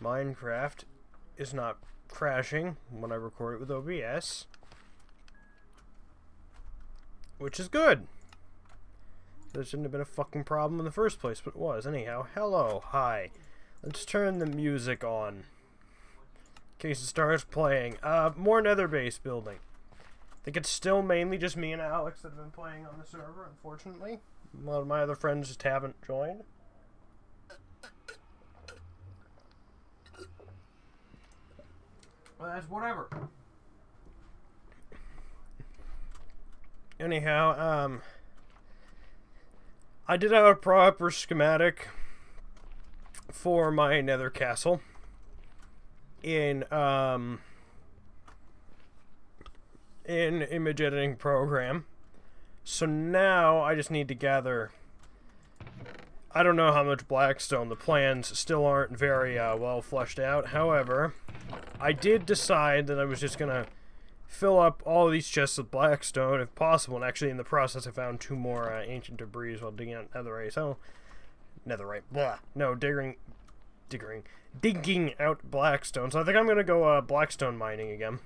Minecraft is not crashing when I record it with OBS, which is good. There shouldn't have been a fucking problem in the first place, but it was. Anyhow, hello, hi. Let's turn the music on, in case it starts playing. More nether base building. I think it's still mainly just me and Alex that have been playing on the server, unfortunately. A lot of my other friends just haven't joined. Well, that's whatever. Anyhow, I did have a proper schematic for my nether castle in image editing program. So now I just need to gather, I don't know how much blackstone. The plans still aren't very well fleshed out. However, I did decide that I was just gonna fill up all of these chests with blackstone if possible, and actually in the process I found 2 more ancient debris while digging out netherite. So, netherite, blah. No, digging out blackstone. So I think I'm gonna go blackstone mining again.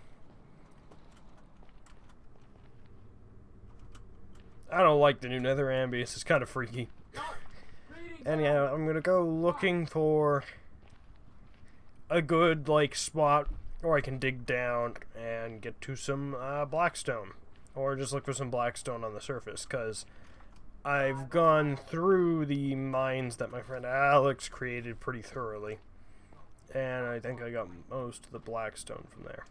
I don't like the new nether ambience, it's kind of freaky. Anyhow, I'm gonna go looking for a good, like, spot where I can dig down and get to some blackstone. Or just look for some blackstone on the surface, because I've gone through the mines that my friend Alex created pretty thoroughly. And I think I got most of the blackstone from there.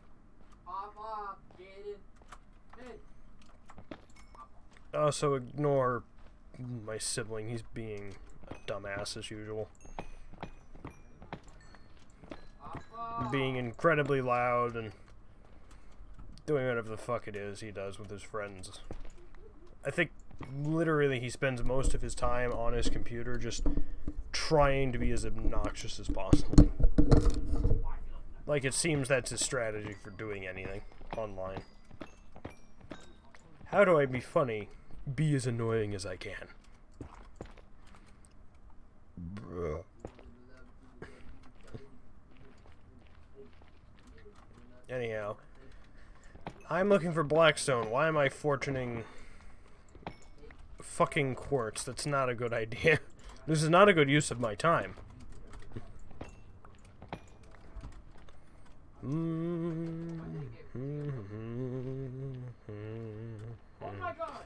Also, ignore my sibling. He's being a dumbass as usual. Being incredibly loud and doing whatever the fuck it is he does with his friends. I think literally he spends most of his time on his computer just trying to be as obnoxious as possible. Like, it seems that's his strategy for doing anything online. How do I be funny? Be as annoying as I can. Bruh. Anyhow, I'm looking for blackstone. Why am I fortuning fucking quartz? That's not a good idea. This is not a good use of my time. Oh my God.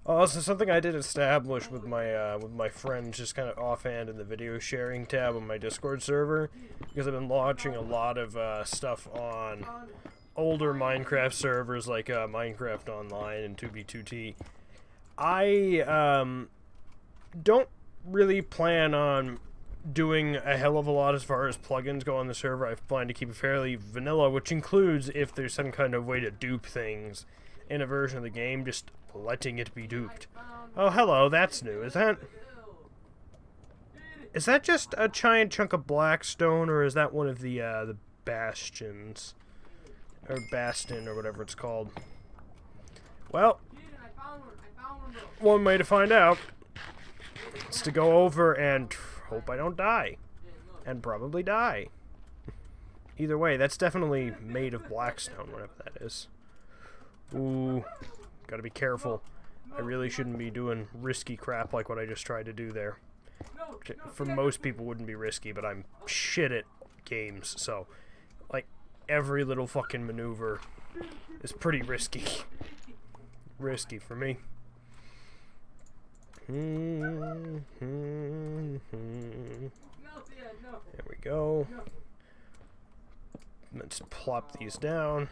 Also, something I did establish with my friends, just kind of offhand in the video sharing tab on my Discord server, because I've been launching a lot of stuff on older Minecraft servers like Minecraft Online and 2B2T. I don't really plan on doing a hell of a lot as far as plugins go on the server. I plan to keep it fairly vanilla, which includes if there's some kind of way to dupe things in a version of the game, just letting it be duped. Oh, hello, that's new. Is that just a giant chunk of blackstone, or is that one of the bastions? Or bastion, or whatever it's called. Well, one way to find out is to go over and hope I don't die. And probably die. Either way, that's definitely made of blackstone, whatever that is. Ooh, gotta be careful. I really shouldn't be doing risky crap like what I just tried to do there. For most people wouldn't be risky, but I'm shit at games, so like every little fucking maneuver is pretty risky. Risky for me. There we go. Let's plop these down.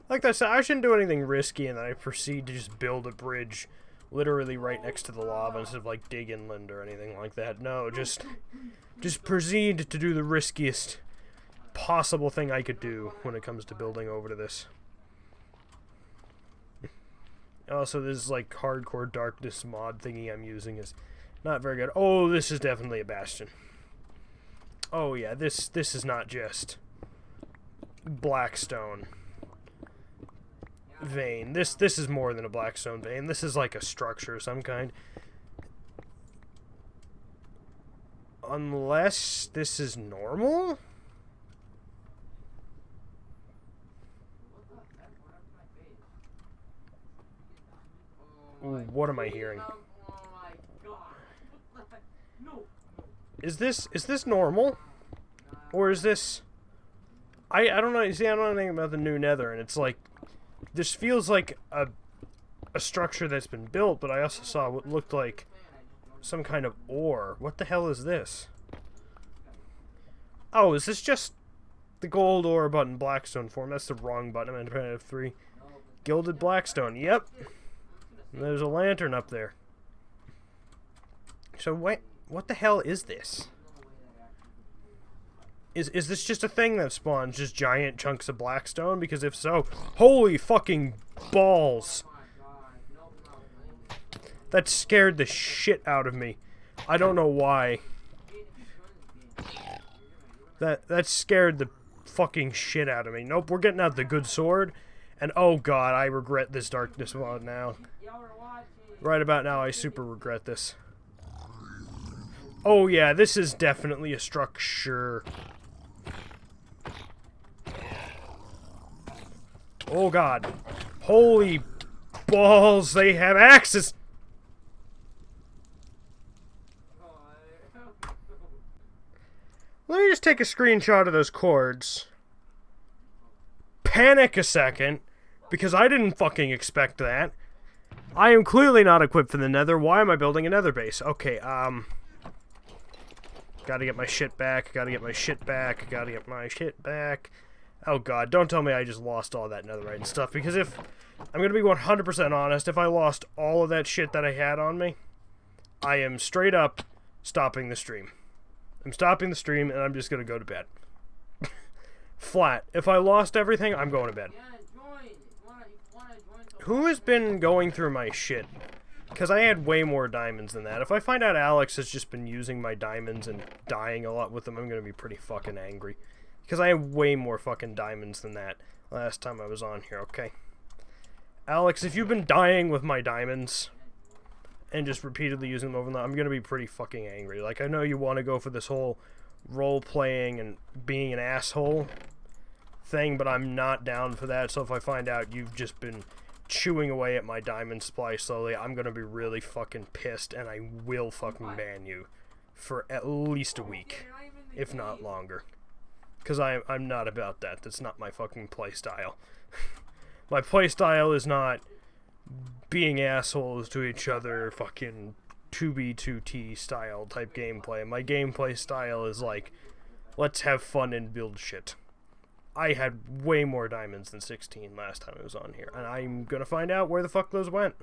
Like I said, I shouldn't do anything risky, and then I proceed to just build a bridge literally right next to the lava instead of like dig inland or anything like that. No, just proceed to do the riskiest possible thing I could do when it comes to building over to this. Also, this like hardcore darkness mod thingy I'm using is not very good. Oh, this is definitely a bastion. Oh yeah, this is not just blackstone vein. This is more than a blackstone vein. This is like a structure of some kind. Unless this is normal? Ooh, what am I hearing? Is this normal? Or is this... I don't know, see, I don't know anything about the new Nether, and it's like... This feels like a structure that's been built, but I also saw what looked like some kind of ore. What the hell is this? Oh, is this just the gold ore button Blackstone form? That's the wrong button. I'm going to have 3. Gilded Blackstone. Yep. And there's a lantern up there. So what the hell is this? Is this just a thing that spawns just giant chunks of Blackstone? Because if so, holy fucking balls. That scared the shit out of me. I don't know why. That scared the fucking shit out of me. Nope, we're getting out the good sword. And oh god, I regret this darkness mod now. Right about now, I super regret this. Oh yeah, this is definitely a structure. Oh god. Holy balls, they have axes! Let me just take a screenshot of those cords. Panic a second, because I didn't fucking expect that. I am clearly not equipped for the Nether. Why am I building a Nether base? Okay, gotta get my shit back, gotta get my shit back, gotta get my shit back. Oh god, don't tell me I just lost all that netherite and stuff, because if... I'm gonna be 100% honest, if I lost all of that shit that I had on me, I am straight up stopping the stream. I'm stopping the stream, and I'm just gonna go to bed. Flat. If I lost everything, I'm going to bed. Who has been going through my shit? Because I had way more diamonds than that. If I find out Alex has just been using my diamonds and dying a lot with them, I'm gonna be pretty fucking angry. Because I have way more fucking diamonds than that last time I was on here, okay? Alex, if you've been dying with my diamonds and just repeatedly using them over and over, I'm gonna be pretty fucking angry. Like, I know you want to go for this whole role-playing and being an asshole thing, but I'm not down for that, so if I find out you've just been chewing away at my diamond supply slowly, I'm gonna be really fucking pissed, and I will fucking ban you for at least a week, if not longer. Because I'm not about that. That's not my fucking playstyle. My playstyle is not being assholes to each other, fucking 2B2T style type gameplay. My gameplay style is like, let's have fun and build shit. I had way more diamonds than 16 last time I was on here, and I'm gonna find out where the fuck those went.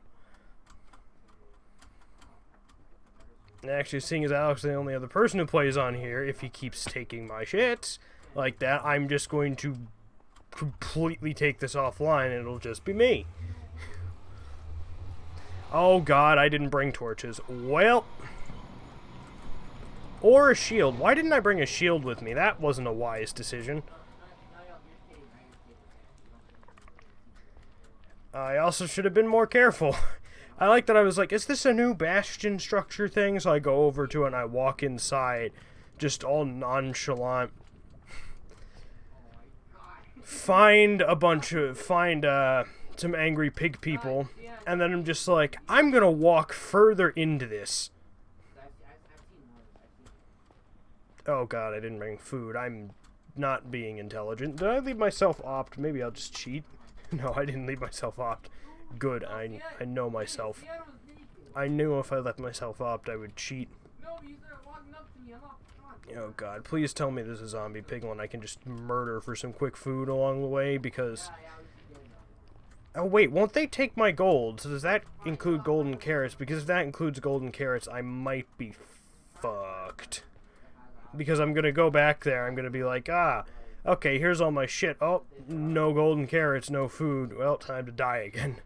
And actually, seeing as Alex is the only other person who plays on here, if he keeps taking my shit like that, I'm just going to completely take this offline, and it'll just be me. Oh god, I didn't bring torches. Well... Or a shield. Why didn't I bring a shield with me? That wasn't a wise decision. I also should have been more careful. I like that I was like, is this a new bastion structure thing? So I go over to it and I walk inside, just all nonchalant. Find some angry pig people, and then I'm just like, I'm gonna walk further into this. Oh god, I didn't bring food. I'm not being intelligent. Did I leave myself opt? Maybe I'll just cheat. No, I didn't leave myself opt. Good, I know myself. I knew if I left myself opt, I would cheat. Oh god, please tell me there's a zombie piglin I can just murder for some quick food along the way, because... Oh wait, won't they take my gold? So does that include golden carrots? Because if that includes golden carrots, I might be fucked. Because I'm gonna go back there, I'm gonna be like, ah, okay, here's all my shit. Oh, no golden carrots, no food. Well, time to die again.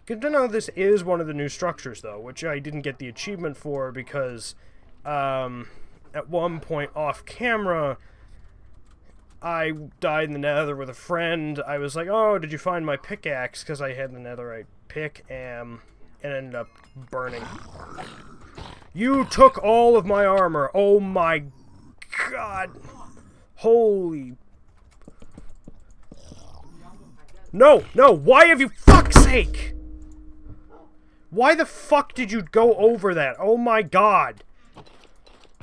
Good to know this is one of the new structures, though, which I didn't get the achievement for because, at one point off camera, I died in the nether with a friend. I was like, oh, did you find my pickaxe? Because I had the netherite pick, and it ended up burning. You took all of my armor. Oh my god. Holy... No, no, why have you... Fuck's sake! Why the fuck did you go over that? Oh my god.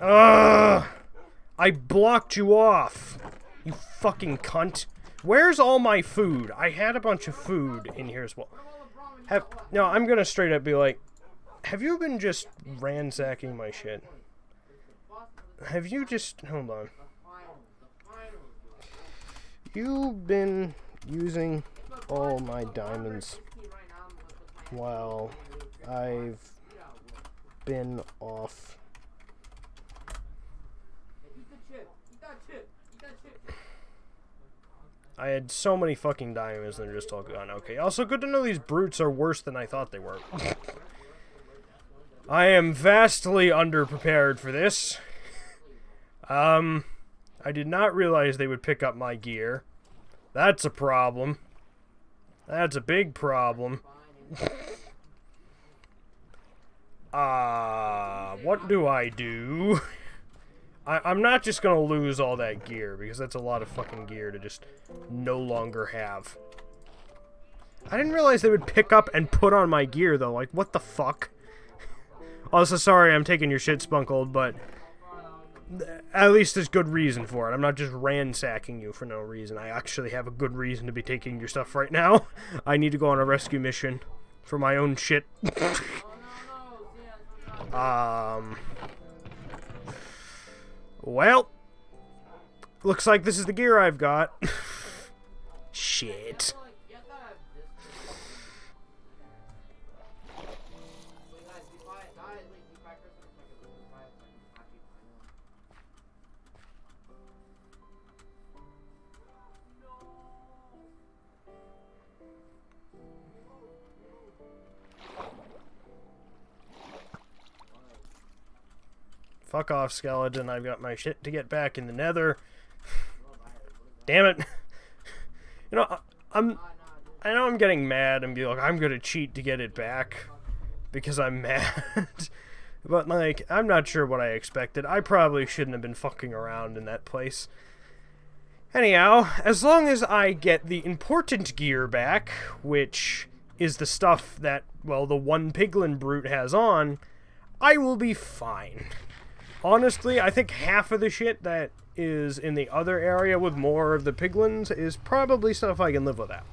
Ugh. I blocked you off. You fucking cunt. Where's all my food? I had a bunch of food in here as well. No, I'm gonna straight up be like, have you been just ransacking my shit? Have you just... Hold on. You've been using all my diamonds while I've been off. I had so many fucking diamonds and they're just all gone. Okay, also good to know these brutes are worse than I thought they were. I am vastly underprepared for this. I did not realize they would pick up my gear. That's a problem. That's a big problem. What do I do? I'm not just gonna lose all that gear, because that's a lot of fucking gear to just no longer have. I didn't realize they would pick up and put on my gear, though. Like, what the fuck? Also, sorry I'm taking your shit, Spunkled, but at least there's good reason for it. I'm not just ransacking you for no reason. I actually have a good reason to be taking your stuff right now. I need to go on a rescue mission for my own shit. Well, looks like this is the gear I've got. Shit. Fuck off, skeleton. I've got my shit to get back in the nether. Damn it. You know, I know I'm getting mad and be like, I'm gonna cheat to get it back because I'm mad. But, like, I'm not sure what I expected. I probably shouldn't have been fucking around in that place. Anyhow, as long as I get the important gear back, which is the stuff that, well, the one piglin brute has on, I will be fine. Honestly, I think half of the shit that is in the other area with more of the piglins is probably stuff I can live without.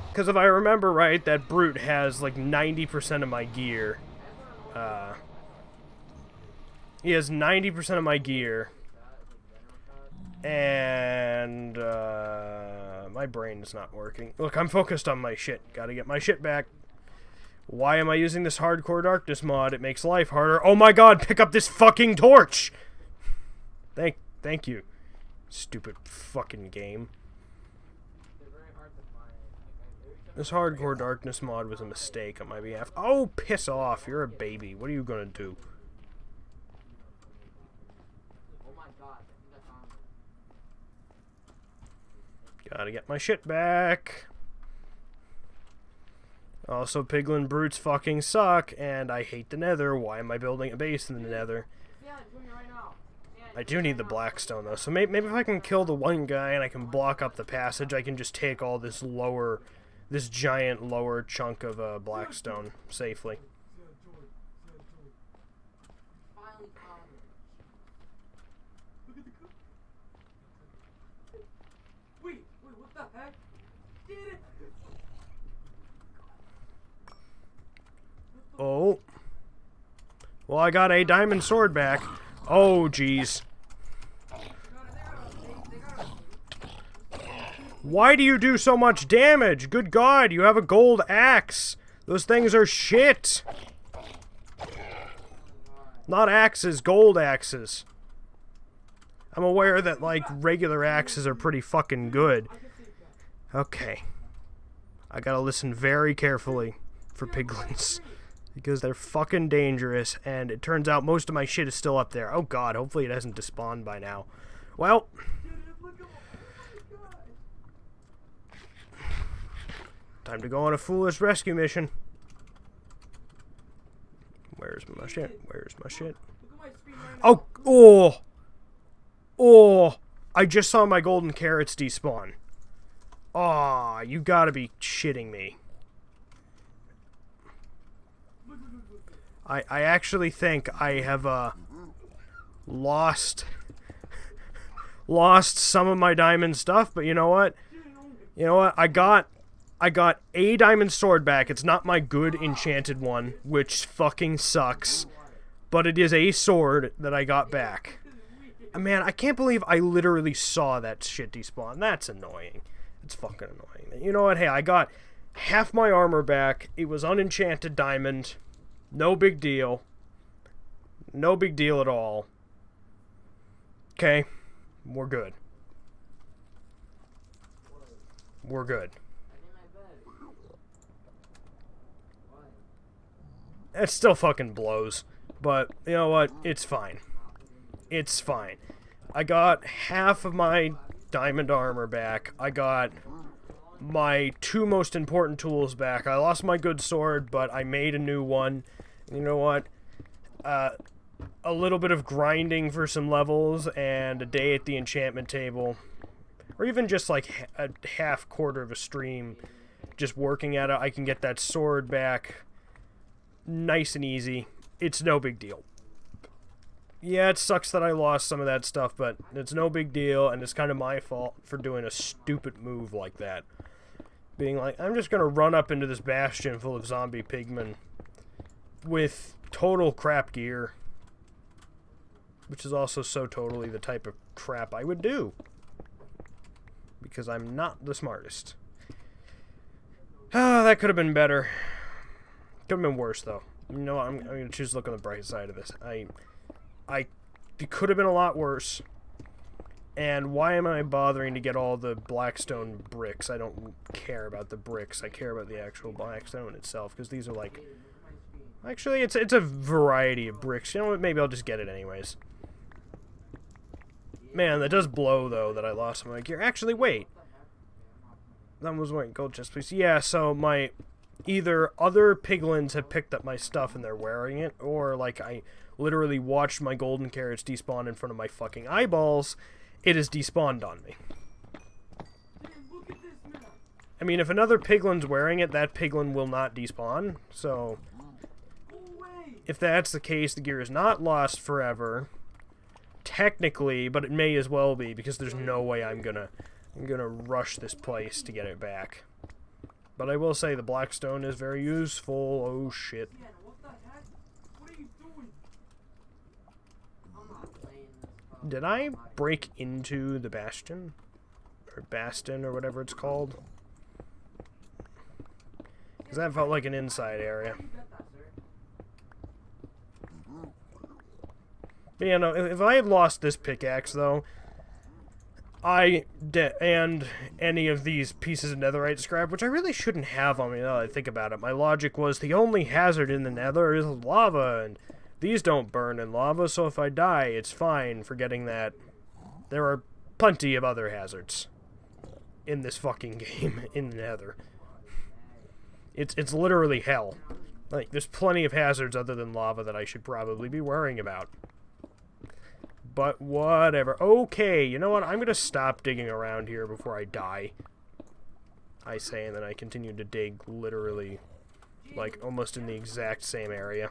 Because if I remember right, that brute has like 90% of my gear. He has 90% of my gear. And my brain is not working. Look, I'm focused on my shit. Gotta get my shit back. Why am I using this hardcore darkness mod? It makes life harder. Oh my god, pick up this fucking torch! Thank you. Stupid fucking game. This hardcore darkness mod was a mistake on my behalf. Oh, piss off. You're a baby. What are you gonna do? Gotta get my shit back. Also, piglin brutes fucking suck, and I hate the nether. Why am I building a base in the nether? I do need the blackstone, though. So maybe if I can kill the one guy and I can block up the passage, I can just take all this giant lower chunk of blackstone safely. Wait, what the heck? Did it? Oh. Well, I got a diamond sword back. Oh, jeez. Why do you do so much damage? Good God, you have a gold axe. Those things are shit. Not axes, gold axes. I'm aware that, like, regular axes are pretty fucking good. Okay. I gotta listen very carefully for piglins. Because they're fucking dangerous, and it turns out most of my shit is still up there. Oh god, hopefully it hasn't despawned by now. Well. Time to go on a foolish rescue mission. Where's my shit? Where's my shit? Look at my screen right now. Oh! Oh! I just saw my golden carrots despawn. Aw, you gotta be shitting me. I actually think I have, lost some of my diamond stuff, but you know what? You know what? I got a diamond sword back. It's not my good enchanted one, which fucking sucks. But it is a sword that I got back. Man, I can't believe I literally saw that shit despawn. That's annoying. It's fucking annoying. You know what? Hey, I got half my armor back. It was unenchanted diamond. No big deal. No big deal at all. Okay. We're good. We're good. It still fucking blows. But, you know what? It's fine. It's fine. I got half of my diamond armor back. I got my 2 most important tools back. I lost my good sword, but I made a new one. You know what? A little bit of grinding for some levels and a day at the enchantment table. Or even just like a quarter of a stream just working at it. I can get that sword back nice and easy. It's no big deal. Yeah, it sucks that I lost some of that stuff, but it's no big deal, and it's kind of my fault for doing a stupid move like that. Being like, I'm just gonna run up into this bastion full of zombie pigmen with total crap gear. Which is also so totally the type of crap I would do. Because I'm not the smartest. Ah, that could have been better. Could have been worse, though. You know what? I'm going to choose to look on the bright side of this. It could have been a lot worse. And why am I bothering to get all the blackstone bricks? I don't care about the bricks. I care about the actual blackstone itself. Because these are like... Actually, it's a variety of bricks. You know what? Maybe I'll just get it anyways. Man, that does blow, though, that I lost some of my gear. Actually, wait. That was my gold chest, please. Yeah, so my... Either other piglins have picked up my stuff and they're wearing it, or, like, I literally watched my golden carrots despawn in front of my fucking eyeballs. It has despawned on me. I mean, if another piglin's wearing it, that piglin will not despawn, so... If that's the case, the gear is not lost forever. Technically, but it may as well be, because there's no way I'm gonna rush this place to get it back. But I will say the blackstone is very useful. Oh shit. Did I break into the bastion? Or bastion, or whatever it's called? Because that felt like an inside area. But, you know, if I had lost this pickaxe, though, and any of these pieces of netherite scrap, which I really shouldn't have on me now that I think about it. My logic was the only hazard in the nether is lava, and these don't burn in lava, so if I die, it's fine, forgetting that there are plenty of other hazards in this fucking game, in the nether. It's literally hell. Like, there's plenty of hazards other than lava that I should probably be worrying about. But whatever. Okay, you know what? I'm gonna stop digging around here before I die. I say, and then I continue to dig literally, like, almost in the exact same area.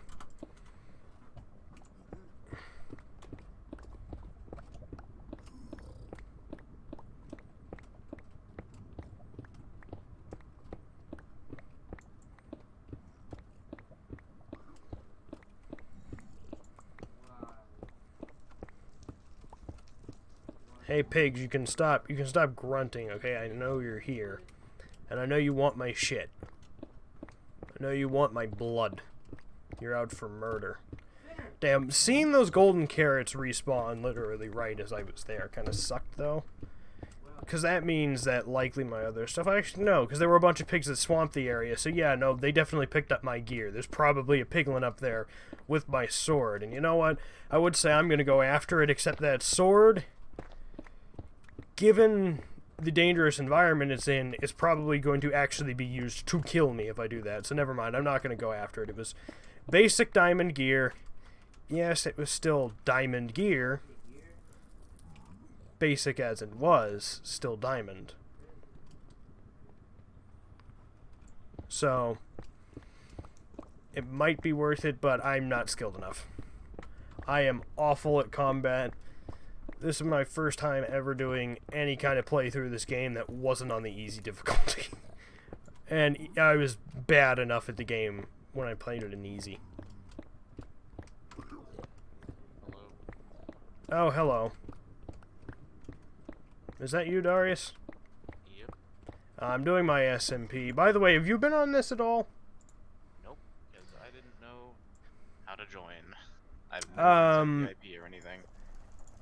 Hey pigs, you can stop grunting, okay? I know you're here. And I know you want my shit. I know you want my blood. You're out for murder. Damn, seeing those golden carrots respawn literally right as I was there kind of sucked, though. Because that means that likely my other stuff... Actually, no, because there were a bunch of pigs that swamped the area. So yeah, no, they definitely picked up my gear. There's probably a piglin up there with my sword. And you know what? I would say I'm going to go after it, except that sword... Given the dangerous environment it's in, it's probably going to actually be used to kill me if I do that. So never mind, I'm not going to go after it. It Basic diamond gear. Yes, it was still diamond gear. Basic as it was, still diamond. So, it might be worth it, but I'm not skilled enough. I am awful at combat. This is my first time ever doing any kind of playthrough of this game that wasn't on the easy difficulty. And I was bad enough at the game when I played it in easy. Oh, hello. Is that you, Darius? Yep. I'm doing my SMP. By the way, have you been on this at all? Nope, because I didn't know how to join. I've never used the IP or anything.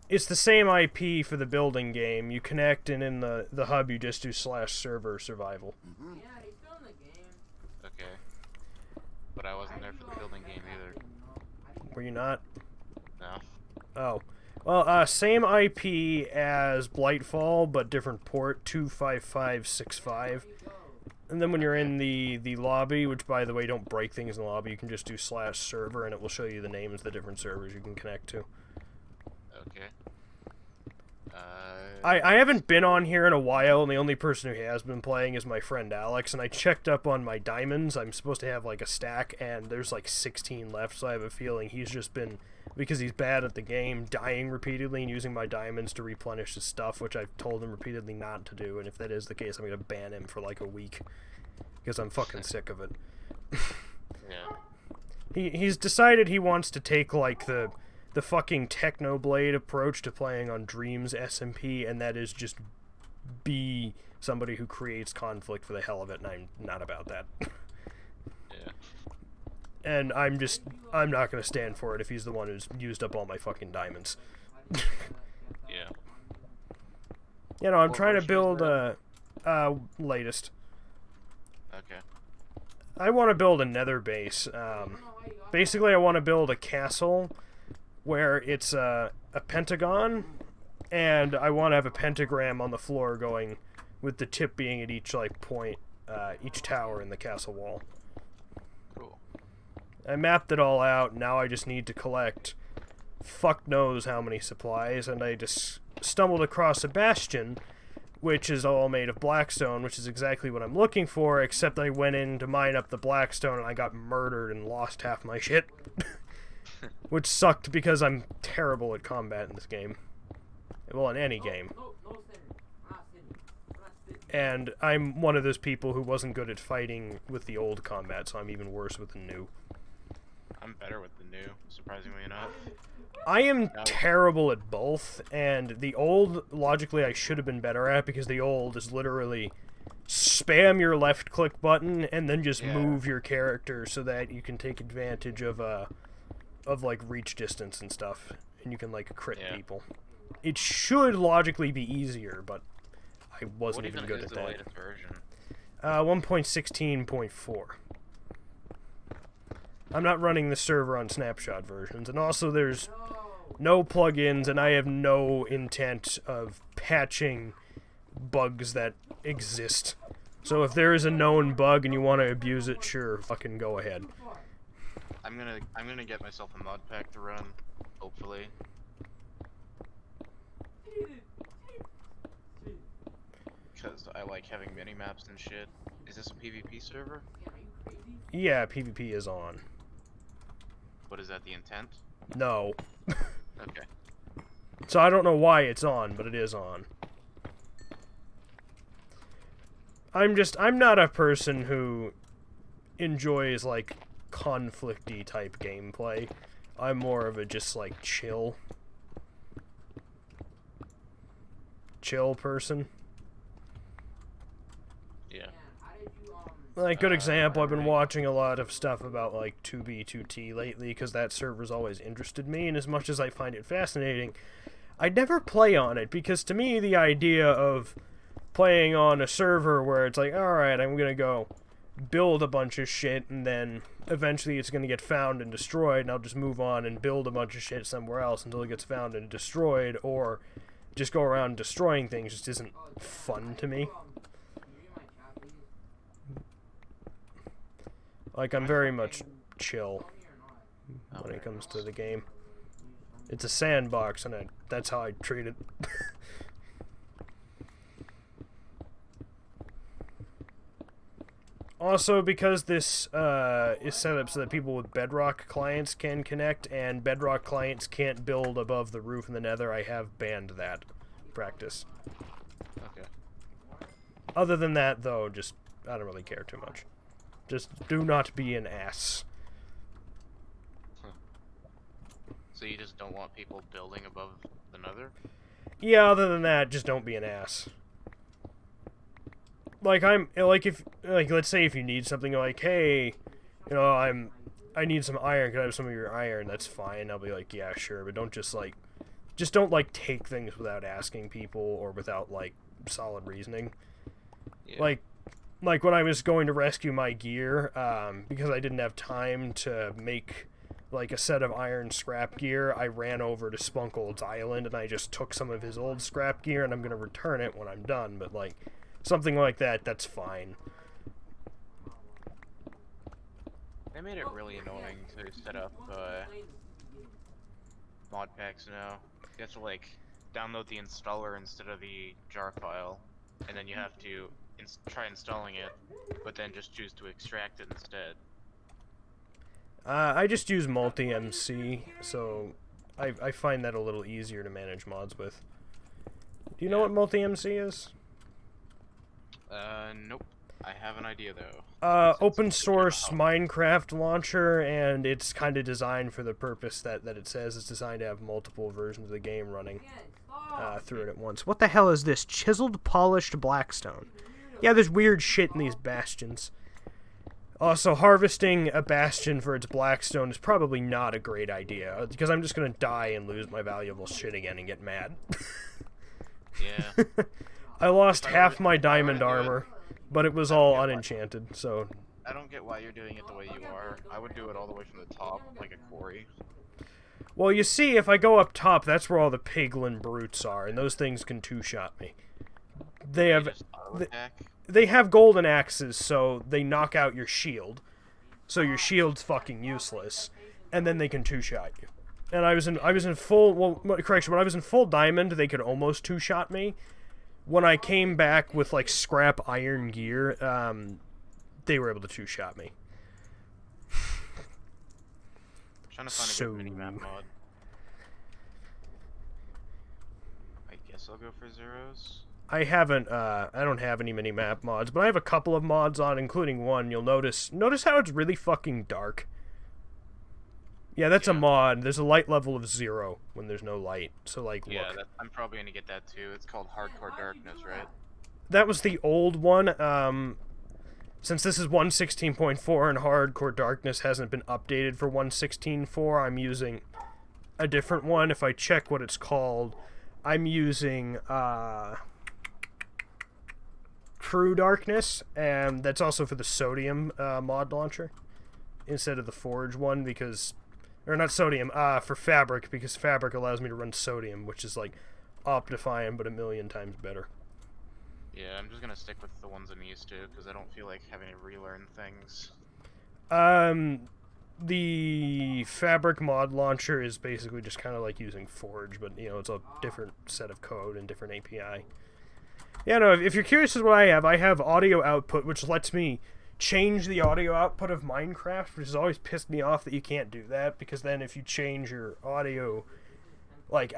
It's the same IP for the building game. You connect, and in the hub, you just do /server survival. Yeah, he's still in the game. Okay. But I wasn't there for the building game either. Were you not? No. Oh. Well, same IP as Blightfall, but different port, 25565. And then when you're in the lobby, which, by the way, don't break things in the lobby, you can just do /server, and it will show you the names of the different servers you can connect to. Okay. I haven't been on here in a while, and the only person who has been playing is my friend Alex, and I checked up on my diamonds. I'm supposed to have, like, a stack, and there's, like, 16 left, so I have a feeling he's just been, because he's bad at the game, dying repeatedly and using my diamonds to replenish his stuff, which I've told him repeatedly not to do, and if that is the case, I'm going to ban him for, like, a week, because I'm fucking sick of it. Yeah. He's decided he wants to take, like, the fucking Technoblade approach to playing on Dreams SMP, and that is just be somebody who creates conflict for the hell of it, and I'm not about that. Yeah. And I'm not going to stand for it if he's the one who's used up all my fucking diamonds. Yeah. You know, I'm What trying to version is build latest. Okay. I want to build a nether base. Basically, I want to build a castle where it's a pentagon, and I want to have a pentagram on the floor going with the tip being at each, like, point, each tower in the castle wall. Cool. I mapped it all out, now I just need to collect fuck knows how many supplies, and I just stumbled across a bastion, which is all made of blackstone, which is exactly what I'm looking for, except I went in to mine up the blackstone and I got murdered and lost half my shit. Which sucked because I'm terrible at combat in this game. Well, in any game. And I'm one of those people who wasn't good at fighting with the old combat, so I'm even worse with the new. I'm better with the new, surprisingly enough. I am terrible at both, and the old, logically, I should have been better at, because the old is literally spam your left-click button and then just move your character so that you can take advantage of like, reach distance and stuff, and you can, like, crit people. It should logically be easier, but I wasn't even good at that. What even is the latest version? 1.16.4. I'm not running the server on snapshot versions, and also there's no plugins, and I have no intent of patching bugs that exist. So if there is a known bug and you want to abuse it, sure, fucking go ahead. I'm gonna get myself a mod pack to run, hopefully. Because I like having mini maps and shit. Is this a PvP server? Yeah, PvP is on. What is that, the intent? No. Okay. So I don't know why it's on, but it is on. I'm not a person who enjoys, like, conflicty type gameplay. I'm more of a just, like, chill person. Yeah. Like, good example, I've been watching a lot of stuff about, like, 2B2T lately, because that server's always interested me, and as much as I find it fascinating, I'd never play on it, because to me, the idea of playing on a server where it's like, alright, I'm gonna go build a bunch of shit, and then eventually it's gonna get found and destroyed, and I'll just move on and build a bunch of shit somewhere else until it gets found and destroyed, or just go around destroying things just isn't fun to me. Like, I'm very much chill. when it comes to the game. It's a sandbox, and that's how I treat it. Also, because this is set up so that people with Bedrock clients can connect, and Bedrock clients can't build above the roof in the Nether, I have banned that practice. Okay. Other than that, though, just I don't really care too much. Just do not be an ass. So you just don't want people building above the Nether? Yeah, other than that, just don't be an ass. Like, let's say if you need something, like, hey, you know, I need some iron, can I have some of your iron? That's fine. I'll be like, yeah, sure, but don't just don't, take things without asking people or without, solid reasoning. Yeah. Like when I was going to rescue my gear, because I didn't have time to make, a set of iron scrap gear, I ran over to Spunkold's island, and I just took some of his old scrap gear, and I'm gonna return it when I'm done, but, something like that, that's fine. They made it really annoying to set up mod packs now. You have to download the installer instead of the jar file, and then you have to try installing it, but then just choose to extract it instead. I just use multi-MC, so I find that a little easier to manage mods with. Do you know what multi-MC is? Nope. I have an idea though. Open source Minecraft launcher, and it's kind of designed for the purpose that it says. It's designed to have multiple versions of the game running through it at once. What the hell is this? Chiseled polished blackstone. Yeah, there's weird shit in these bastions. Also, harvesting a bastion for its blackstone is probably not a great idea, because I'm just gonna die and lose my valuable shit again and get mad. Yeah. I lost half my diamond armor, but it was all unenchanted, so... I don't get why you're doing it the way you are. I would do it all the way from the top, like a quarry. Well, you see, if I go up top, that's where all the piglin brutes are, and those things can two-shot me. They have golden axes, so they knock out your shield. So your shield's fucking useless, and then they can two-shot you. And I was in full... Well, correction, when I was in full diamond, they could almost two-shot me. When I came back with, scrap iron gear, they were able to two-shot me. Trying to find a good mini-map mod. I guess I'll go for zeros. I don't have any mini-map mods, but I have a couple of mods on, including one. You'll notice how it's really fucking dark? Yeah, that's a mod. There's a light level of 0 when there's no light. So, look. I'm probably gonna get that too. It's called Hardcore Darkness, right? That was the old one. Since this is 1.16.4 and Hardcore Darkness hasn't been updated for 1.16.4, I'm using a different one. If I check what it's called, I'm using True Darkness, and that's also for the Sodium mod launcher instead of the Forge one, because... Or not Sodium, for Fabric, because Fabric allows me to run Sodium, which is, Optifine, but a million times better. Yeah, I'm just gonna stick with the ones I'm used to, because I don't feel like having to relearn things. The Fabric mod launcher is basically just kind of like using Forge, but, it's a different set of code and different API. Yeah, no, if you're curious as to what I have audio output, which lets me change the audio output of Minecraft, which has always pissed me off that you can't do that, because then if you change your audio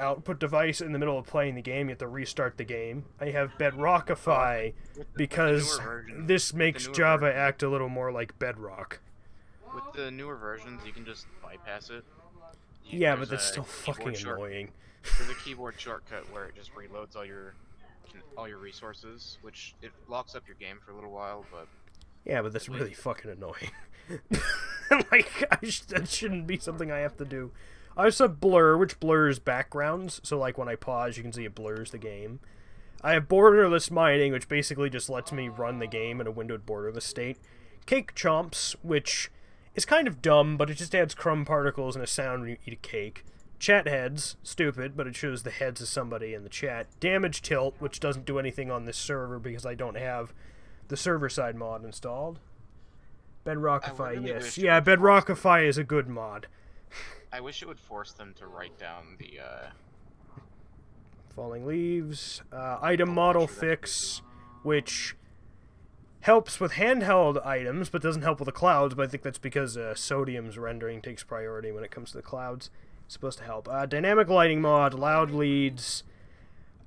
output device in the middle of playing the game, you have to restart the game. I have Bedrockify because this makes Java act a little more like Bedrock. With the newer versions, you can just bypass it. Yeah, but that's still fucking annoying. There's a keyboard shortcut where it just reloads all your resources, which it locks up your game for a little while, but... Yeah, but that's really fucking annoying. That shouldn't be something I have to do. I also have Blur, which blurs backgrounds, so when I pause, you can see it blurs the game. I have Borderless Mining, which basically just lets me run the game in a windowed borderless state. Cake Chomps, which is kind of dumb, but it just adds crumb particles and a sound when you eat a cake. Chat Heads, stupid, but it shows the heads of somebody in the chat. Damage Tilt, which doesn't do anything on this server because I don't have the server-side mod installed. Bedrockify, yes. Yeah, Bedrockify is a good mod. I wish it would force them to write down the Falling leaves. Item the model launcher that- fix, which helps with handheld items, but doesn't help with the clouds. But I think that's because Sodium's rendering takes priority when it comes to the clouds. It's supposed to help. Dynamic lighting mod, loud leads.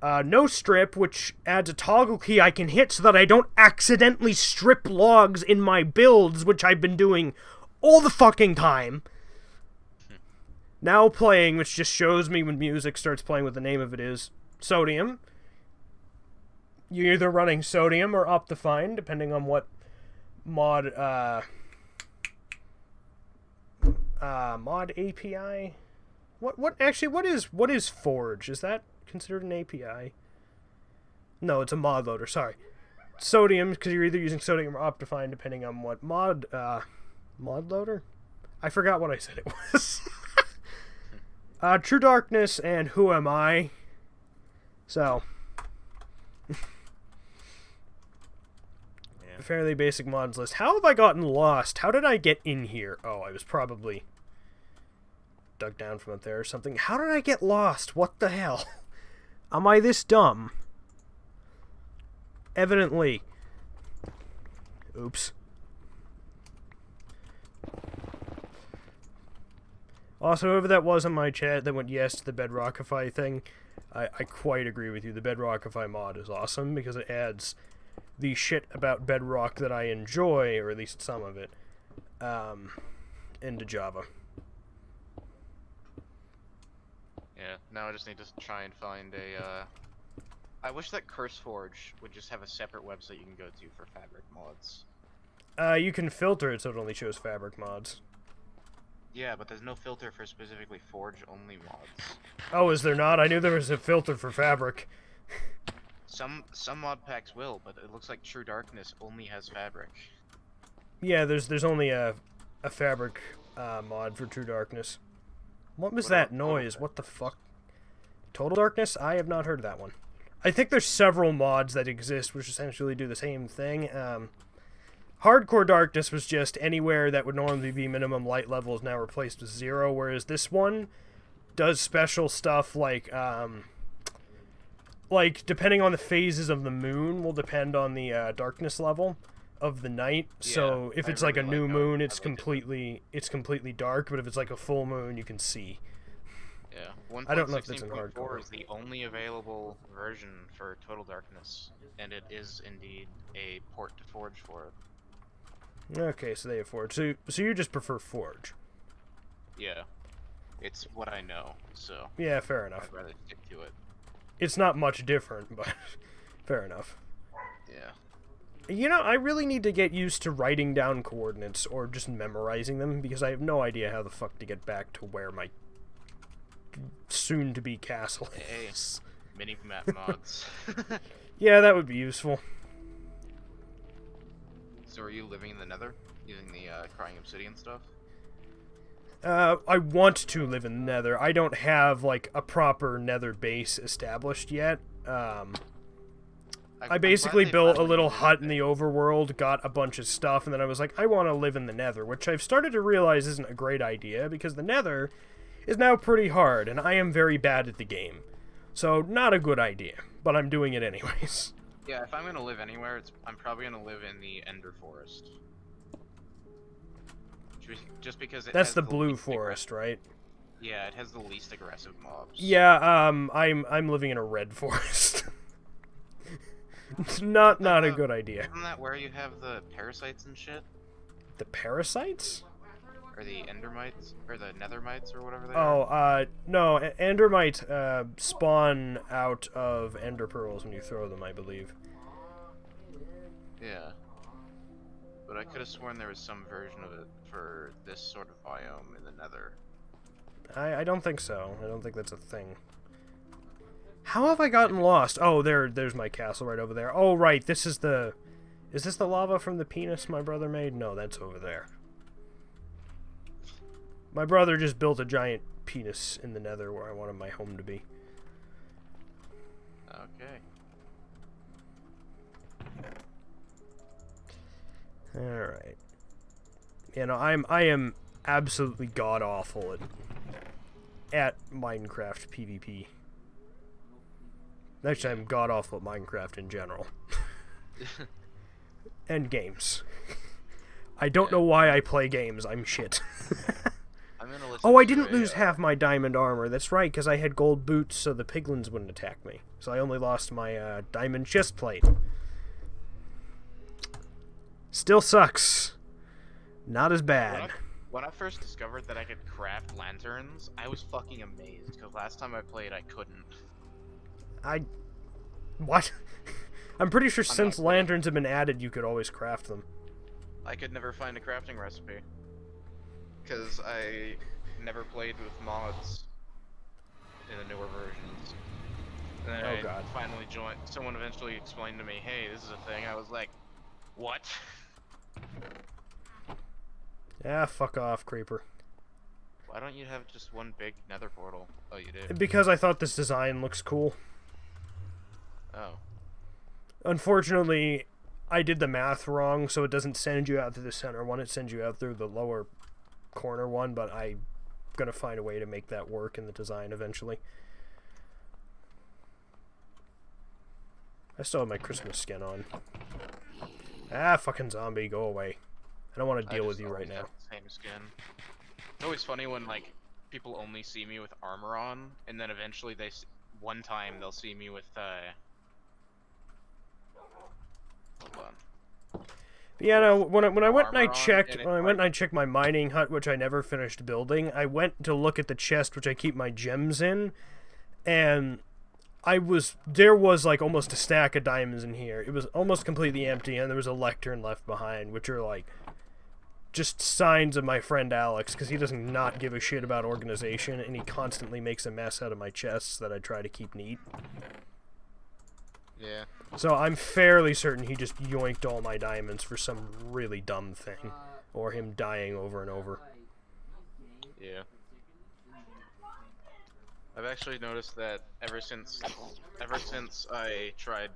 No strip, which adds a toggle key I can hit so that I don't accidentally strip logs in my builds, which I've been doing all the fucking time. Now playing, which just shows me when music starts playing what the name of it is. Sodium. You're either running Sodium or Optifine, depending on what mod, mod API? What is Forge? Is that considered an API? No, it's a mod loader, sorry. Sodium, because you're either using Sodium or Optifine, depending on what mod loader? I forgot what I said it was. True Darkness and Who Am I? So, fairly basic mods list. How have I gotten lost? How did I get in here? Oh, I was probably dug down from up there or something. How did I get lost? What the hell? Am I this dumb? Evidently. Oops. Also, whoever that was in my chat that went yes to the Bedrockify thing, I quite agree with you. The Bedrockify mod is awesome because it adds the shit about Bedrock that I enjoy, or at least some of it, into Java. Yeah, now I just need to try and find a, I wish that CurseForge would just have a separate website you can go to for Fabric mods. You can filter it so it only shows Fabric mods. Yeah, but there's no filter for specifically Forge-only mods. Oh, is there not? I knew there was a filter for Fabric. Some mod packs will, but it looks like True Darkness only has Fabric. Yeah, there's only a Fabric mod for True Darkness. What was that noise? What the fuck? Total Darkness? I have not heard of that one. I think there's several mods that exist which essentially do the same thing. Hardcore Darkness was just anywhere that would normally be minimum light level is now replaced with 0, whereas this one does special stuff like depending on the phases of the moon will depend on the darkness level of the night. Yeah, so if it's like a new moon, it's completely dark, but if it's like a full moon, you can see. Yeah, I don't know if that's in hardcore. 1.16.4 is the only available version for Total Darkness, and it is indeed a port to Forge for it. Okay, so they have Forge. So you just prefer Forge? Yeah, it's what I know. So yeah, fair enough. I'd rather stick to it. It's not much different, but fair enough. Yeah. You know, I really need to get used to writing down coordinates or just memorizing them because I have no idea how the fuck to get back to where my soon-to-be castle is. Hey, mini-map mods. Yeah, that would be useful. So are you living in the Nether? Using the Crying Obsidian stuff? I want to live in the Nether. I don't have, like, a proper Nether base established yet. I basically built a little hut in the overworld, got a bunch of stuff, and then I was like, I want to live in the Nether, which I've started to realize isn't a great idea, because the Nether is now pretty hard, and I am very bad at the game. So, not a good idea, but I'm doing it anyways. Yeah, if I'm gonna live anywhere, I'm probably gonna live in the Ender Forest. Just because it That's has the blue forest, right? Yeah, it has the least aggressive mobs. Yeah, I'm living in a red forest. not a good idea. Isn't that where you have the parasites and shit? The parasites? Or the endermites? Or the nethermites, or whatever they are? Oh, no, endermite spawn out of ender pearls when you throw them, I believe. Yeah. But I could have sworn there was some version of it for this sort of biome in the Nether. I don't think so. I don't think that's a thing. How have I gotten lost? Oh, there's my castle right over there. Oh, right, this is the... Is this the lava from the penis my brother made? No, that's over there. My brother just built a giant penis in the Nether where I wanted my home to be. Okay. Alright. You know, I am absolutely god-awful at Minecraft PvP. Actually, I'm god-awful at Minecraft in general. And games. I don't know why I play games. I'm shit. Oh, I didn't lose half my diamond armor. That's right, because I had gold boots so the piglins wouldn't attack me. So I only lost my diamond chest plate. Still sucks. Not as bad. When I first discovered that I could craft lanterns, I was fucking amazed, because last time I played, I couldn't. What? I'm pretty sure since lanterns have been added, you could always craft them. I could never find a crafting recipe. Because I never played with mods in the newer versions. And then I finally joined. Someone eventually explained to me, hey, this is a thing. I was like, what? Yeah, fuck off, creeper. Why don't you have just one big nether portal? Oh, you do? Because I thought this design looks cool. Oh. Unfortunately, I did the math wrong, so it doesn't send you out through the center one, it sends you out through the lower corner one, but I'm gonna find a way to make that work in the design eventually. I still have my Christmas skin on. Ah, fucking zombie, go away. I don't want to deal with you right now. Same skin. It's always funny when, like, people only see me with armor on, and then eventually one time they'll see me with, hold on. But yeah, no, when I went and I checked my mining hut, which I never finished building, I went to look at the chest which I keep my gems in, and there was like almost a stack of diamonds in here. It was almost completely empty, and there was a lectern left behind, which are like just signs of my friend Alex, because he doesn't not give a shit about organization, and he constantly makes a mess out of my chests that I try to keep neat. Yeah. So I'm fairly certain he just yoinked all my diamonds for some really dumb thing, or him dying over and over. Yeah. I've actually noticed that ever since I tried,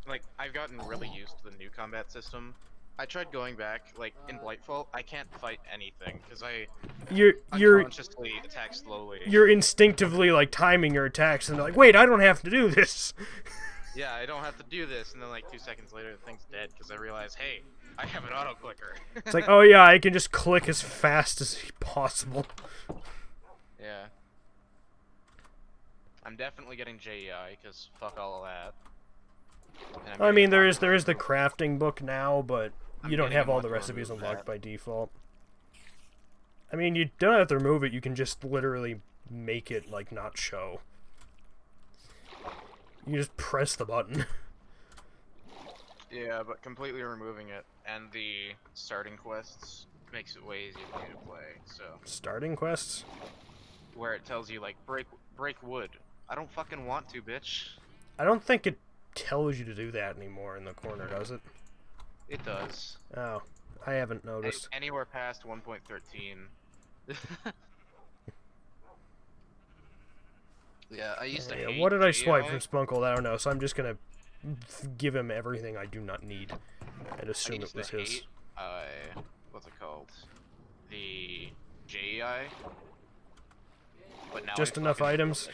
like, I've gotten really used to the new combat system. I tried going back, like, in Blightfall, I can't fight anything, because I unconsciously attack slowly. You're instinctively, like, timing your attacks, and they're like, wait, I don't have to do this! Yeah, I don't have to do this, and then, like, 2 seconds later, the thing's dead, because I realize, hey, I have an auto-clicker. It's like, oh yeah, I can just click as fast as possible. Yeah. I'm definitely getting JEI, because fuck all of that. I mean, there is the crafting book now, but you don't have all the recipes unlocked by default. I mean, you don't have to remove it, you can just literally make it, like, not show. You just press the button. Yeah, but completely removing it, and the starting quests makes it way easier for you to play, so... Starting quests? Where it tells you, like, break wood. I don't fucking want to, bitch. I don't think it tells you to do that anymore in the corner, does it? It does. Oh, I haven't noticed. Anywhere past 1.13. Yeah, I used to hate what did I swipe JEI. from Spunkle? I don't know, so I'm just gonna give him everything I do not need and assume it was his. What's it called? The JEI. But now just enough items?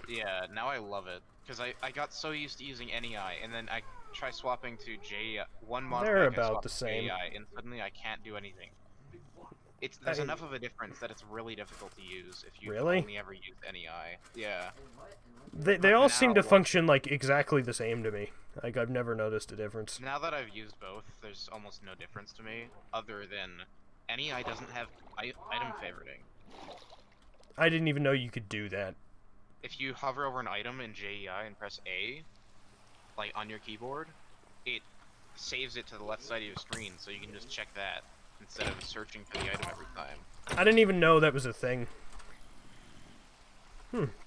Yeah, now I love it. Because I got so used to using NEI, and then I try swapping to JEI. One mod They're pack, about the same. JEI, and suddenly I can't do anything. There's enough of a difference that it's really difficult to use if you only ever use NEI. Yeah. They all seem to function like exactly the same to me. Like I've never noticed a difference. Now that I've used both, there's almost no difference to me, other than NEI doesn't have item favoriting. I didn't even know you could do that. If you hover over an item in JEI and press A, like on your keyboard, it saves it to the left side of your screen, so you can just check that instead of searching for the item every time. I didn't even know that was a thing.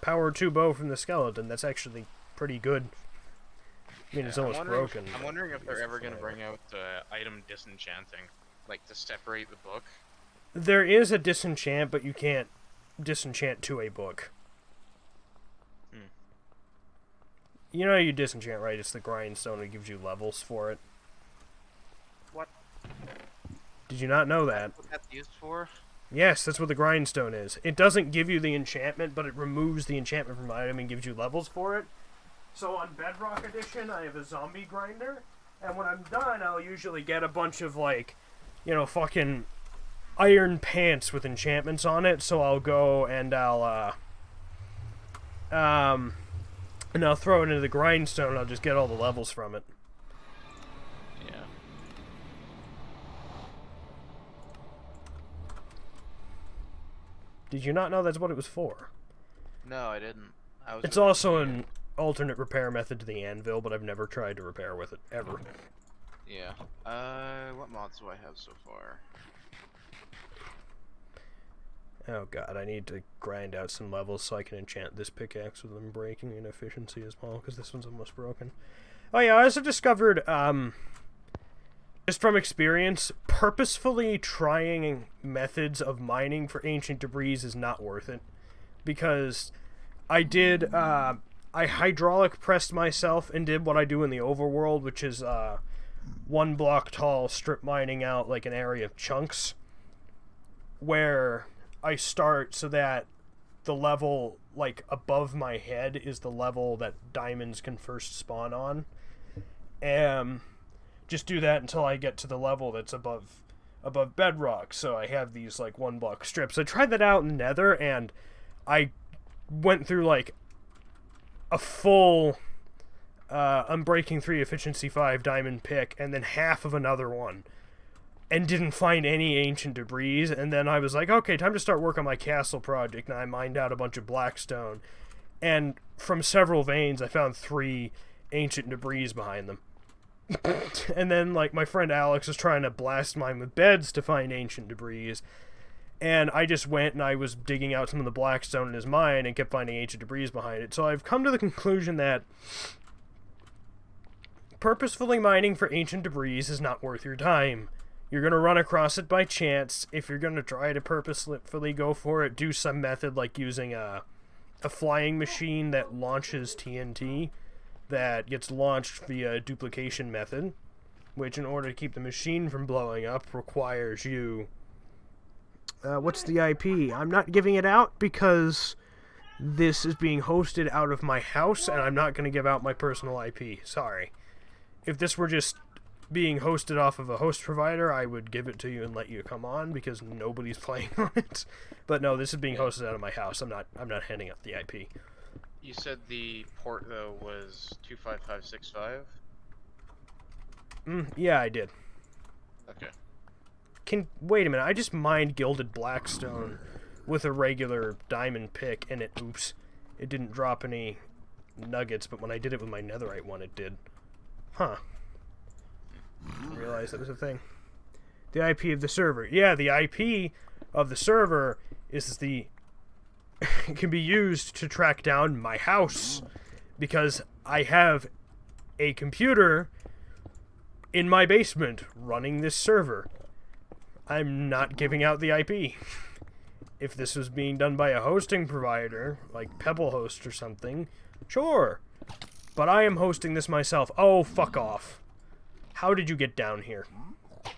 Power 2 bow from the skeleton. That's actually pretty good. I mean, it's almost broken. I'm wondering if they're ever going to bring out item disenchanting, like to separate the book. There is a disenchant, but you can't disenchant to a book. You know how you disenchant, right? It's the grindstone that gives you levels for it. What? Did you not know that? That's what that's used for? Yes, that's what the grindstone is. It doesn't give you the enchantment, but it removes the enchantment from the item and gives you levels for it. So on Bedrock Edition, I have a zombie grinder, and when I'm done, I'll usually get a bunch of, like, you know, fucking iron pants with enchantments on it, so I'll go and I'll throw it into the grindstone and I'll just get all the levels from it. Yeah. Did you not know that's what it was for? No, I didn't. It's also an alternate repair method to the anvil, but I've never tried to repair with it, ever. Yeah. What mods do I have so far? Oh god, I need to grind out some levels so I can enchant this pickaxe with unbreaking and efficiency as well, because this one's almost broken. Oh yeah, I also discovered, just from experience, purposefully trying methods of mining for ancient debris is not worth it. Because I did, I hydraulic pressed myself and did what I do in the overworld, which is, 1 block tall strip mining out, like, an area of chunks, where I start so that the level, like, above my head is the level that diamonds can first spawn on. And just do that until I get to the level that's above bedrock. So I have these, like, 1 block strips. I tried that out in Nether, and I went through, like, a full Unbreaking 3 Efficiency 5 diamond pick, and then half of another one, and didn't find any ancient debris. And then I was like, okay, time to start work on my castle project, and I mined out a bunch of blackstone, and from several veins I found 3 ancient debris behind them. And then, like, my friend Alex was trying to blast mine with beds to find ancient debris, and I just went and I was digging out some of the blackstone in his mine and kept finding ancient debris behind it. So I've come to the conclusion that purposefully mining for ancient debris is not worth your time. You're going to run across it by chance. If you're going to try to purposefully go for it, do some method like using a flying machine that launches TNT that gets launched via duplication method, which, in order to keep the machine from blowing up, requires you... what's the IP? I'm not giving it out because this is being hosted out of my house, and I'm not going to give out my personal IP. Sorry. If this were just being hosted off of a host provider, I would give it to you and let you come on, because nobody's playing on it. But no, this is being hosted out of my house. I'm not handing out the IP. You said the port, though, was 25565? Yeah, I did. Okay. Wait a minute, I just mined gilded blackstone with a regular diamond pick, and it didn't drop any nuggets, but when I did it with my netherite one, it did. Huh. I realized that was a thing. The IP of the server. Yeah, the IP of the server is it can be used to track down my house, because I have a computer in my basement running this server. I'm not giving out the IP. If this was being done by a hosting provider, like Pebblehost or something, sure. But I am hosting this myself. Oh, fuck off. How did you get down here?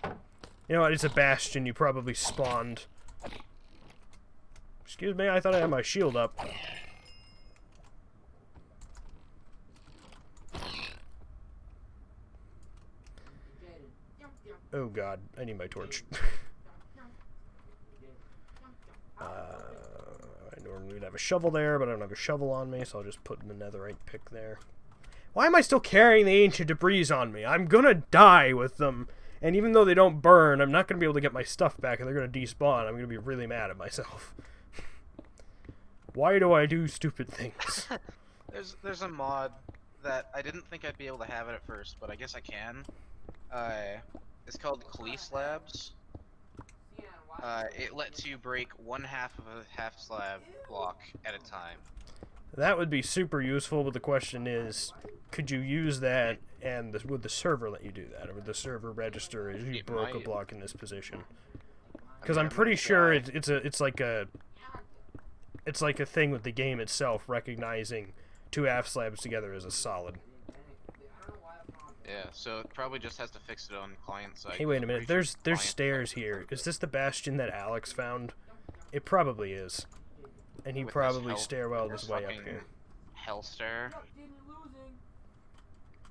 You know what, it's a bastion. You probably spawned. Excuse me, I thought I had my shield up. Oh god, I need my torch. I normally would have a shovel there, but I don't have a shovel on me, so I'll just put the netherite pick there. Why am I still carrying the ancient debris on me? I'm gonna die with them, and even though they don't burn, I'm not gonna be able to get my stuff back, and they're gonna despawn. I'm gonna be really mad at myself. Why do I do stupid things? There's a mod that I didn't think I'd be able to have it at first, but I guess I can. It's called Klee Slabs. It lets you break 1/2 of a half slab block at a time. That would be super useful, but the question is, could you use that, and would the server let you do that? Or would the server register as you broke a block in this position? Because I'm pretty sure it's like a thing with the game itself, recognizing 2 half slabs together as a solid. Yeah, so it probably just has to fix it on client side. Hey, wait a minute. There's client stairs here. Is this the bastion that Alex found? It probably is. And he with probably this stairwelled his way up fucking here. hell stair.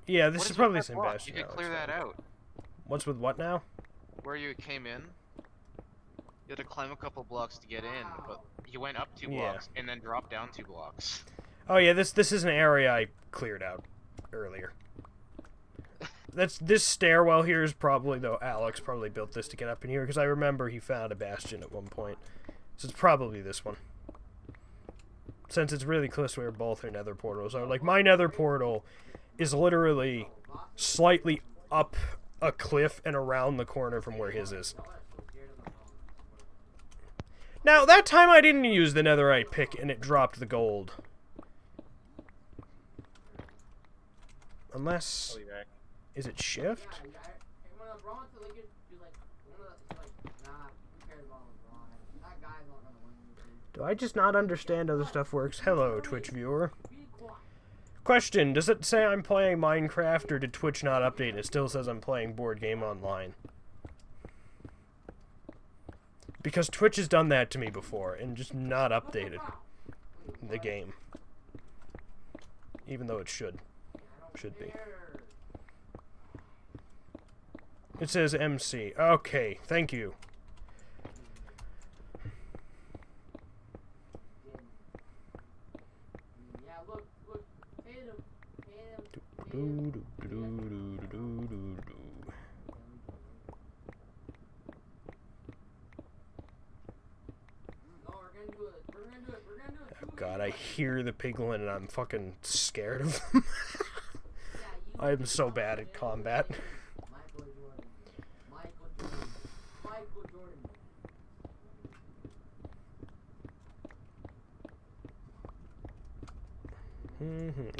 Yeah, this What is with probably the that same block? bastion. You could Alex clear that found. out. What's with what now? Where you came in, you had to climb a couple blocks to get in, but you went up 2 blocks and then dropped down 2 blocks. Oh yeah, this is an area I cleared out earlier. This stairwell here is probably, though, Alex probably built this to get up in here, because I remember he found a bastion at one point. So it's probably this one. Since it's really close to where both our nether portals are. Like, my nether portal is literally slightly up a cliff and around the corner from where his is. Now, that time I didn't use the netherite pick and it dropped the gold. Unless... Is it shift? Do I just not understand how this stuff works? Hello, Twitch viewer. Question, does it say I'm playing Minecraft, or did Twitch not update and it still says I'm playing Board Game Online? Because Twitch has done that to me before, and just not updated the game. Even though it should be. It says MC. Okay, thank you. Oh god, I hear the piglin and I'm fucking scared of them. I'm so bad at combat.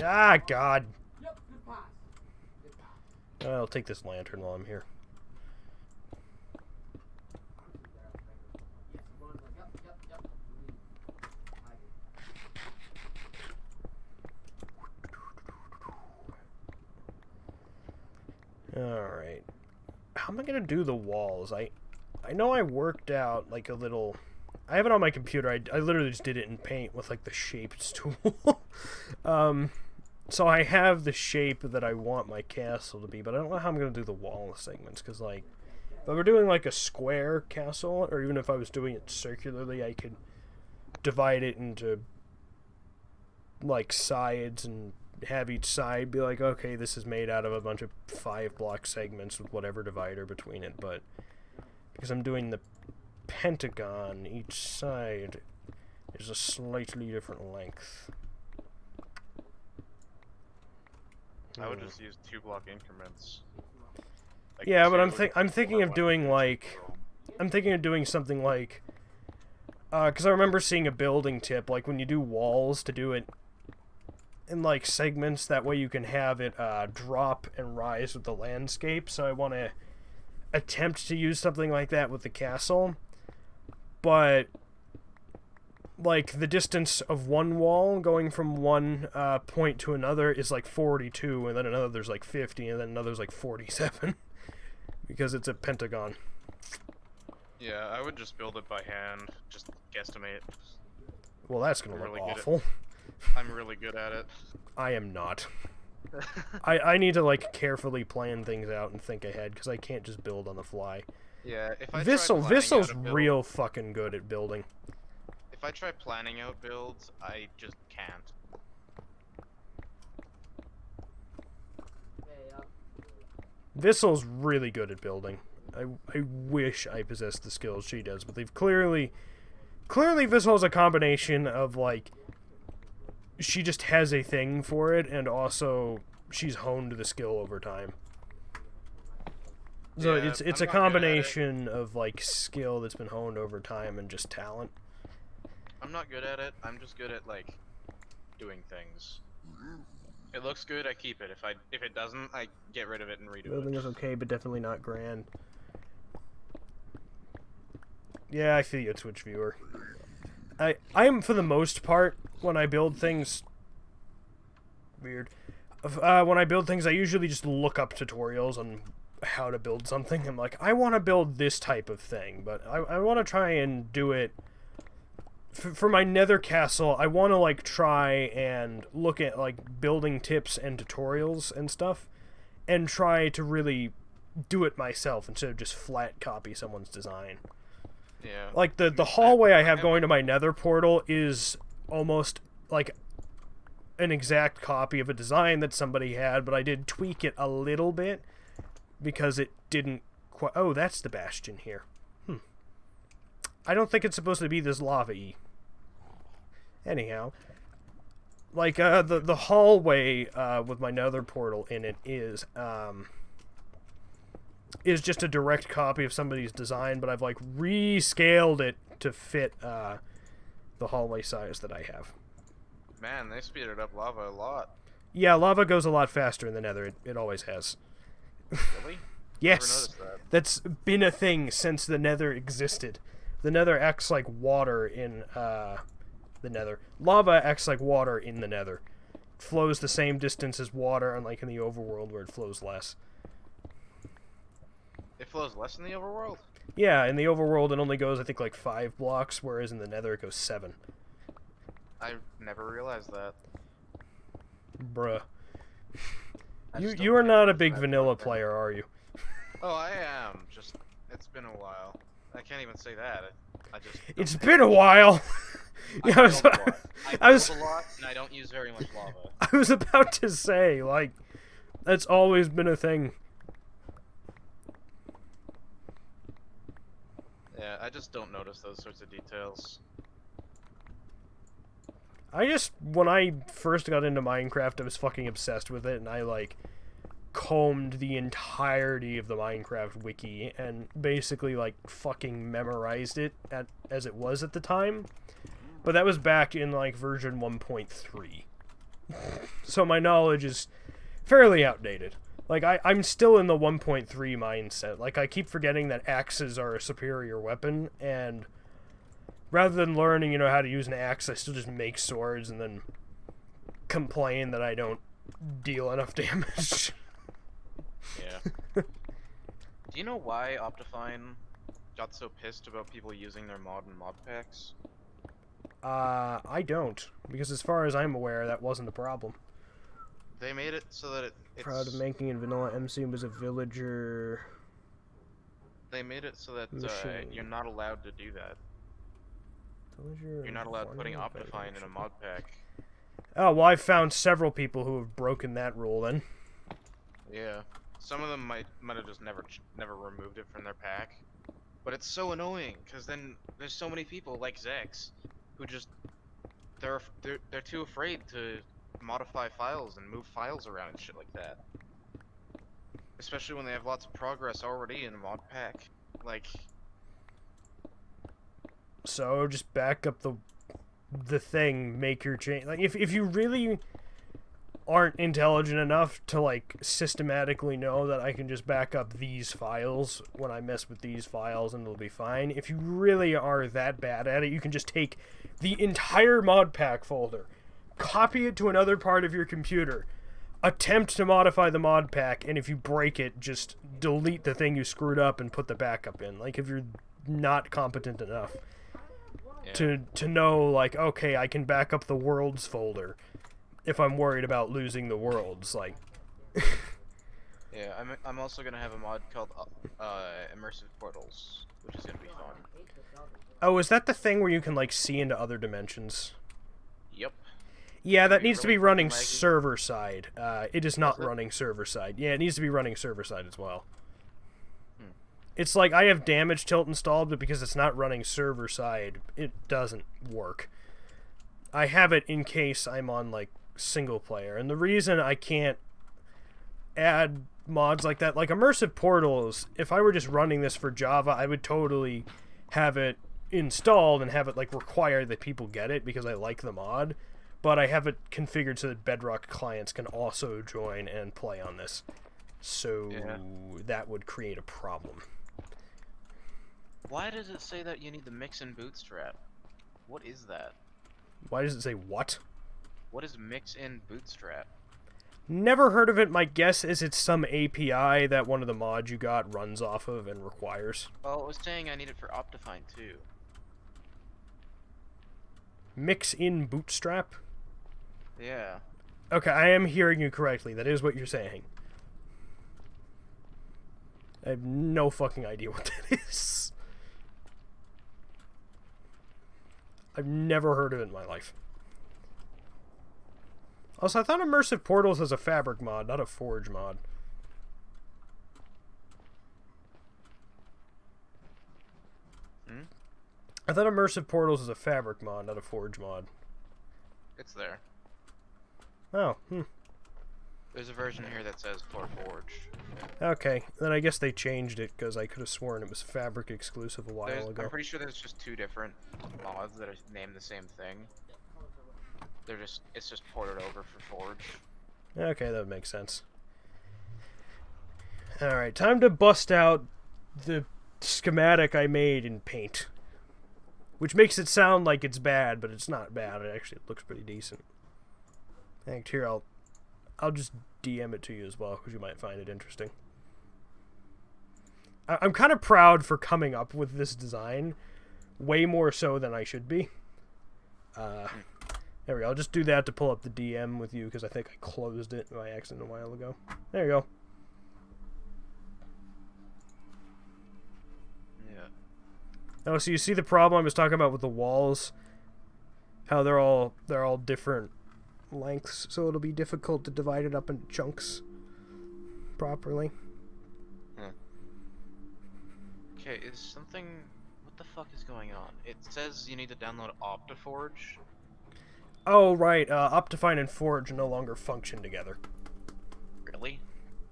Ah, God. I'll take this lantern while I'm here. Alright. How am I gonna do the walls? I know I worked out, like, a little... I have it on my computer. I literally just did it in Paint with, like, the shapes tool. So I have the shape that I want my castle to be, but I don't know how I'm going to do the wall segments, because, like, if I were doing, like, a square castle, or even if I was doing it circularly, I could divide it into, like, sides, and have each side be like, okay, this is made out of a bunch of 5-block segments with whatever divider between it, but because I'm doing the pentagon, each side is a slightly different length. I would just use 2-block increments. Like, yeah, but I'm thinking of doing like, I'm thinking of doing something like, because I remember seeing a building tip, like when you do walls, to do it in like segments, that way you can have it drop and rise with the landscape. So I want to attempt to use something like that with the castle, but like the distance of one wall going from one point to another is like 42, and then another there's like 50, and then another's like 47 because it's a pentagon. Yeah, I would just build it by hand, just guesstimate. Well, that's gonna look really awful. I'm really good at it. I am not. I need to like carefully plan things out and think ahead, because I can't just build on the fly. Yeah, if I Vissel's real fucking good at building. If I try planning out builds, I just can't. Vissel's really good at building. I wish I possessed the skills she does, but they've clearly Vissel's a combination of like, she just has a thing for it, and also she's honed the skill over time. So Yeah, it's a combination of like skill that's been honed over time and just talent. I'm not good at it. I'm just good at like doing things. It looks good, I keep it. If it doesn't, I get rid of it and redo Building it. is okay, but definitely not grand. Yeah, I feel you, Twitch viewer. I am, for the most part, when I build things... Weird. When I build things, I usually just look up tutorials on how to build something. I'm like, I want to build this type of thing, but I want to try and do it... For my nether castle, I want to, like, try and look at, like, building tips and tutorials and stuff, and try to really do it myself instead of just flat copy someone's design. Yeah. Like, the hallway I have going to my nether portal is almost, like, an exact copy of a design that somebody had, but I did tweak it a little bit, because it didn't quite... Oh, that's the bastion here. I don't think it's supposed to be this lava-y. Anyhow, like, the hallway, with my nether portal in it is just a direct copy of somebody's design, but I've, like, rescaled it to fit, the hallway size that I have. Man, they speeded up lava a lot. Yeah, lava goes a lot faster in the nether. It always has. Really? Yes, Never noticed that. that's been a thing since the nether existed. The nether acts like water in, the nether. Lava acts like water in the nether. Flows the same distance as water, unlike in the overworld where it flows less. It flows less in the overworld? Yeah, in the overworld it only goes, I think, like 5 blocks, whereas in the nether it goes 7. I never realized that. Bruh. I just You don't are not a think big that vanilla much. player, are you? Oh, I am. Just, it's been a while. I can't even say that. I just. It's been a while! I Yeah, build a lot. I was- build a lot, and I don't use very much lava. I was about to say, like, that's always been a thing. Yeah, I just don't notice those sorts of details. When I first got into Minecraft, I was fucking obsessed with it, and I, like, combed the entirety of the Minecraft wiki, and basically, like, fucking memorized it as it was at the time. But that was back in, like, version 1.3. So my knowledge is fairly outdated. Like, I'm still in the 1.3 mindset. Like, I keep forgetting that axes are a superior weapon, and rather than learning, how to use an axe, I still just make swords and then complain that I don't deal enough damage. Yeah. Do you know why Optifine got so pissed about people using their mod and mod packs? I don't. Because as far as I'm aware, that wasn't a problem. They made it so that it's... Proud of making in vanilla MC was a villager... They made it so that Machine. you're not allowed to do that. Villager You're not allowed putting Optifine in a mod pack. Oh, well, I've found several people who have broken that rule, then. Yeah. Some of them might have just never removed it from their pack. But it's so annoying, because then there's so many people, like Zex, who just... They're too afraid to modify files and move files around and shit like that. Especially when they have lots of progress already in a mod pack. Like... So, just back up the thing, make your change. Like, if you really aren't intelligent enough to, like, systematically know that I can just back up these files when I mess with these files and it'll be fine. If you really are that bad at it, you can just take the entire mod pack folder, copy it to another part of your computer, attempt to modify the mod pack, and if you break it, just delete the thing you screwed up and put the backup in. Like, if you're not competent enough to know, like, okay, I can back up the worlds folder if I'm worried about losing the worlds, like... Yeah, I'm also gonna have a mod called Immersive Portals, which is gonna be fun. Oh, is that the thing where you can, like, see into other dimensions? Yep. Yeah, that Be needs to really be running fucking laggy. server-side. It is not Is it? running server-side. Yeah, it needs to be running server-side as well. Hmm. It's like, I have damage tilt installed, but because it's not running server-side, it doesn't work. I have it in case I'm on, like, single-player. And the reason I can't add mods like that, like Immersive Portals, if I were just running this for Java, I would totally have it installed and have it, like, require that people get it because I like the mod. But I have it configured so that Bedrock clients can also join and play on this. So that would create a problem. Why does it say that you need the mix and bootstrap? What is that? Why does it say what? What is mix in bootstrap? Never heard of it. My guess is it's some API that one of the mods you got runs off of and requires. Well, it was saying I need it for Optifine too. Mix in Bootstrap? Yeah. Okay, I am hearing you correctly. That is what you're saying. I have no fucking idea what that is. I've never heard of it in my life. Also, I thought Immersive Portals was a Fabric mod, not a Forge mod. Hmm? I thought Immersive Portals was a Fabric mod, not a Forge mod. It's there. Oh, There's a version here that says for Forge. Okay, then I guess they changed it, because I could have sworn it was Fabric exclusive a while ago. I'm pretty sure there's just 2 different mods that are named the same thing. It's just ported over for Forge. Okay, that makes sense. Alright, time to bust out the schematic I made in Paint. Which makes it sound like it's bad, but it's not bad. It actually looks pretty decent. In fact, here, I'll just DM it to you as well, because you might find it interesting. I'm kind of proud for coming up with this design, way more so than I should be. There we go. I'll just do that to pull up the DM with you, because I think I closed it by accident a while ago. There you go. Yeah. Oh, so you see the problem I was talking about with the walls? How they're all different lengths, so it'll be difficult to divide it up into chunks properly. Okay, is something... What the fuck is going on? It says you need to download OptiForge. Oh, right. Optifine and Forge no longer function together. Really?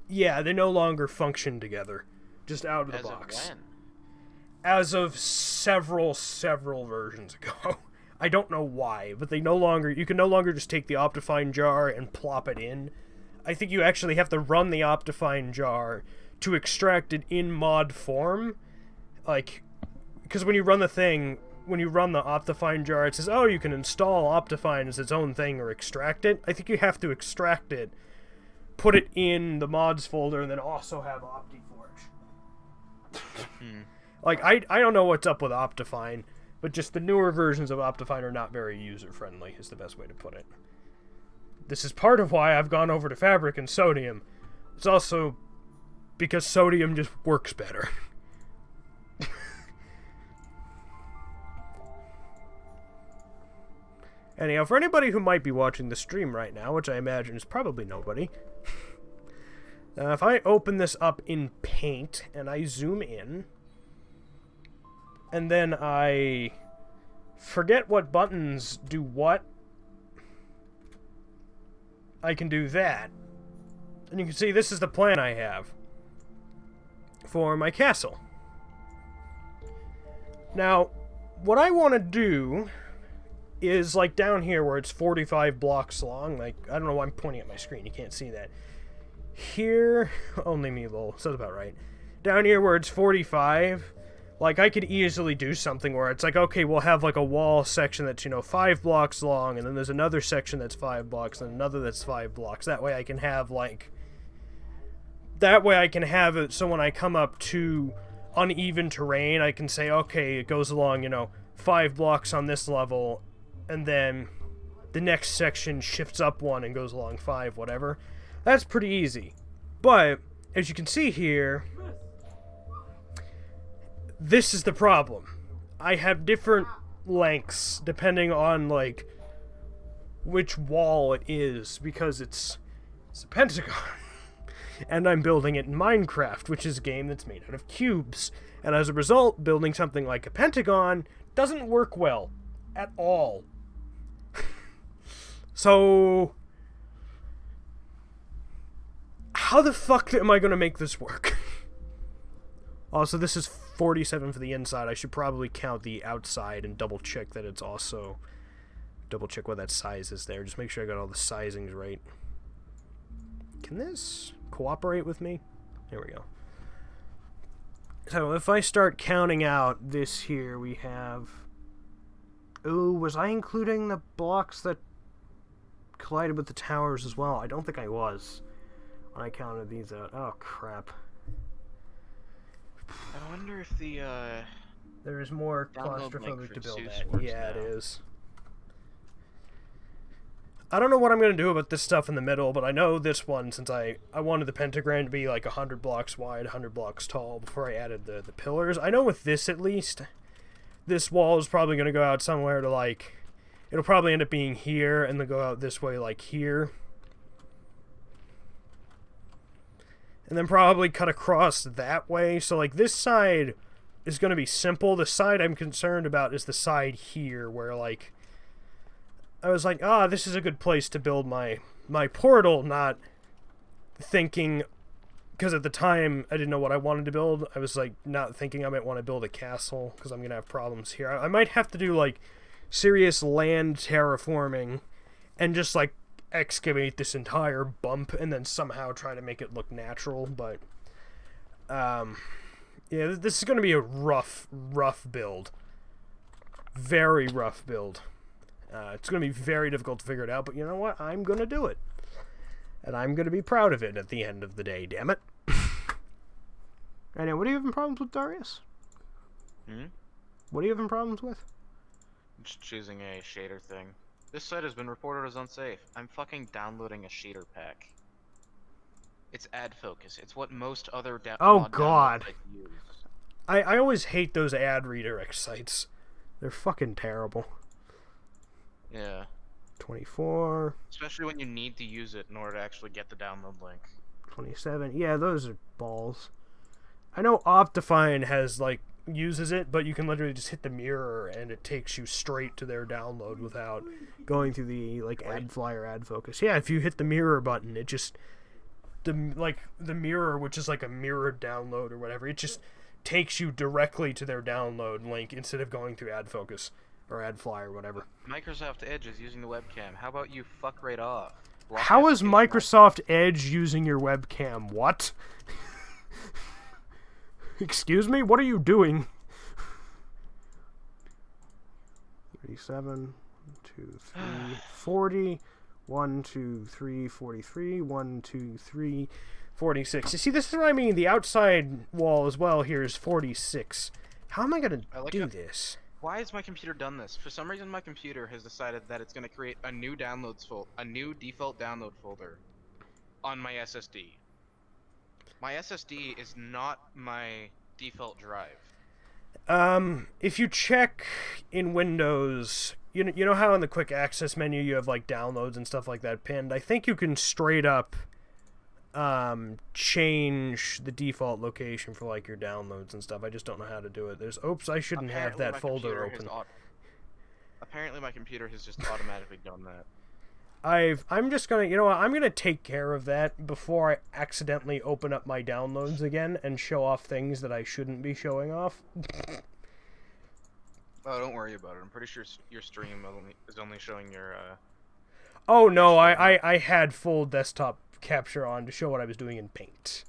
Yeah, they no longer function together. Just out of the box. As of when? As of several versions ago. I don't know why, but they no longer... You can no longer just take the Optifine jar and plop it in. I think you actually have to run the Optifine jar to extract it in mod form. Like, because when you run the thing... When you run the Optifine jar, it says, oh, you can install Optifine as its own thing or extract it. I think you have to extract it, put it in the mods folder, and then also have OptiForge. Like, I don't know what's up with Optifine, but just the newer versions of Optifine are not very user-friendly, is the best way to put it. This is part of why I've gone over to Fabric and Sodium. It's also because Sodium just works better. Anyhow, for anybody who might be watching the stream right now, which I imagine is probably nobody, if I open this up in Paint and I zoom in, and then I forget what buttons do what, I can do that. And you can see this is the plan I have for my castle. Now, what I want to do is, like, down here where it's 45 blocks long, like, I don't know why I'm pointing at my screen, you can't see that. Here, only me, lol, sounds about right. Down here where it's 45, like, I could easily do something where it's like, okay, we'll have, like, a wall section that's, 5 blocks long, and then there's another section that's 5 blocks, and another that's 5 blocks. That way I can have, like... That way I can have it so when I come up to uneven terrain, I can say, okay, it goes along, 5 blocks on this level, and then the next section shifts up 1 and goes along 5, whatever. That's pretty easy. But, as you can see here, this is the problem. I have different lengths depending on, like, which wall it is, because it's a pentagon. And I'm building it in Minecraft, which is a game that's made out of cubes. And as a result, building something like a pentagon doesn't work well. At all. So... How the fuck am I going to make this work? Also, this is 47 for the inside. I should probably count the outside and double check that it's also... Double check what that size is there. Just make sure I got all the sizings right. Can this cooperate with me? There we go. So if I start counting out this here, we have... Ooh, was I including the blocks that collided with the towers as well. I don't think I was when I counted these out. Oh, crap. I wonder if the There is more download link claustrophobic for to build Zeus at. works Yeah, it now. is. I don't know what I'm going to do about this stuff in the middle, but I know this one, since I wanted the pentagram to be like 100 blocks wide, 100 blocks tall before I added the pillars. I know with this, at least, this wall is probably going to go out somewhere to, like, it'll probably end up being here, and then go out this way, like, here. And then probably cut across that way. So, like, this side is going to be simple. The side I'm concerned about is the side here, where, like, I was like, this is a good place to build my portal, not thinking, because at the time I didn't know what I wanted to build. I was like, not thinking I might want to build a castle, because I'm going to have problems here. I might have to do, like, serious land terraforming, and just, like, excavate this entire bump, and then somehow try to make it look natural, but, yeah, this is going to be a rough build. Very rough build. It's going to be very difficult to figure it out, but you know what? I'm going to do it. And I'm going to be proud of it at the end of the day, damn it. I know, what are you having problems with, Darius? What are you having problems with? Just choosing a shader thing. This site has been reported as unsafe. I'm fucking downloading a shader pack. It's ad focus. It's what most other Oh, God. sites use. I always hate those ad redirect sites. They're fucking terrible. Yeah. 24. Especially when you need to use it in order to actually get the download link. 27. Yeah, those are balls. I know Optifine has, like, uses it, but you can literally just hit the mirror and it takes you straight to their download without going through the, like, ad flyer, ad focus. Yeah, if you hit the mirror button, it just, the mirror, which is like a mirrored download or whatever, it just takes you directly to their download link instead of going through ad focus or ad flyer or whatever. Microsoft Edge is using the webcam. How about you fuck right off? How is Microsoft Edge using your webcam? What? Excuse me? What are you doing? 37, 2, 3, 40, 1, 2, 3, 43, 1, 2, 3, 46. You see, this is what I mean. The outside wall as well here is 46. How am I going to do this? Why has my computer done this? For some reason, my computer has decided that it's going to create a new default download folder on my SSD. My SSD is not my default drive. If you check in Windows, you know how in the quick access menu you have like downloads and stuff like that pinned? I think you can straight up change the default location for like your downloads and stuff. I just don't know how to do it. Oops, I shouldn't have that folder open. Apparently my computer has just automatically done that. I'm just gonna, you know what, I'm gonna take care of that before I accidentally open up my downloads again and show off things that I shouldn't be showing off. Oh, don't worry about it. I'm pretty sure your stream is only showing your, Oh no, I had full desktop capture on to show what I was doing in Paint.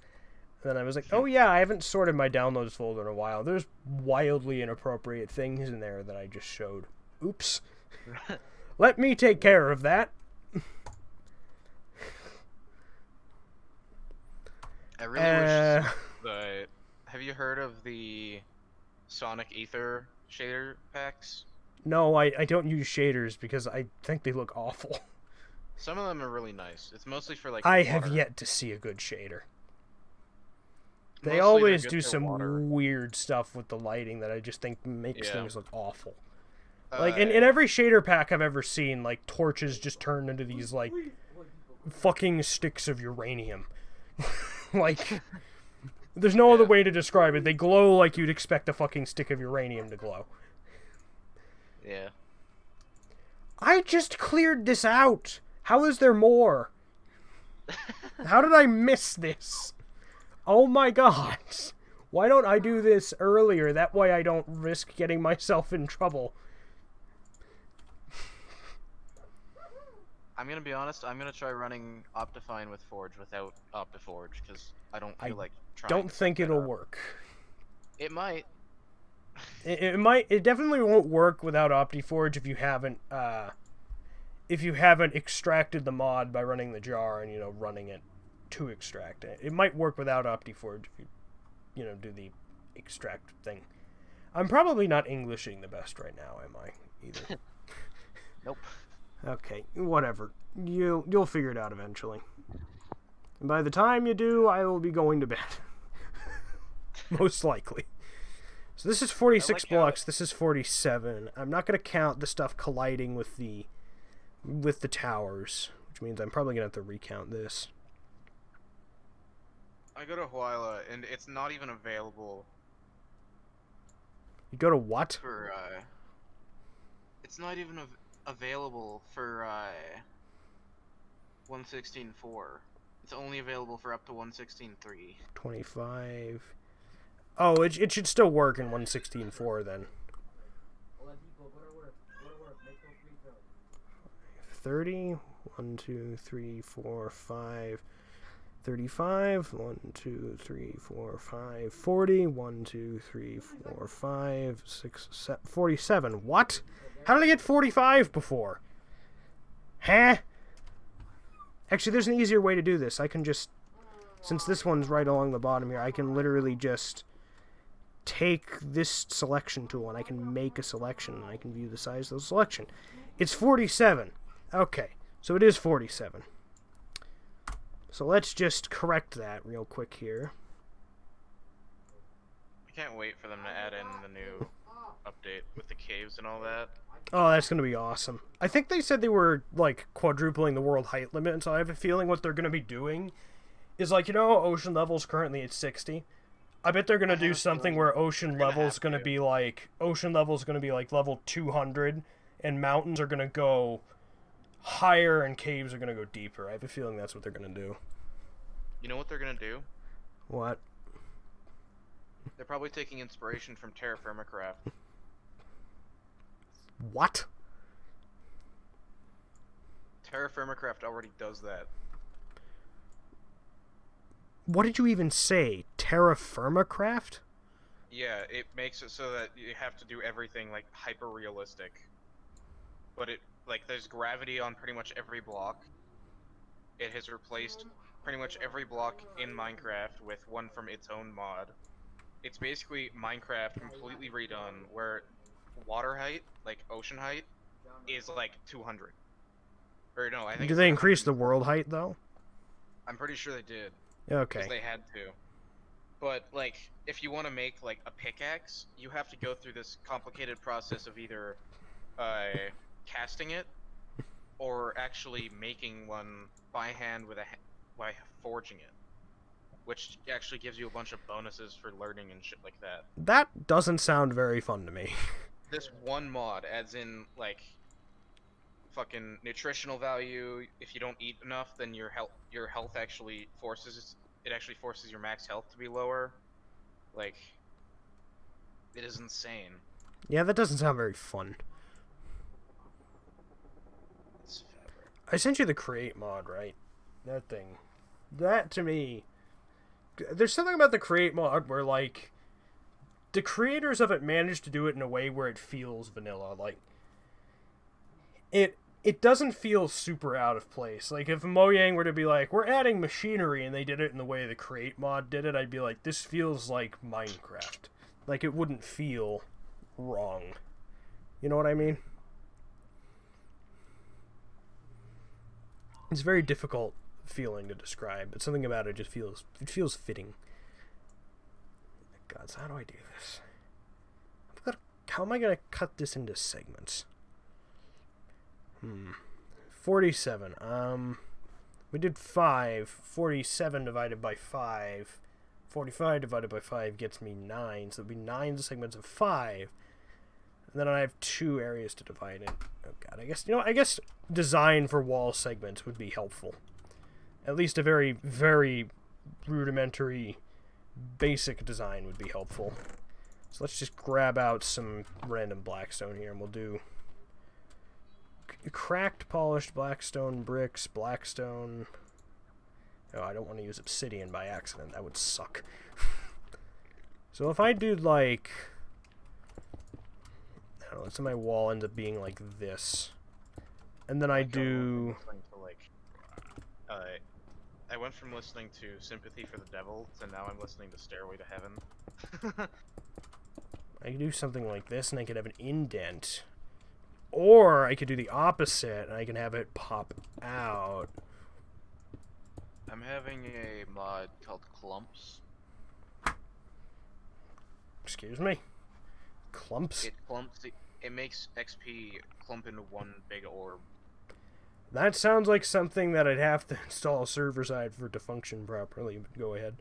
And then I was like, oh yeah, I haven't sorted my downloads folder in a while. There's wildly inappropriate things in there that I just showed. Oops. Let me take care of that. I really wish have you heard of the Sonic Ether shader packs? No, I don't use shaders because I think they look awful. Some of them are really nice. It's mostly for like I water. have yet to see a good shader. They Mostly always they're good do for some water. weird stuff with the lighting that I just think makes things look awful. Uh, Like, in every shader pack I've ever seen, like, torches just turn into these, like, fucking sticks of uranium. Like, there's no other way to describe it. They glow like you'd expect a fucking stick of uranium to glow. Yeah. I just cleared this out! How is there more? How did I miss this? Oh my god. Why don't I do this earlier? That way I don't risk getting myself in trouble. I'm gonna be honest, I'm gonna try running Optifine with Forge without OptiForge, because I don't feel like trying Don't to think set that it'll up. work. It might. It definitely won't work without OptiForge if you haven't if you haven't extracted the mod by running the jar and, you know, running it to extract it. It might work without OptiForge if you know, do the extract thing. I'm probably not Englishing the best right now, am I? Either. Nope. Okay, whatever. You'll figure it out eventually. And by the time you do, I will be going to bed. Most likely. So this is 46 blocks, this is 47. I'm not going to count the stuff colliding with the towers, which means I'm probably going to have to recount this. I go to Huayla, and it's not even available. You go to what? For, it's not even available for, 116.4. It's only available for up to 116.3. 25. Oh, it should still work in 116.4 then. 30. 1, 2, 3, 4, 5. 35. 1, 2, 3, 4, 5. 40. 1, 2, 3, 4, 5. 6, 7. 47. What? How did I get 45 before? Huh? Actually, there's an easier way to do this. I can just, since this one's right along the bottom here, I can literally just take this selection tool and I can make a selection and I can view the size of the selection. It's 47. Okay, so it is 47. So let's just correct that real quick here. I can't wait for them to add in the new update with the caves and all that. Oh, that's going to be awesome. I think they said they were, like, quadrupling the world height limit, so I have a feeling what they're going to be doing is, like, you know, ocean level's currently at 60. I bet they're going to do something where ocean level's going to be, like, level 200, and mountains are going to go higher and caves are going to go deeper. I have a feeling that's what they're going to do. You know what they're going to do? What? They're probably taking inspiration from Terra Firmacraft. What? Terra Firmacraft already does that. What did you even say? Terra Firmacraft? Yeah, it makes it so that you have to do everything, like, hyper-realistic. But it, like, there's gravity on pretty much every block. It has replaced pretty much every block in Minecraft with one from its own mod. It's basically Minecraft completely redone, where water height, like ocean height, is like 200. Or no, I think. Do they increase the world height though? I'm pretty sure they did. Okay. Because they had to. But like, if you want to make like a pickaxe, you have to go through this complicated process of either casting it or actually making one by hand by forging it, which actually gives you a bunch of bonuses for learning and shit like that. That doesn't sound very fun to me. This one mod adds in, like, fucking nutritional value. If you don't eat enough, then your health actually forces your max health to be lower. Like, it is insane. Yeah, that doesn't sound very fun. I sent you the create mod, right? That thing. That, to me... There's something about the create mod where, like... The creators of it managed to do it in a way where it feels vanilla. Like, it doesn't feel super out of place. Like, if Mojang were to be like, we're adding machinery, and they did it in the way the create mod did it, I'd be like, this feels like Minecraft. Like, it wouldn't feel wrong. You know what I mean? It's a very difficult feeling to describe, but something about it just feels fitting. God, so how do I do this? How am I going to cut this into segments? 47. We did 5. 47 divided by 5. 45 divided by 5 gets me 9. So it'd be 9 segments of 5. And then I have 2 areas to divide it. Oh god, I guess design for wall segments would be helpful. At least a very, very rudimentary, basic design would be helpful. So let's just grab out some random blackstone here, and we'll do cracked, polished blackstone bricks, blackstone. Oh, I don't want to use obsidian by accident. That would suck. So if I do, like... I don't know, let's say my wall ends up being like this. And then I Like, do... listening to, like, I went from listening to Sympathy for the Devil to now I'm listening to Stairway to Heaven. I could do something like this, and I could have an indent. Or I could do the opposite, and I can have it pop out. I'm having a mod called Clumps. Excuse me? Clumps? It clumps. It makes XP clump into one big orb. That sounds like something that I'd have to install server-side for it to function properly, but go ahead.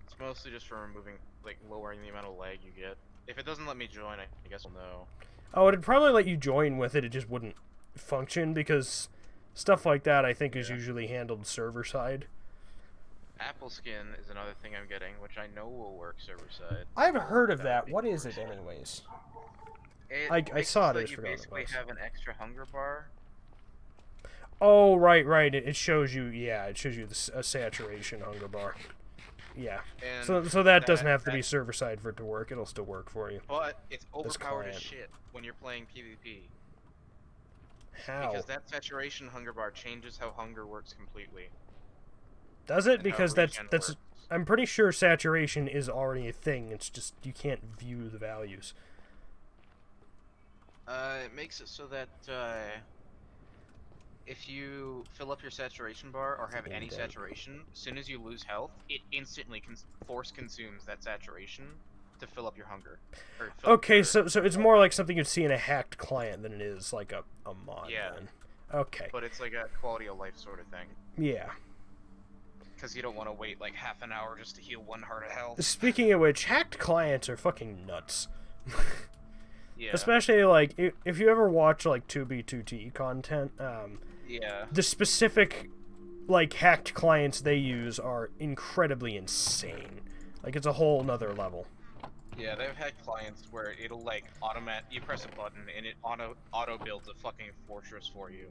It's mostly just for removing, like, lowering the amount of lag you get. If it doesn't let me join, I guess I'll know. Oh, it'd probably let you join with it, it just wouldn't function, because stuff like that I think is usually handled server-side. Apple Skin is another thing I'm getting, which I know will work server-side. I've heard of that. What is it, anyways? I saw it, I just forgot what it was. You basically have an extra hunger bar. Oh, right. It shows you, it shows you a saturation hunger bar. Yeah. And so that doesn't have to be server-side for it to work. It'll still work for you. But it's overpowered as client. shit when you're playing PvP. How? Because that saturation hunger bar changes how hunger works completely. Does it? And Because how that's regen works. I'm pretty sure saturation is already a thing. It's just you can't view the values. It makes it so that if you fill up your saturation bar or have any saturation, as soon as you lose health, it instantly force consumes that saturation to fill up your hunger. Okay, so it's more like something you'd see in a hacked client than it is like a mod. Yeah. Then. Okay. But it's like a quality of life sort of thing. Yeah. Because you don't want to wait like half an hour just to heal one heart of health. Speaking of which, hacked clients are fucking nuts. Yeah. Especially like if you ever watch like 2B2T content, yeah. the specific like hacked clients they use are incredibly insane. Like it's a whole nother level. Yeah, they've had clients where it'll like you press a button and it auto builds a fucking fortress for you.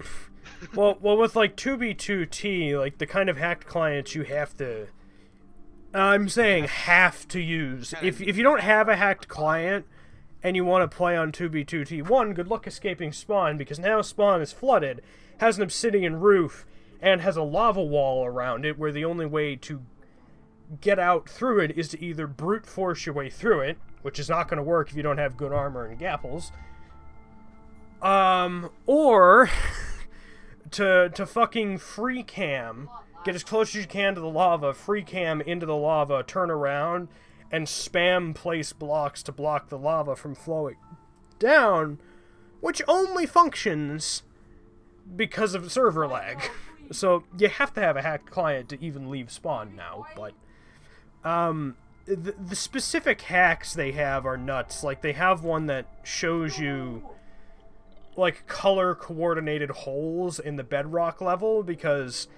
well, with like 2B2T, like the kind of hacked clients you have to, I'm saying have to use. If you don't have a hacked client and you want to play on 2B2T, one, good luck escaping spawn, because now spawn is flooded, has an obsidian roof, and has a lava wall around it where the only way to get out through it is to either brute force your way through it, which is not going to work if you don't have good armor and gapples, or to fucking free cam, get as close as you can to the lava, free cam into the lava, turn around, and spam place blocks to block the lava from flowing down, which only functions because of server lag. So you have to have a hacked client to even leave spawn now, but the specific hacks they have are nuts. Like they have one that shows you like color coordinated holes in the bedrock level, because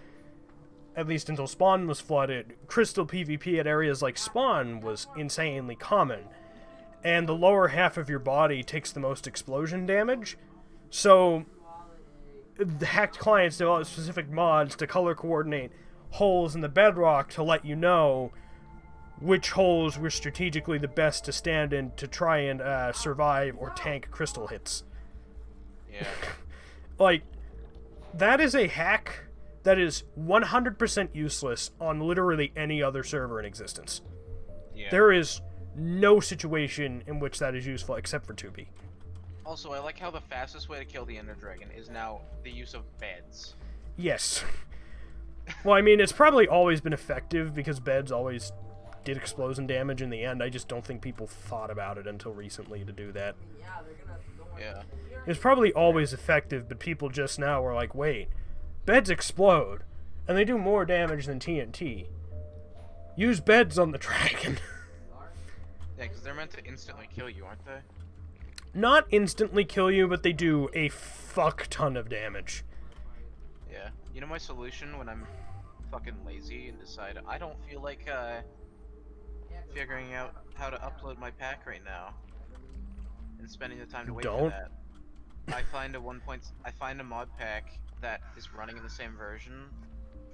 at least until spawn was flooded, crystal PvP at areas like spawn was insanely common, and the lower half of your body takes the most explosion damage. So the hacked clients develop specific mods to color coordinate holes in the bedrock to let you know which holes were strategically the best to stand in to try and survive or tank crystal hits. Yeah. Like, that is a hack that is 100% useless on literally any other server in existence. Yeah. There is no situation in which that is useful except for 2B. Also, I like how the fastest way to kill the Ender Dragon is now the use of beds. Yes. Well, I mean, it's probably always been effective because beds always did explosion damage in the end. I just don't think people thought about it until recently to do that. Yeah. It was probably always effective, but people just now were like, wait, beds explode, and they do more damage than TNT. Use beds on the dragon. Yeah, because they're meant to instantly kill you, aren't they? Not instantly kill you, but they do a fuck ton of damage. Yeah. You know my solution when I'm fucking lazy and decide I don't feel like figuring out how to upload my pack right now and spending the time to wait for that. I find a mod pack that is running in the same version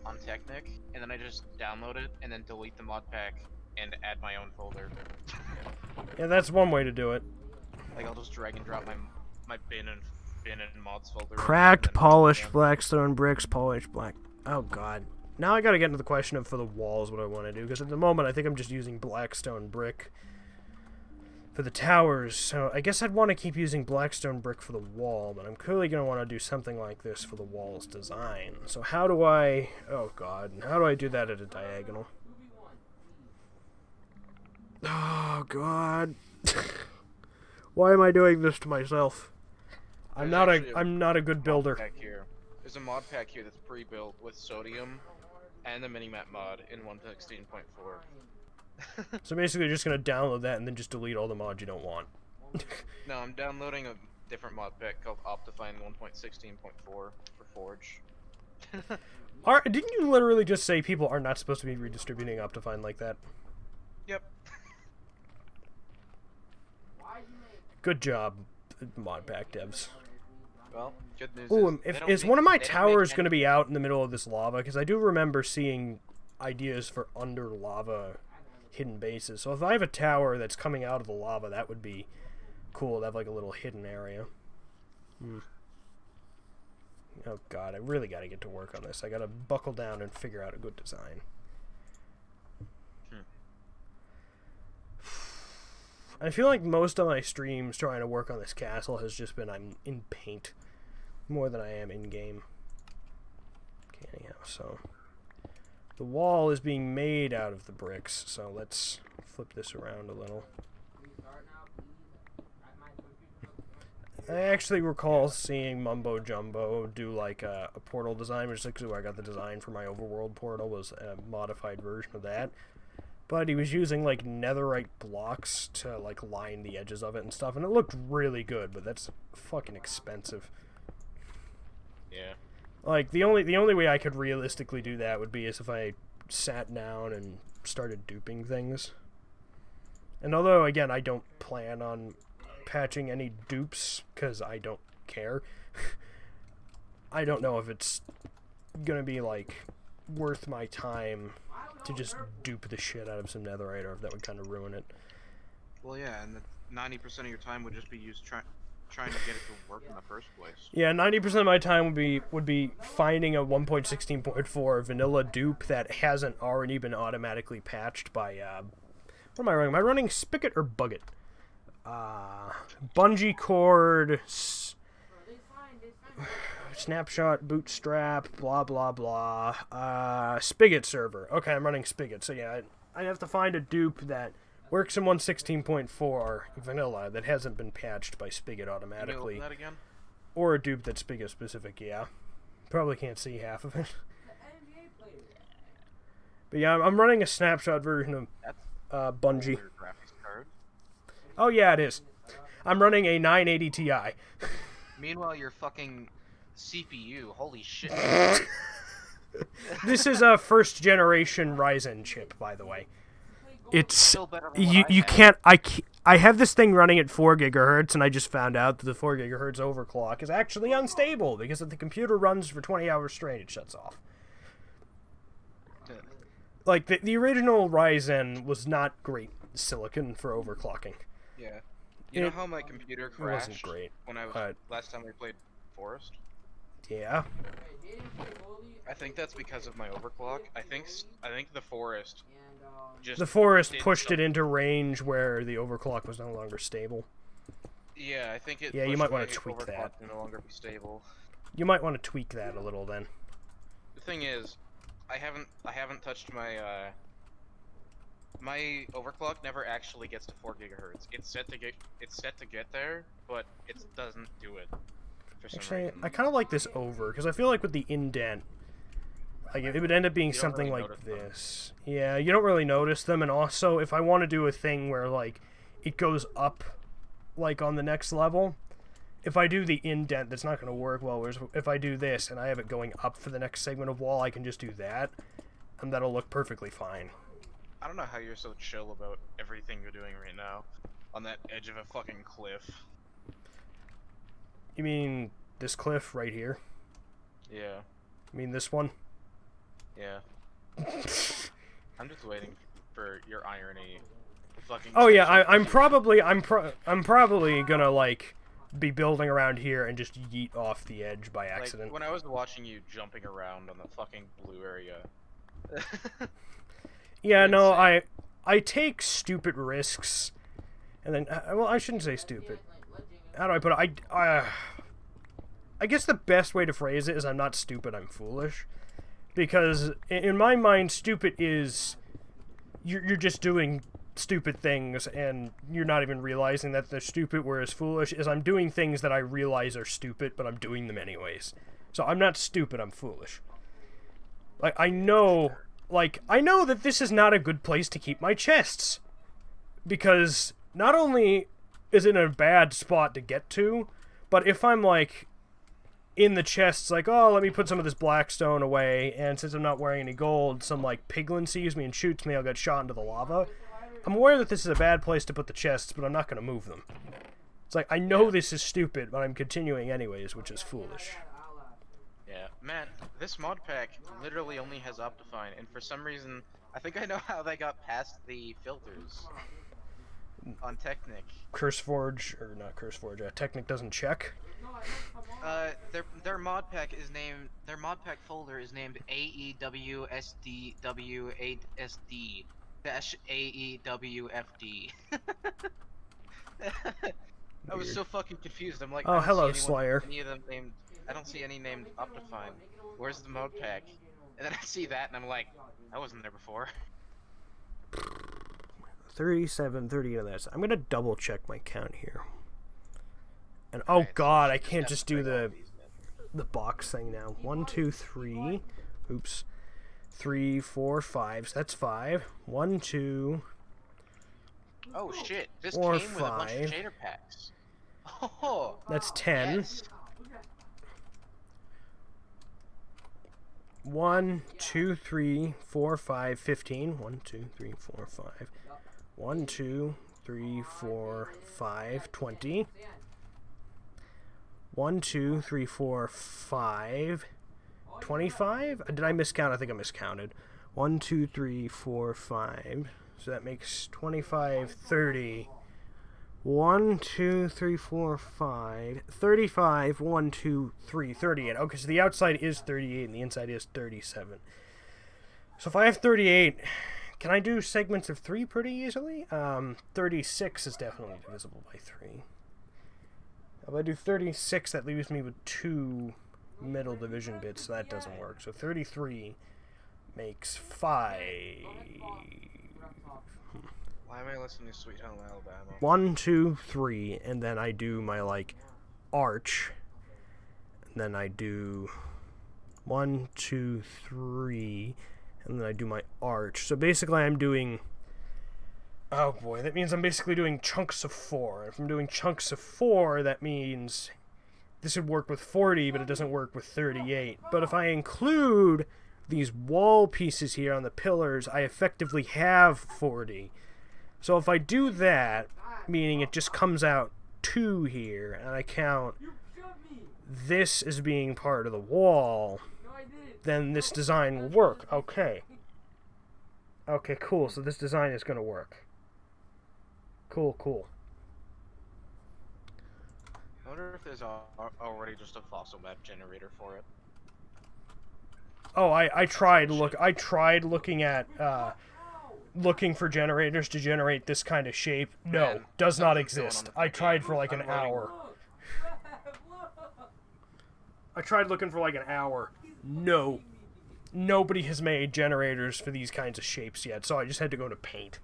on Technic, and then I just download it and then delete the mod pack and add my own folder. Yeah, that's one way to do it. Like I'll just drag and drop my bin and been in mods folder. Cracked, polished blackstone bricks, polished black. Oh god. Now I gotta get into the question of for the walls what I want to do, because at the moment I think I'm just using blackstone brick for the towers, so I guess I'd want to keep using blackstone brick for the wall, but I'm clearly going to want to do something like this for the wall's design. So how do I... oh god, how do I do that at a diagonal? Oh god. Why am I doing this to myself? I'm not a good builder. There's a mod pack here that's pre-built with sodium and the minimap mod in 1.16.4. So basically you're just going to download that and then just delete all the mods you don't want. No, I'm downloading a different mod pack called Optifine 1.16.4 for Forge. Didn't you literally just say people are not supposed to be redistributing Optifine like that? Yep. Good job, mod pack devs. Well, good news is one of my towers going to be out in the middle of this lava? Because I do remember seeing ideas for under lava hidden bases. So if I have a tower that's coming out of the lava, that would be cool to have like a little hidden area. Oh god, I really got to get to work on this. I got to buckle down and figure out a good design. I feel like most of my streams trying to work on this castle has just been I'm in paint more than I am in game. Okay, anyhow, so the wall is being made out of the bricks, so let's flip this around a little. I actually recall seeing Mumbo Jumbo do like a portal design, which is where I got the design for my overworld portal, was a modified version of that. But he was using like netherite blocks to like line the edges of it and stuff, and it looked really good, but that's fucking expensive. Yeah. Like the only way I could realistically do that would be as if I sat down and started duping things. And although again I don't plan on patching any dupes because I don't care, I don't know if it's gonna be like worth my time to just dupe the shit out of some netherite, or if that would kind of ruin it. Well, yeah, and 90% of your time would just be used trying to get it to work in the first place. Yeah, 90% of my time would be finding a 1.16.4 vanilla dupe that hasn't already been automatically patched by what am I running? Am I running Spigot or Buget? Bungee cord, snapshot, bootstrap, blah blah blah. Spigot server. Okay, I'm running Spigot. So yeah, I have to find a dupe that works in 1.16.4 vanilla that hasn't been patched by Spigot automatically. Can you open that again? Or a dupe that's Spigot specific, yeah. Probably can't see half of it. But yeah, I'm running a snapshot version of Bungee. Oh yeah, it is. I'm running a 980 Ti. Meanwhile, your fucking CPU, holy shit. This is a first generation Ryzen chip, by the way. It's you can't I have this thing running at 4 gigahertz, and I just found out that the 4 gigahertz overclock is actually unstable because if the computer runs for 20 hours straight, it shuts off. Like the original Ryzen was not great silicon for overclocking. Yeah. You know how my computer crashed wasn't great, when I was last time we played Forest? Yeah. I think that's because of my overclock. I think the Forest just pushed it into range where the overclock was no longer stable. Yeah, I think it. Yeah, you might want to tweak that. To no longer be stable. You might want to tweak that a little then. The thing is, I haven't touched my my overclock never actually gets to 4 gigahertz. It's set to get there, but it doesn't do it. Actually, I kind of like this over because I feel like with the indent, like it would end up being something like this. Yeah, you don't really notice them, and also if I want to do a thing where like it goes up, like on the next level, if I do the indent, that's not going to work well. Whereas if I do this and I have it going up for the next segment of wall, I can just do that, and that'll look perfectly fine. I don't know how you're so chill about everything you're doing right now, on that edge of a fucking cliff. You mean this cliff right here? Yeah. You mean this one? Yeah. I'm just waiting for your irony. Fucking. Oh yeah, I'm probably gonna like be building around here and just yeet off the edge by accident. Like, when I was watching you jumping around on the fucking blue area. Yeah, no, I take stupid risks, and then well, I shouldn't say stupid. How do I put it? I guess the best way to phrase it is I'm not stupid, I'm foolish, because in my mind, stupid is you're just doing stupid things and you're not even realizing that they're stupid, whereas foolish is I'm doing things that I realize are stupid, but I'm doing them anyways. So I'm not stupid, I'm foolish. Like, I know that this is not a good place to keep my chests, because not only is it a bad spot to get to, but if I'm, like, in the chests, like, oh, let me put some of this blackstone away, and since I'm not wearing any gold, some, like, piglin sees me and shoots me, I'll get shot into the lava. I'm aware that this is a bad place to put the chests, but I'm not going to move them. It's like, I know this is stupid, but I'm continuing anyways, which is foolish. Yeah, man, this mod pack literally only has Optifine, and for some reason, I think I know how they got past the filters on Technic. CurseForge, or not CurseForge, Technic doesn't check. Their mod pack is named, their mod pack folder is named AEWSDW8SD-AEWFD. I was so fucking confused. I'm like, oh, hello, Slayer. Any of them named, I don't see any named Optifine. Where's the mod pack? And then I see that, and I'm like, I wasn't there before. 37, 30 of that. I'm gonna double check my count here. And oh god, I can't just do the box thing now. 1, 2, 3. Oops. 3, 4, 5. So that's 5. 1, 2. Oh shit! This 4, came with a bunch of 5. shader packs. Oh, That's 10. yes. 1, 2, 3, 4, 5, 15. 1, 2, 3, 4, 5. 1, 2, 3, 4, 5, 20. 1, 2, 3, 4, 5. 25? Did I miscount? I think I miscounted. 1, 2, 3, 4, 5. So that makes 25, 30. 1, 2, 3, 4, 5. 35, 1, 2, 3, 38. Okay, so the outside is 38 and the inside is 37. So if I have 38, can I do segments of 3 pretty easily? 36 is definitely divisible by 3. If I do 36, that leaves me with 2 middle division bits, so that doesn't work. So 33 makes 5. Why am I listening to Sweet Home Alabama? 1, 2, 3, and then I do my, like, arch. And then I do 1, 2, 3, and then I do my arch. So basically I'm doing... Oh boy, that means I'm basically doing chunks of 4. If I'm doing chunks of 4, that means this would work with 40, but it doesn't work with 38. But if I include these wall pieces here on the pillars, I effectively have 40. So if I do that, meaning it just comes out 2 here, and I count this as being part of the wall, then this design will work. Okay. Okay, cool. So this design is going to work. Cool, cool. I wonder if there's already just a fossil map generator for it. Oh, I tried looking at looking for generators to generate this kind of shape. No, Man, does not something's going on exist. with I the tried game. for like an I'm loading. hour. I tried looking for like an hour. No. Nobody has made generators for these kinds of shapes yet, so I just had to go to paint.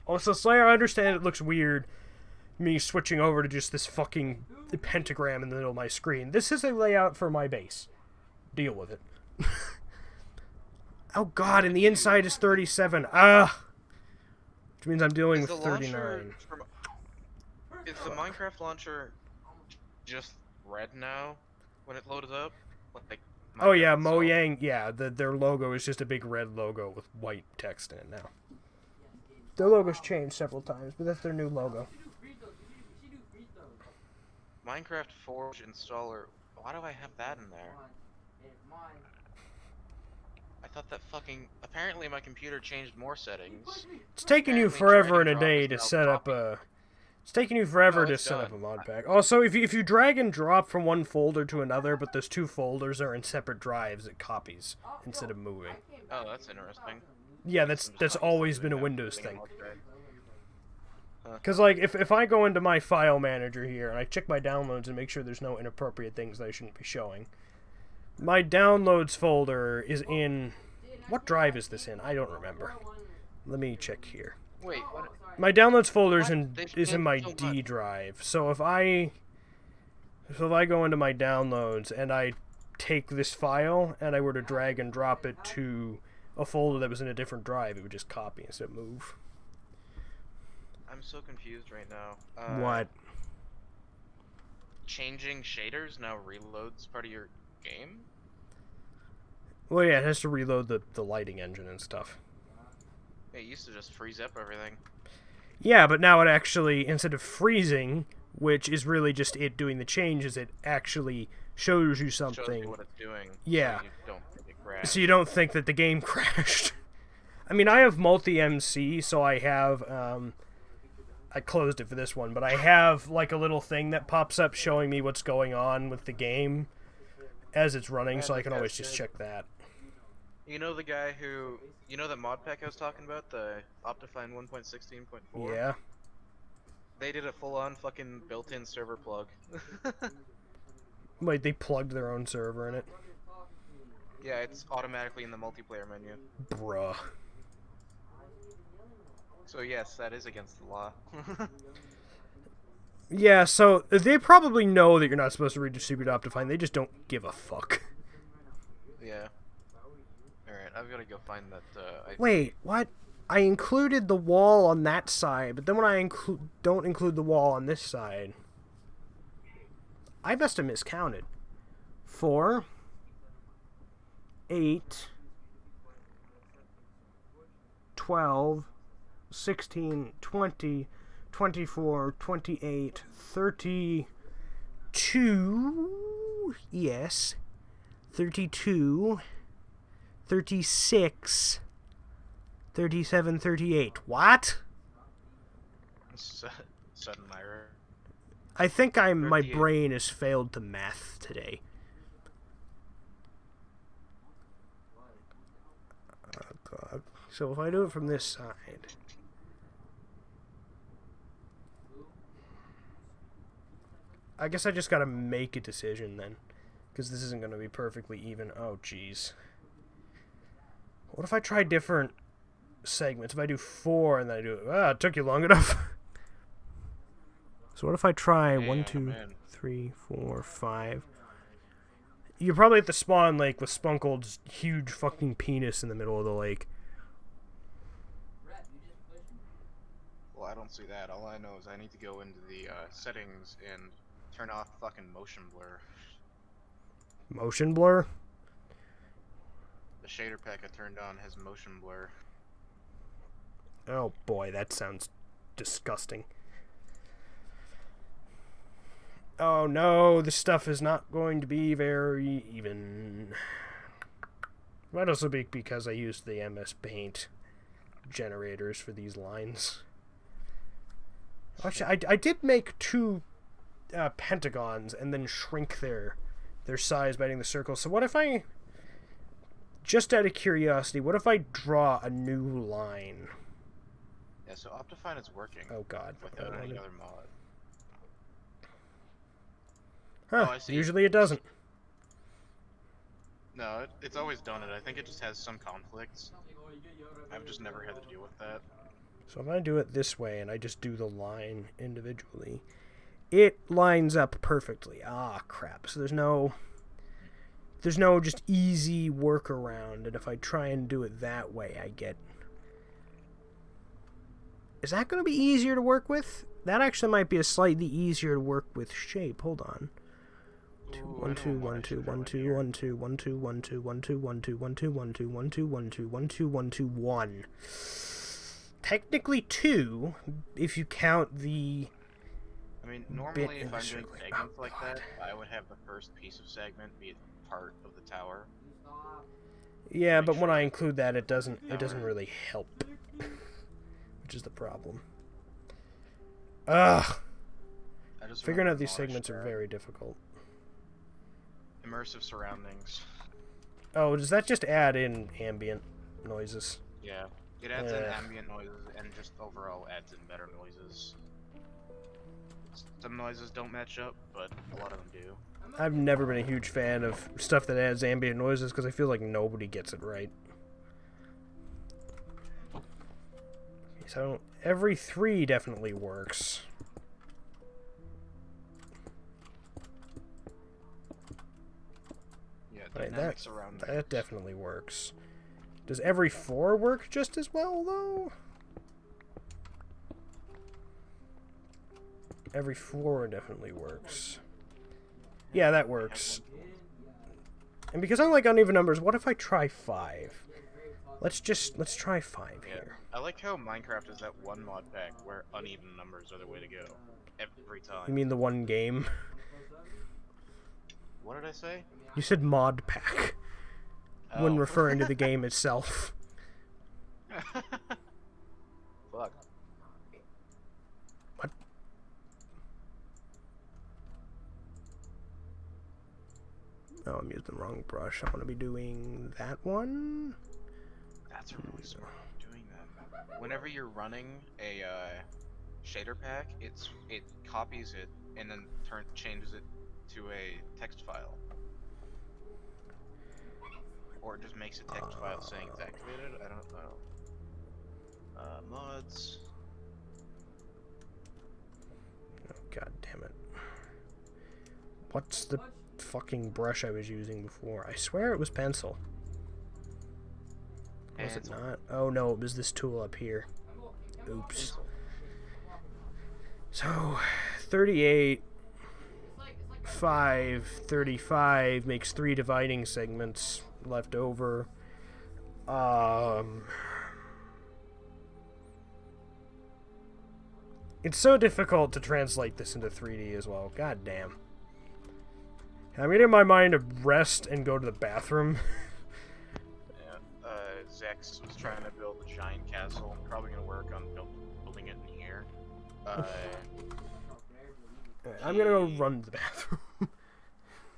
Also, Slayer, I understand it looks weird, me switching over to just this fucking pentagram in the middle of my screen. This is a layout for my base. Deal with it. Oh god, and the inside is 37. Ah! Which means I'm dealing with 39. Is the Minecraft launcher just red now when it loaded up? Like, Oh yeah, Minecraft Mojang, yeah, their logo is just a big red logo with white text in it now. Their logo's changed several times, but that's their new logo. Minecraft Forge installer. Why do I have that in there? I thought that fucking... Apparently my computer changed more settings. It's taking you Apparently forever drag and a day drop to is now set up copy. a... It's taking you forever Oh, to it's set up a done. mod pack. Also, if you drag and drop from one folder to another, but those two folders are in separate drives, it copies instead of moving. Oh, that's interesting. Yeah, I'm that's just not always used to been a doing Windows that. thing. Okay. Because, like, if I go into my file manager here and I check my downloads and make sure there's no inappropriate things that I shouldn't be showing, my downloads folder is in... What drive is this in? I don't remember. Let me check here. Wait, what? My downloads folder is What? in They've my changed so D much. drive. So if I go into my downloads and I take this file and I were to drag and drop it to a folder that was in a different drive, it would just copy instead of move. I'm so confused right now. What? Changing shaders now reloads part of your game? Well, yeah, it has to reload the lighting engine and stuff. It used to just freeze up everything. Yeah, but now it actually, instead of freezing, which is really just it doing the changes, it actually shows you something. Shows you what it's doing. Yeah. So you don't think it crashed. So you don't think that the game crashed. I mean, I have multi-MC, so I have, I closed it for this one, but I have, like, a little thing that pops up showing me what's going on with the game as it's running, Yeah, so I can that's always just good. check that. You know the guy who... You know the mod pack I was talking about? The Optifine 1.16.4? Yeah. They did a full-on fucking built-in server plug. Wait, they plugged their own server in it? Yeah, it's automatically in the multiplayer menu. Bruh. So yes, that is against the law. Yeah, so they probably know that you're not supposed to redistribute Optifine, they just don't give a fuck. Yeah. Alright, I've gotta go find that, Wait, what? I included the wall on that side, but then when I don't include the wall on this side, I must have miscounted. 4, 8, 12, 16, 20, 24, 28, 32, yes, 32, 36, 37, 38. What? Sudden error. I think my 38. brain has failed to math today. Oh, God. So if I do it from this side... I guess I just gotta make a decision then. Because this isn't gonna be perfectly even. Oh, jeez. What if I try different segments? If I do 4 and then I do... it took you long enough. So what if I try Hey, 1, 2, man. 3, 4, 5... You're probably at the spawn lake with Spunkold's huge fucking penis in the middle of the lake. Well, I don't see that. All I know is I need to go into the settings and turn off fucking motion blur. Motion blur? The shader pack I turned on has motion blur. Oh boy, that sounds disgusting. Oh no, this stuff is not going to be very even. Might also be because I used the MS Paint generators for these lines. Actually, I did make 2 pentagons and then shrink their size by adding the circles. So what if I, just out of curiosity, what if I draw a new line? Yeah, so Optifine is working. Oh God. Without any other mod. Huh, Oh, I see. usually it doesn't. No, it's always done it. I think it just has some conflicts. I've just never had to deal with that. So if I do it this way and I just do the line individually, it lines up perfectly. Ah, crap. So there's no just easy workaround. And if I try and do it that way, I get... Is that going to be easier to work with? That actually might be a slightly easier to work with shape. Hold on. 1 2 1 2 1 2 1 2 1 2 1 2 1 2 1 2 1 2 1 2 1 2 1 2 1 2 1 2 1. Technically 2, if you count the... I mean, normally in if the I'm doing circle. segments Oh, like God. that, I would have the first piece of segment be part of the tower. Yeah, Make but when sure I that include that, it doesn't Alright. really help, which is the problem. Ugh. I just Figuring want out these polished segments are that. very difficult. Immersive surroundings. Oh, does that just add in ambient noises? Yeah. It adds in ambient noises and just overall adds in better noises. Some noises don't match up, but a lot of them do. I've never been a huge fan of stuff that adds ambient noises because I feel like nobody gets it right. So every 3 definitely works. Yeah, Right, dynamic surroundings. that definitely works. Does every 4 work just as well, though? Every 4 definitely works. Yeah, that works. And because I like uneven numbers, what if I try 5? Let's try 5 here. I like how Minecraft is that one mod pack where uneven numbers are the way to go. Every time. You mean the one game? What did I say? You said mod pack. When Oh. referring to the game itself. Fuck. What? Oh, I'm using the wrong brush. I want to be doing that one. That's really smart. Doing that. Whenever you're running a shader pack, it copies it and then changes it to a text file. Or it just makes a text file saying it's activated. I don't know. Mods. Oh, god damn it. What's the fucking brush I was using before? I swear it was pencil. Was it not? Oh no, it was this tool up here. Oops. So, 38, 5, 35 makes 3 dividing segments left over. It's so difficult to translate this into 3D as well. God damn. I'm getting my mind to rest and go to the bathroom. Yeah, Zex was trying to build a giant castle. Probably gonna work on building it in here. I'm gonna go run to the bathroom.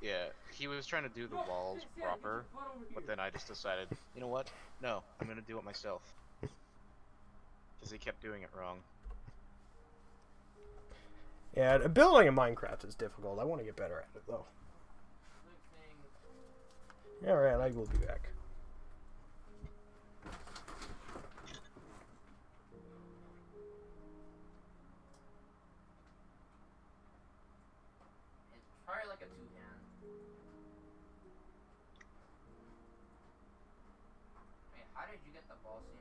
Yeah, he was trying to do the walls proper, but then I just decided, you know what? No, I'm gonna do it myself. Because he kept doing it wrong. Yeah, building in Minecraft is difficult. I want to get better at it, though. Alright, I will be back. It's probably like a 2-hand. Wait, how did you get the ball, Sion?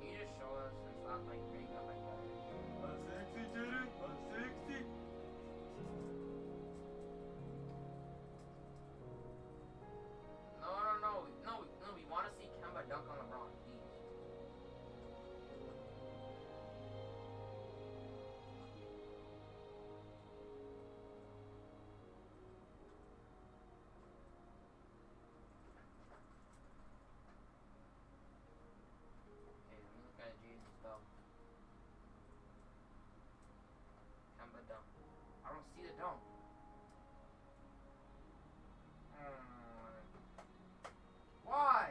Can you just show us and stop like bringing up like that? I'm sexy, Jaden. I'm sexy. No. We want to see Kemba dunk on LeBron, please. Okay, let me look at Jaden's dunk. Kemba dunk. I don't see the dunk. Why?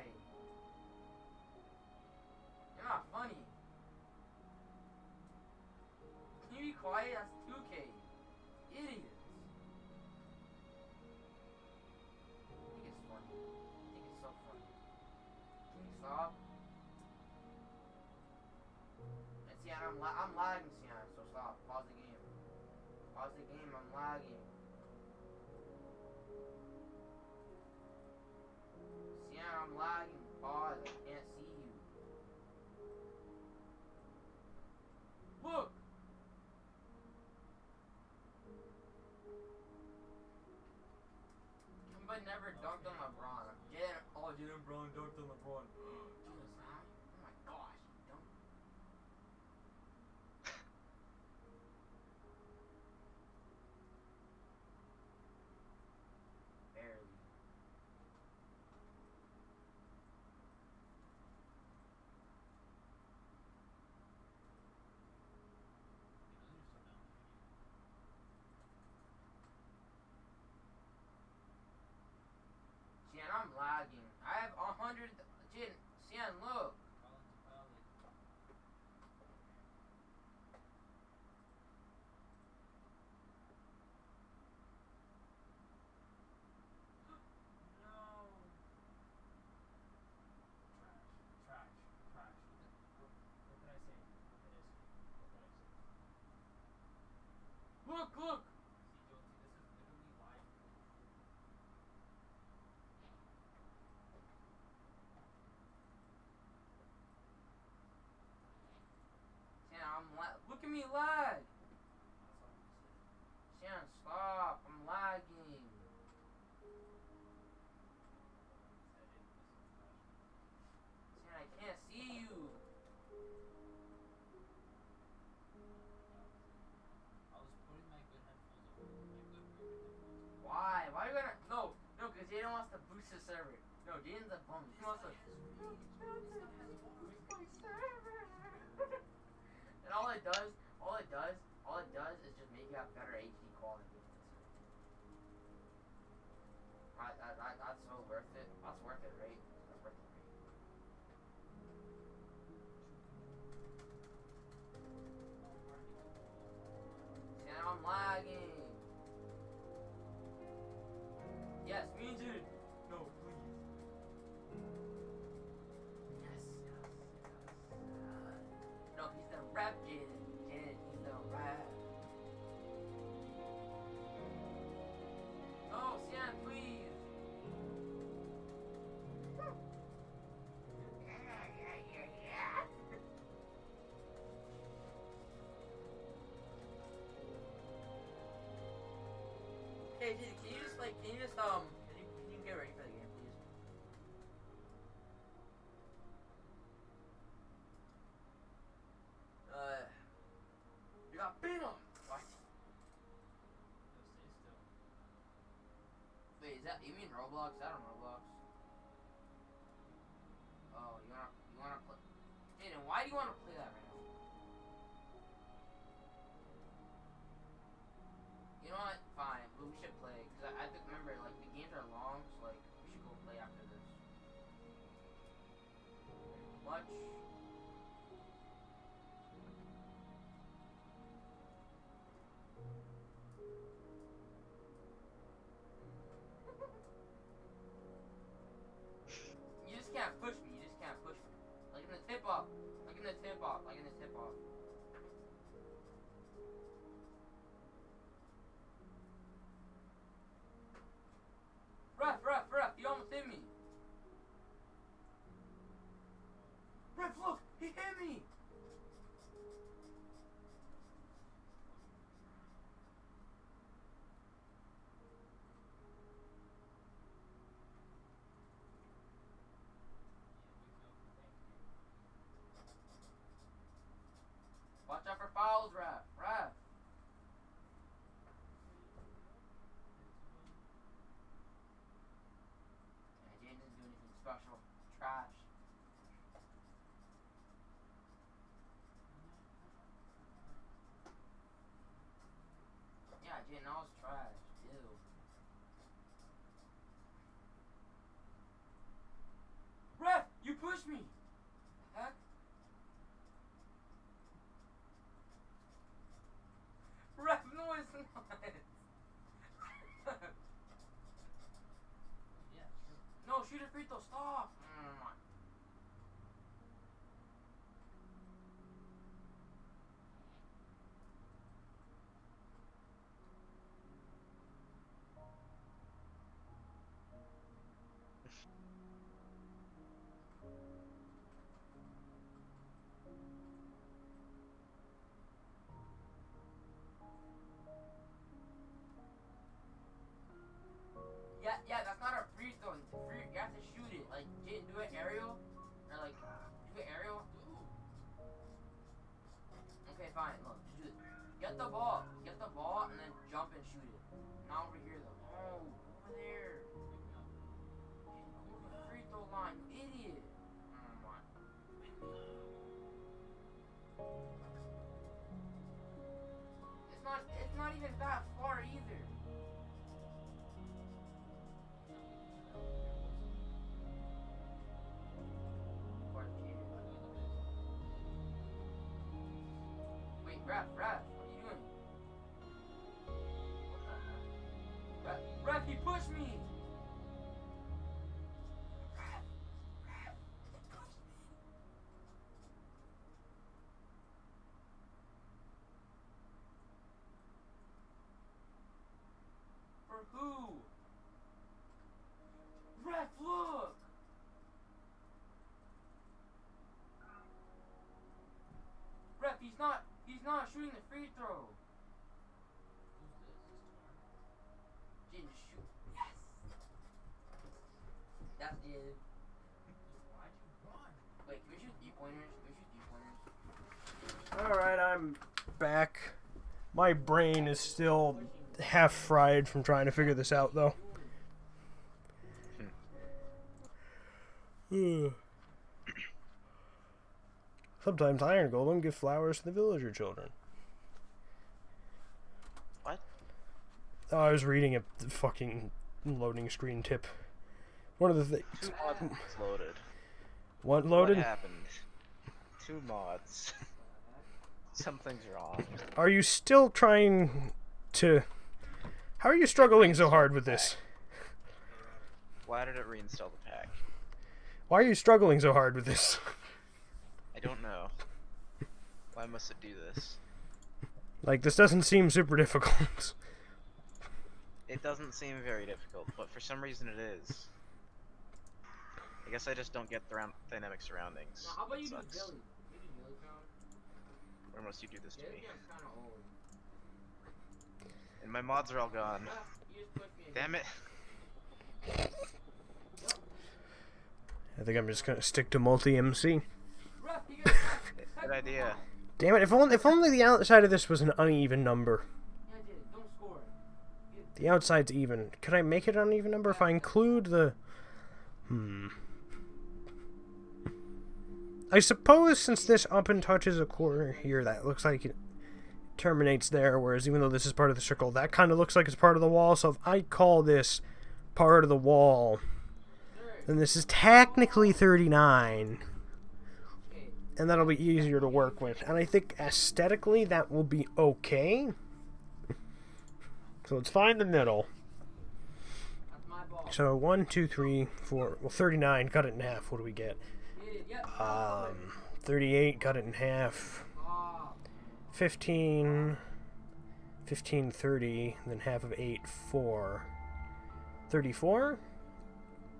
You're not funny. Can you be quiet? That's 2K. Idiots. I think it's funny. I think it's so funny. Can you stop? And see, I'm lagging, Sian, so stop. Pause the game. Pause the game, I'm lagging. Sian, I'm lagging. Pause, I can't see you. Look! but never dunked on LeBron. Jalen Brown dunked on LeBron. Jesus, oh my gosh, he dunked. Barely. Jan, I'm lagging. I have 100. Jan, Sian, look. Look, look. Look at me lag. Shannon, stop. I'm lagging. Shannon, I can't see you. Why? Why are you gonna... No, because Jaden wants to boost the server. No, Jaden's a bum. He wants to... And all it does is just make you have better HD quality. That's so worth it. That's worth it, right? That's worth it, right? See, now I'm lagging. Yes, me too. No, please. Yes. No, he's the rap, Jaden. Jaden, he's the rap. No, Sian, please. Hey, dude, can you get ready for the game, please? You got beat on. What? Wait, you mean Roblox? Is that on Roblox? Oh, you wanna play? Jaden, why do you wanna play that right now? You know what? Fine, but we should play. Cause I think, remember, like, the games are long, so, like, we should go play after this. Much. You just can't push me. You just can't push me. Like in the tip off. Like in the tip off. Like in the tip off. Ref, you almost hit me. Ref, look, he hit me. Watch out for fouls, ref. Yeah, Jaden didn't do anything special. Trash. Yeah, Jaden, that was trash. Ew. Ref, you pushed me. Heck? Ref, no, it's not. Yeah, sure. No, shoot a free throw. Stop. Yeah, that's not Get the ball. Get the ball and then jump and shoot it. Not over here though. Oh, over there. Over the free throw line, you idiot. Oh my. It's not even that far either. Wait, Ref, what are you doing? What the heck? Ref, he pushed me! Ref, he pushed me! For who? Ref, look! Ref, he's not shooting the free throw. Jaden, just shoot. Yes. That's Jaden. Why'd you run? Wait, can we shoot 3-pointers? Alright, I'm back. My brain is still half fried from trying to figure this out, though. Sometimes Iron Golem give flowers to the villager children. What? Oh, I was reading a fucking loading screen tip. One of the things. 2 mods loaded. What loaded? What happened? 2 mods. Something's wrong. Are you still trying to... How are you struggling so hard with this? Why did it reinstall the pack? Why are you struggling so hard with this? I don't know. Why must it do this? Like, this doesn't seem super difficult. It doesn't seem very difficult, but for some reason it is. I guess I just don't get the dynamic surroundings. Now, how about you do Sucks. Billy? You do Billy count? Or must you do this to Billy me? gets kinda old. And my mods are all gone. You just pushed me again. Damn it. I think I'm just gonna stick to multi-MC. Ref, you get Good idea. Damn it, if only the outside of this was an uneven number. Yeah, I did. Don't score. The outside's even. Could I make it an uneven number if I include the... I suppose since this up and touches a corner here, that looks like it terminates there, whereas even though this is part of the circle, that kind of looks like it's part of the wall, so if I call this part of the wall, then this is technically 39. And that'll be easier to work with. And I think aesthetically that will be okay. So let's find the middle. That's my ball. So 1, 2, 3, 4. Well, 39. Cut it in half. What do we get? 38. Cut it in half. 15. 15, 30. Then half of 8, 4. 34?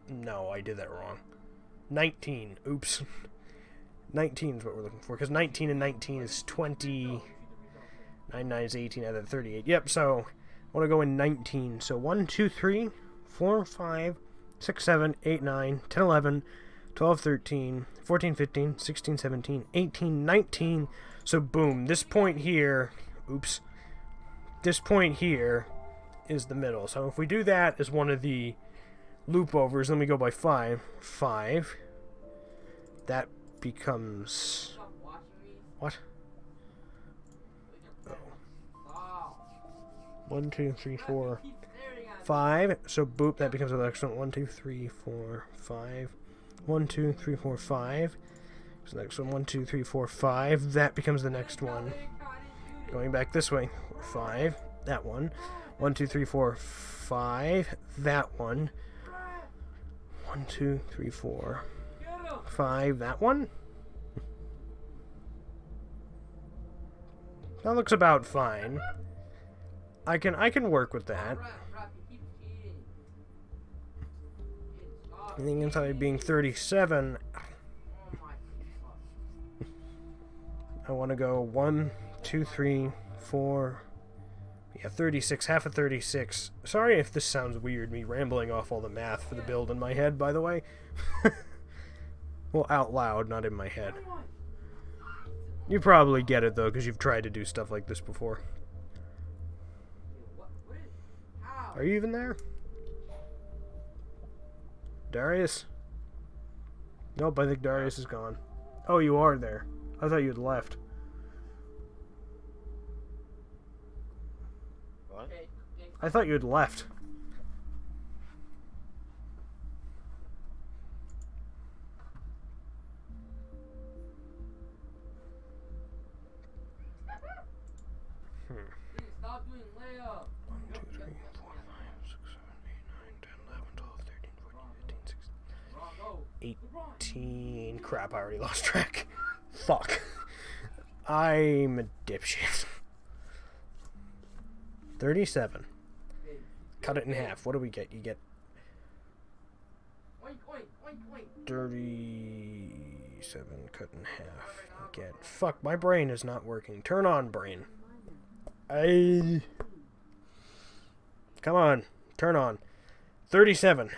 No, I did that wrong. 19. Oops. 19 is what we're looking for, because 19 and 19 is 20. 9 is 18, and then 38. Yep, so I want to go in 19. So 1, 2, 3, 4, 5, 6, 7, 8, 9, 10, 11, 12, 13, 14, 15, 16, 17, 18, 19. So boom, this point here, oops, this point here is the middle. So if we do that as one of the loop overs, then we go by 5. 5. That becomes... What? Oh. 1, 2, 3, 4, 5. So boop, that becomes the next one. 1, 2, 3, 4, 5. 1, 2, 3, 4, 5. So next one, 1, 2, 3, 4, 5. That becomes the next one. Going back this way. 5. That one. 1, 2, 3, 4, 5. That one. 1, 2, 3, 4, 5. That one. That looks about fine. I can work with that. Anything inside being 37. I want to go 1, 2, 3, 4. Yeah, 36. Half of 36. Sorry if this sounds weird, me rambling off all the math for the build in my head, by the way. Well, out loud, not in my head. You probably get it, though, because you've tried to do stuff like this before. Are you even there? Darius? Nope, I think Darius is gone. Oh, you are there. I thought you had left. What? I thought you had left. Stop doing layup. 1, 2, 3, 4, 5, 6, 7, 8, 9, 10, 11, 12, 13, 14, 15, 16, 18. Crap, I already lost track. Fuck. I'm a dipshit. 37. Cut it in half. What do we get? You get 37 cut in half. You get... Fuck, my brain is not working. Turn on, brain. Come on. Turn on. 37.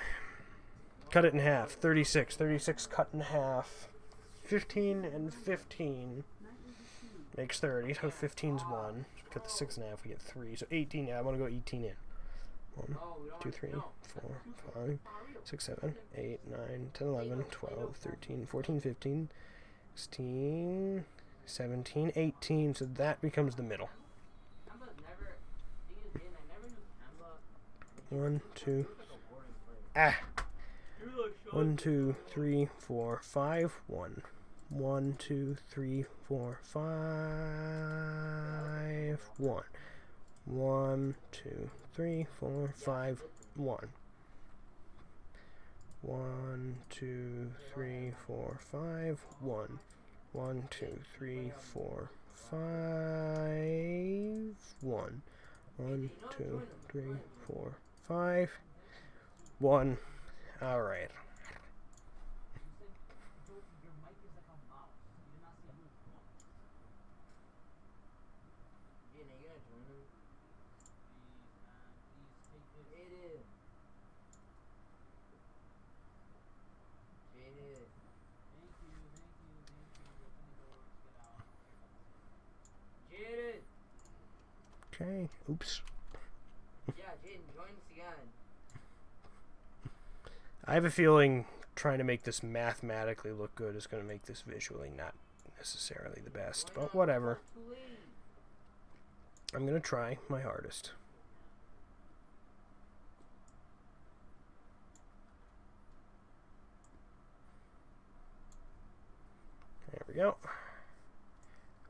Cut it in half. 36. 36 cut in half. 15 and 15 makes 30. So 15's 1. So we cut the 6 in half. We get 3. So 18. Yeah, I want to go 18 in. 1, 2, 3, 4, 5, 6, 7, 8, 9, 10, 11, 12, 13, 14, 15, 16, 17, 18. So that becomes the middle. 1, 2. 1, 2, 3, 4, 5, 1. 1, 2, 3, 4, 5, 1. 1, 2, 3, 4, 5, 1. 1, 2, 3, 4, 5, 1. 1, 2, 3, 4, 5, 1. 1, 2, 3, 4, 5, 1. All right. Okay. Oops. Yeah, Jaden, join us again. I have a feeling trying to make this mathematically look good is going to make this visually not necessarily the best, but whatever. I'm going to try my hardest. There we go.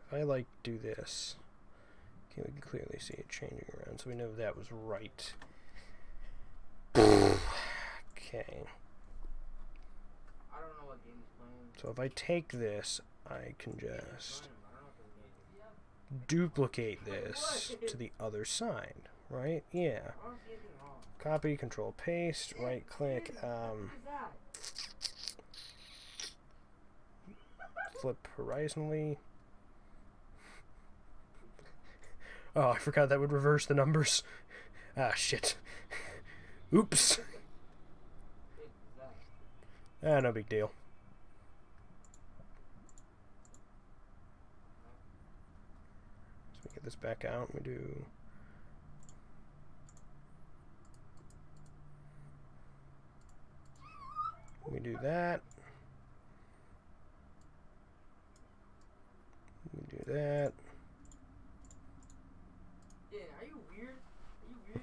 If I like do this, okay, we can clearly see it changing around, so we know that was right. Okay. I don't know what game he's playing. So if I take this, I can just duplicate this to the other side, right? Yeah. I don't see anything wrong. Copy, control, paste, right click, What is that? flip horizontally. Oh, I forgot that would reverse the numbers. Ah, shit. Oops. Ah, no big deal. So we get this back out. We do... We do that. We do that. Yeah, are you weird? Are you weird?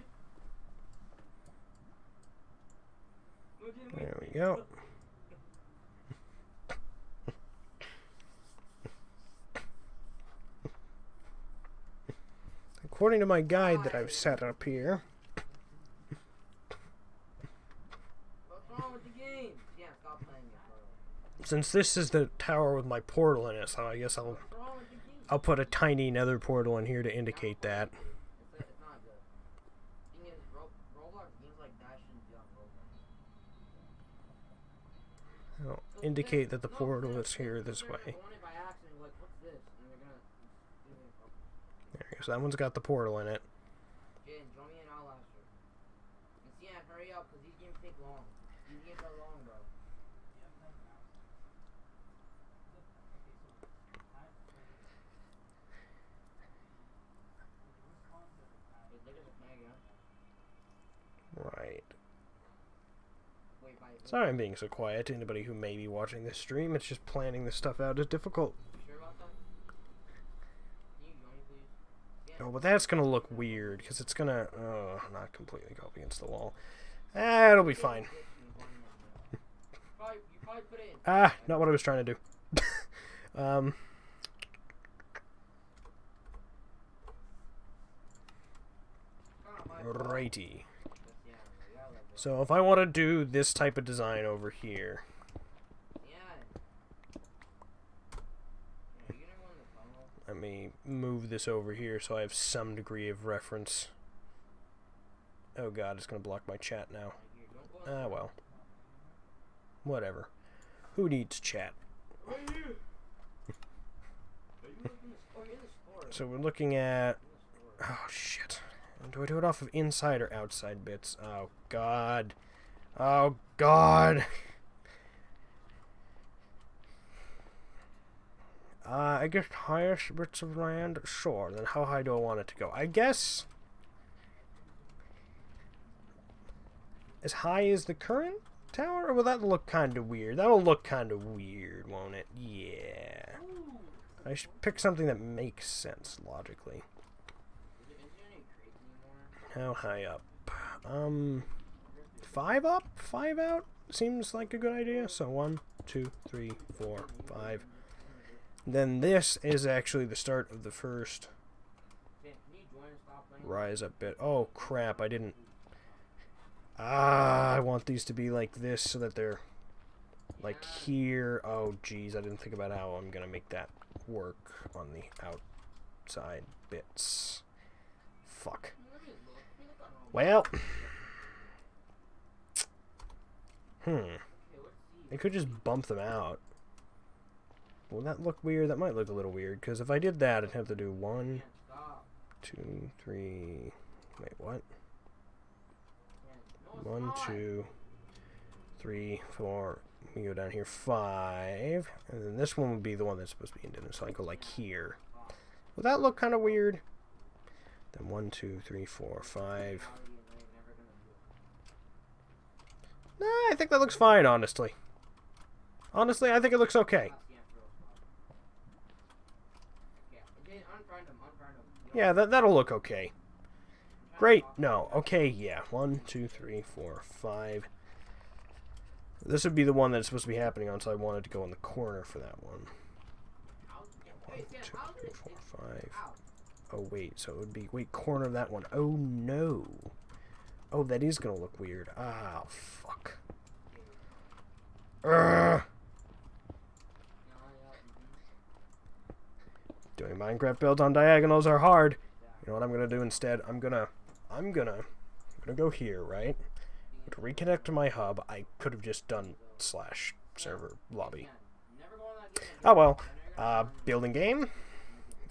There we go. According to my guide that I've set up here, What's wrong with the game? Yeah, stop playing it, bro. since this is the tower with my portal in it, so I guess What's wrong with the game? I'll put a tiny nether portal in here to indicate that. It's not good. Thing is, Roblox games like that shouldn't be on Roblox. I'll indicate that the portal is here this way. By accident, like, what's this? And they're gonna do it. There you go. So that one's got the portal in it. Jaden, join me in Outlaster. And see, hurry up, because these games take long. These games are long, bro. Wait, look at the flag, yeah? Right. Wait, Sorry I'm being so quiet to anybody who may be watching this stream. It's just planning this stuff out is difficult. you sure about that? Can you join me, please? Yeah. Oh, but that's gonna look weird, because it's gonna... Oh, not completely go up against the wall. Ah, it'll be fine. You probably put it in. Ah, not what I was trying to do. Righty. So if I want to do this type of design over here... Let me move this over here so I have some degree of reference. Oh god, it's going to block my chat now. Ah, well. Whatever. Who needs chat? So we're looking at... Oh, shit. Do I do it off of inside or outside bits? Oh, God. Oh, God. I guess highest bits of land? Sure. Then how high do I want it to go? I guess... as high as the current tower? Or will that look kind of weird? That'll look kind of weird, won't it? Yeah. I should pick something that makes sense, logically. How high up? 5 up? 5 out? Seems like a good idea. So 1, 2, 3, 4, 5. Then this is actually the start of the first rise up bit. Oh crap, I didn't... Ah, I want these to be like this so that they're like here. Oh geez, I didn't think about how I'm gonna make that work on the outside bits. Fuck. Well, I could just bump them out. Will that look weird? That might look a little weird, because if I did that, I'd have to do 1, 2, 3... Wait, what? 1, 2, 3, 4... We go down here, 5... And then this one would be the one that's supposed to be indented, so I go like here. Will that look kind of weird? Then 1, 2, 3, 4, 5... Nah, I think that looks fine, honestly. Honestly, I think it looks okay. Yeah, that'll look okay. Great. No. Okay, yeah. 1, 2, 3, 4, 5. This would be the one that's supposed to be happening on, so I wanted to go in the corner for that one. 1, 2, 3, 4, 5. Oh, wait. So it would be... Wait, corner of that one. Oh, no. Oh, that is going to look weird. Ah, fuck. Urgh. Doing Minecraft builds on diagonals are hard. You know what I'm gonna do instead? I'm gonna go here, right? To reconnect to my hub, I could have just done /server lobby. Oh well. Building game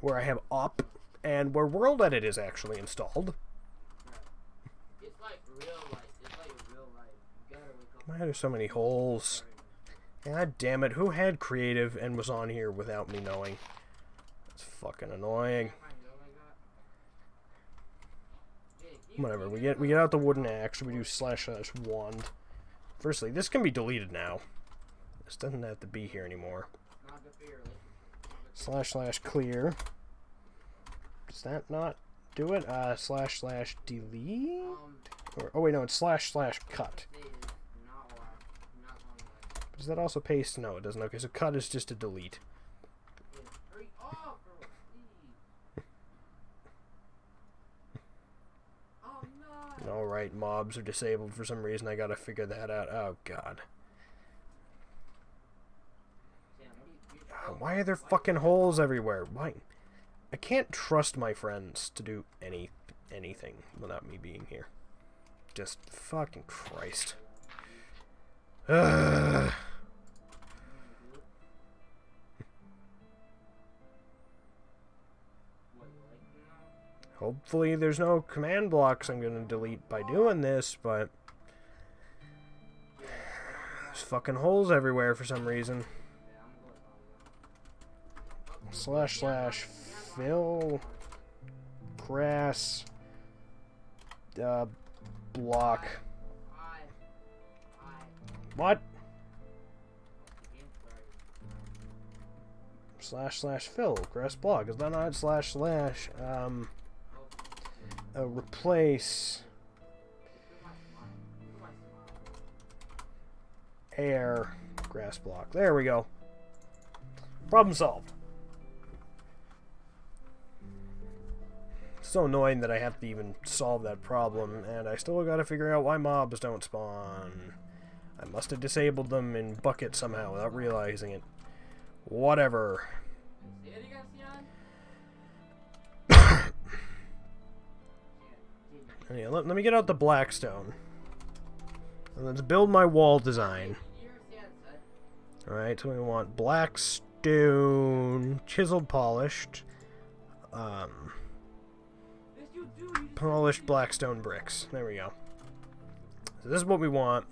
where I have op and where world edit is actually installed. Why are there so many holes? God damn it! Who had creative and was on here without me knowing? It's fucking annoying. Whatever, we get out the wooden axe, we do //wand. Firstly, this can be deleted now. This doesn't have to be here anymore. //clear. Does that not do it? //delete? Or, oh wait, no, it's //cut. Does that also paste? No, it doesn't. Okay, so cut is just a delete. Alright, mobs are disabled for some reason. I gotta figure that out. Oh, God. Why are there fucking holes everywhere? Why? I can't trust my friends to do anything without me being here. Just fucking Christ. Ugh. Hopefully there's no command blocks I'm gonna delete by doing this, but there's fucking holes everywhere for some reason. //fill grass block. What? // fill grass block. Is that not / replace air grass block. There we go. Problem solved. So annoying that I have to even solve that problem, and I still gotta figure out why mobs don't spawn. I must have disabled them in bucket somehow without realizing it. Whatever. Yeah, let me get out the blackstone. And let's build my wall design. Alright, so we want blackstone, chiseled, polished, polished blackstone bricks. There we go. So this is what we want.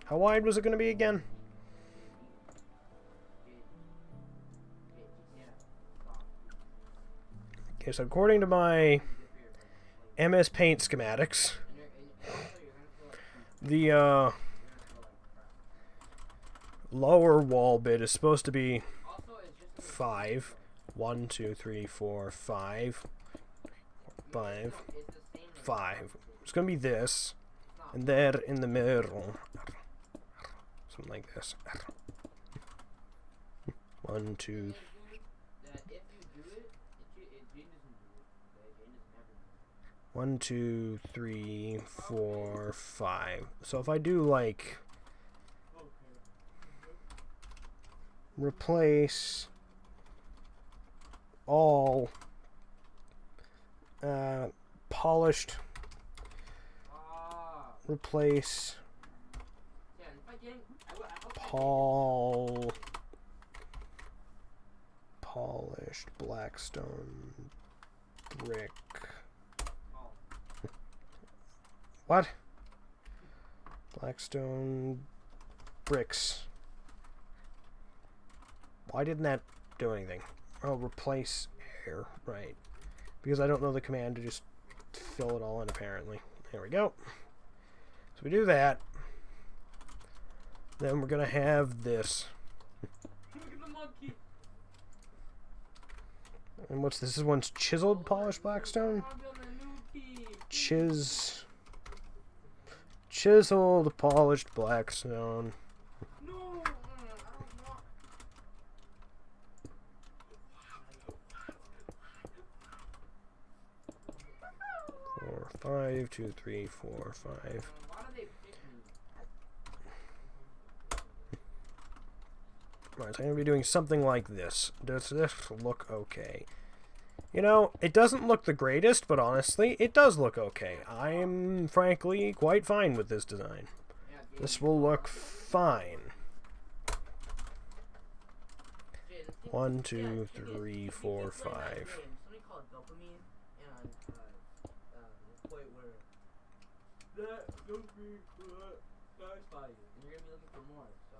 How wide was it going to be again? Okay, so according to my MS Paint schematics, the lower wall bit is supposed to be 5. 1, 2, 3, 4, 5. 5. 5. It's gonna be this, and there in the middle, something like this. 1, 2. 1, 2, 3, 4, 5. So if I do like replace all polished, replace polished blackstone brick. What? Blackstone bricks. Why didn't that do anything? Oh, replace air. Right. Because I don't know the command to just fill it all in, apparently. There we go. So we do that. Then we're going to have this. And what's this? This one's chiseled polished blackstone? Chiseled polished blackstone. 5, 2, 3, 4, 5. Right, so I'm going to be doing something like this. Does this look okay? You know, it doesn't look the greatest, but honestly, it does look okay. I'm, frankly, quite fine with this design. This will look fine. 1, 2, 3, 4, 5. That don't be satisfied you, and you're gonna be looking for more. So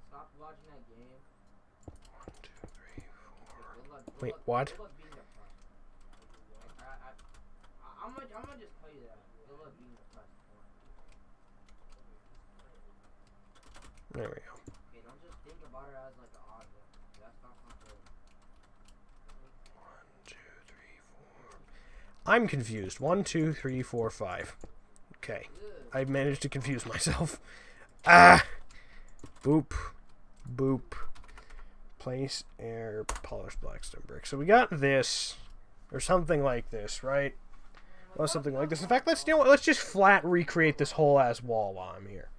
stop watching that game. 1, 2, 3, 4. Wait, what? I'm gonna just tell you that. Good luck being depressed. There we go. Okay, don't just think about her as like an object. That's not something. 1, 2, 3, 4. I'm confused. 1, 2, 3, 4, 5. Okay, I managed to confuse myself. Ah! Boop. Boop. Place, air, polished blackstone brick. So we got this, or something like this, right? Well, something like this. In fact, let's just flat recreate this whole ass wall while I'm here.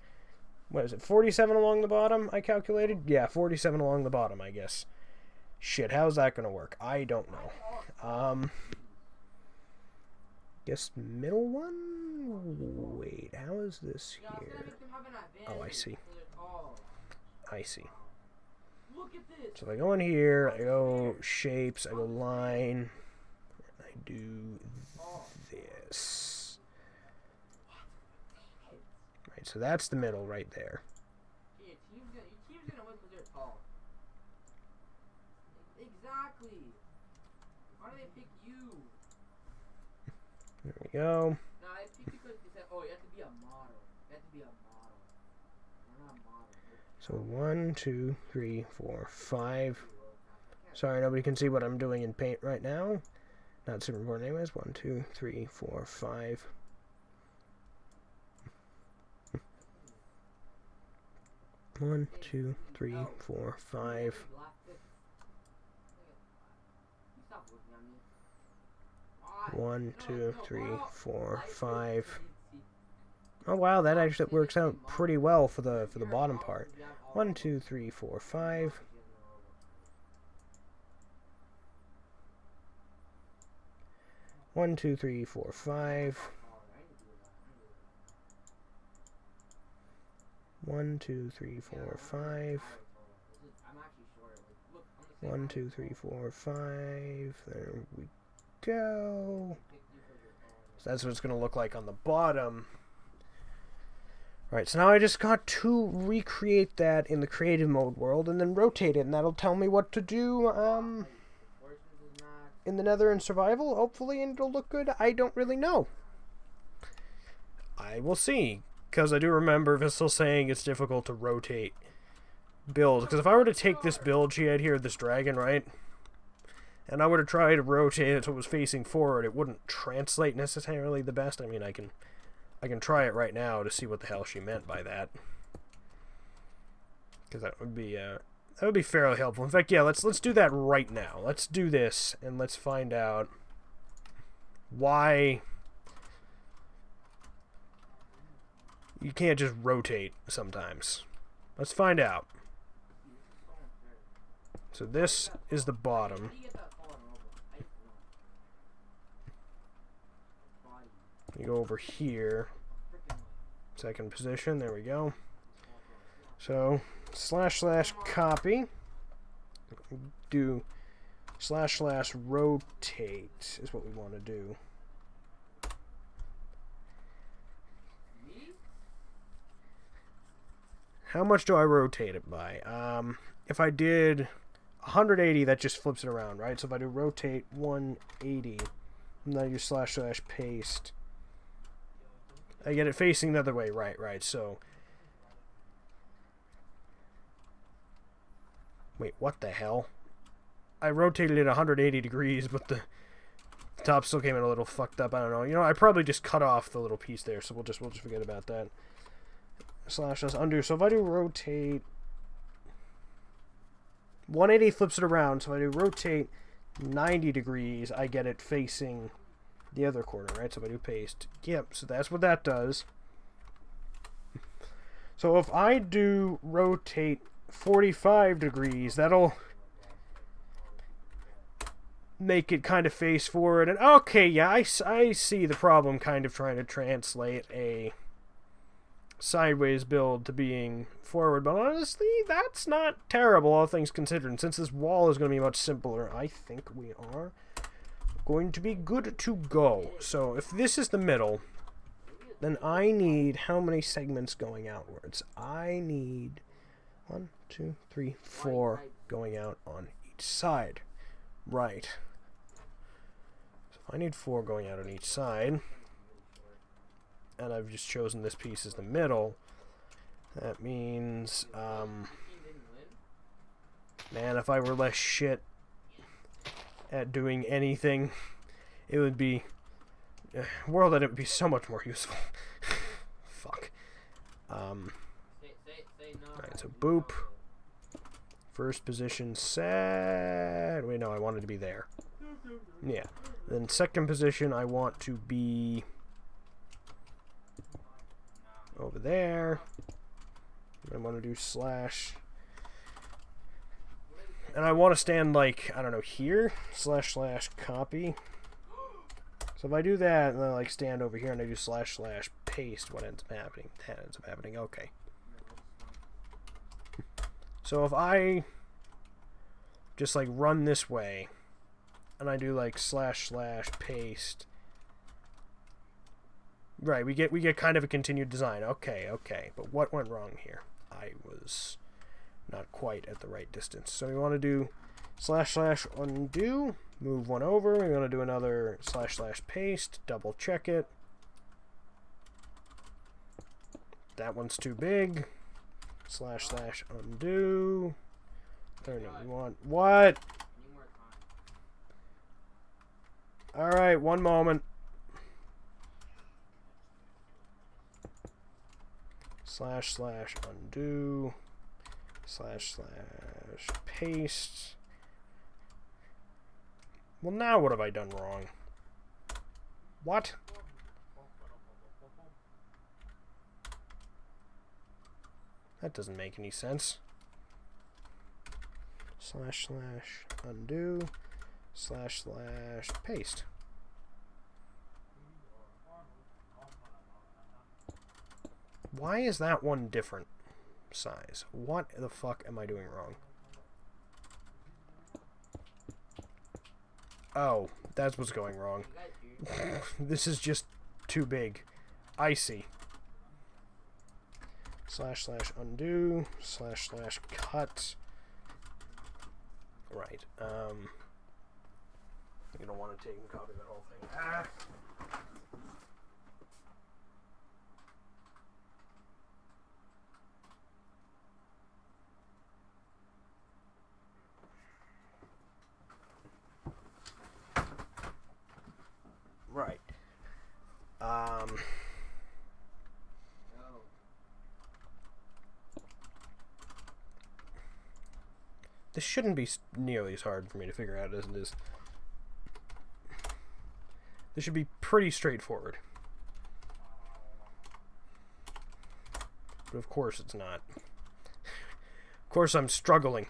What is it, 47 along the bottom, I calculated? Yeah, 47 along the bottom, I guess. Shit, how's that gonna work? I don't know. Guess middle one? Wait, how is this here? Oh, I see. I see. So if I go in here, I go shapes, I go line, I do this. Right, so that's the middle right there. Exactly. Why do they pick you? There we go. No, they think because it said, oh, you have to be a model. You have to be a model. We're not models. So 1, 2, 3, 4, 5. Sorry, nobody can see what I'm doing in paint right now. Not super important anyways. 1, 2, 3, 4, 5. One, 2, 3, 4, 5. 1, 2, 3, 4, 5. Oh wow, that actually works out pretty well for the bottom part. 1, 2, 3, 4, 5. 1, 2, 3, 4, 5. 1, 2, 3, 4, 5. 1, 2, 3, 4, 5. There we go. So that's what it's going to look like on the bottom. Alright, so now I just got to recreate that in the creative mode world and then rotate it, and that'll tell me what to do in the Nether and survival, hopefully, and it'll look good. I don't really know. I will see, because I do remember Viscel saying it's difficult to rotate builds, because if I were to take this build she had here, this dragon, right, and I were to try to rotate it so it was facing forward, it wouldn't translate necessarily the best. I mean, I can try it right now to see what the hell she meant by that, because that would be fairly helpful. In fact, yeah, let's do that right now. Let's do this and let's find out why you can't just rotate sometimes. Let's find out. So this is the bottom. You go over here, second position, there we go. So / copy, do / rotate is what we want to do. How much do I rotate it by? If I did 180, that just flips it around, right? So if I do rotate 180, and then I do / paste, I get it facing the other way, right, so... Wait, what the hell? I rotated it 180 degrees, but the top still came in a little fucked up, I don't know. You know, I probably just cut off the little piece there, so we'll just forget about that. / undo, so if I do rotate... 180 flips it around, so if I do rotate 90 degrees, I get it facing the other corner, right? So if I do paste, yep, so that's what that does. So if I do rotate 45 degrees, that'll make it kind of face forward. And okay, yeah, I see the problem kind of trying to translate a sideways build to being forward, but honestly, that's not terrible, all things considered. And since this wall is going to be much simpler, I think we are going to be good to go. So if this is the middle, then I need how many segments going outwards? I need 1, 2, 3, 4 going out on each side. Right. So if I need 4 going out on each side, and I've just chosen this piece as the middle, that means, man, if I were less shit at doing anything, it would be a world that it would be so much more useful. Fuck. Alright, so boop. First position set. Wait, no, I wanted to be there. Yeah. Then second position, I want to be over there. I want to do / and I want to stand, like, I don't know, here, / copy. So if I do that, and then I, like, stand over here, and I do / paste, what ends up happening? That ends up happening, okay. So if I just, like, run this way, and I do, like, / paste, right, we get kind of a continued design. Okay, but what went wrong here? I was not quite at the right distance. So we want to do / undo, move one over. We want to do another / paste, double check it. that one's too big. Slash slash undo. There, no, we want what? All right, one moment. Slash slash undo. Slash slash paste. Well, now what have I done wrong? What? That doesn't make any sense. Slash slash undo. Slash slash paste. Why is that one different size? What the fuck am I doing wrong? Oh, that's what's going wrong. This is just too big. I see. Slash slash undo. Slash slash cut. Right. You don't want to take and copy the whole thing. Ah. Right. This shouldn't be nearly as hard for me to figure out as it is. This should be pretty straightforward. But of course it's not. Of course I'm struggling.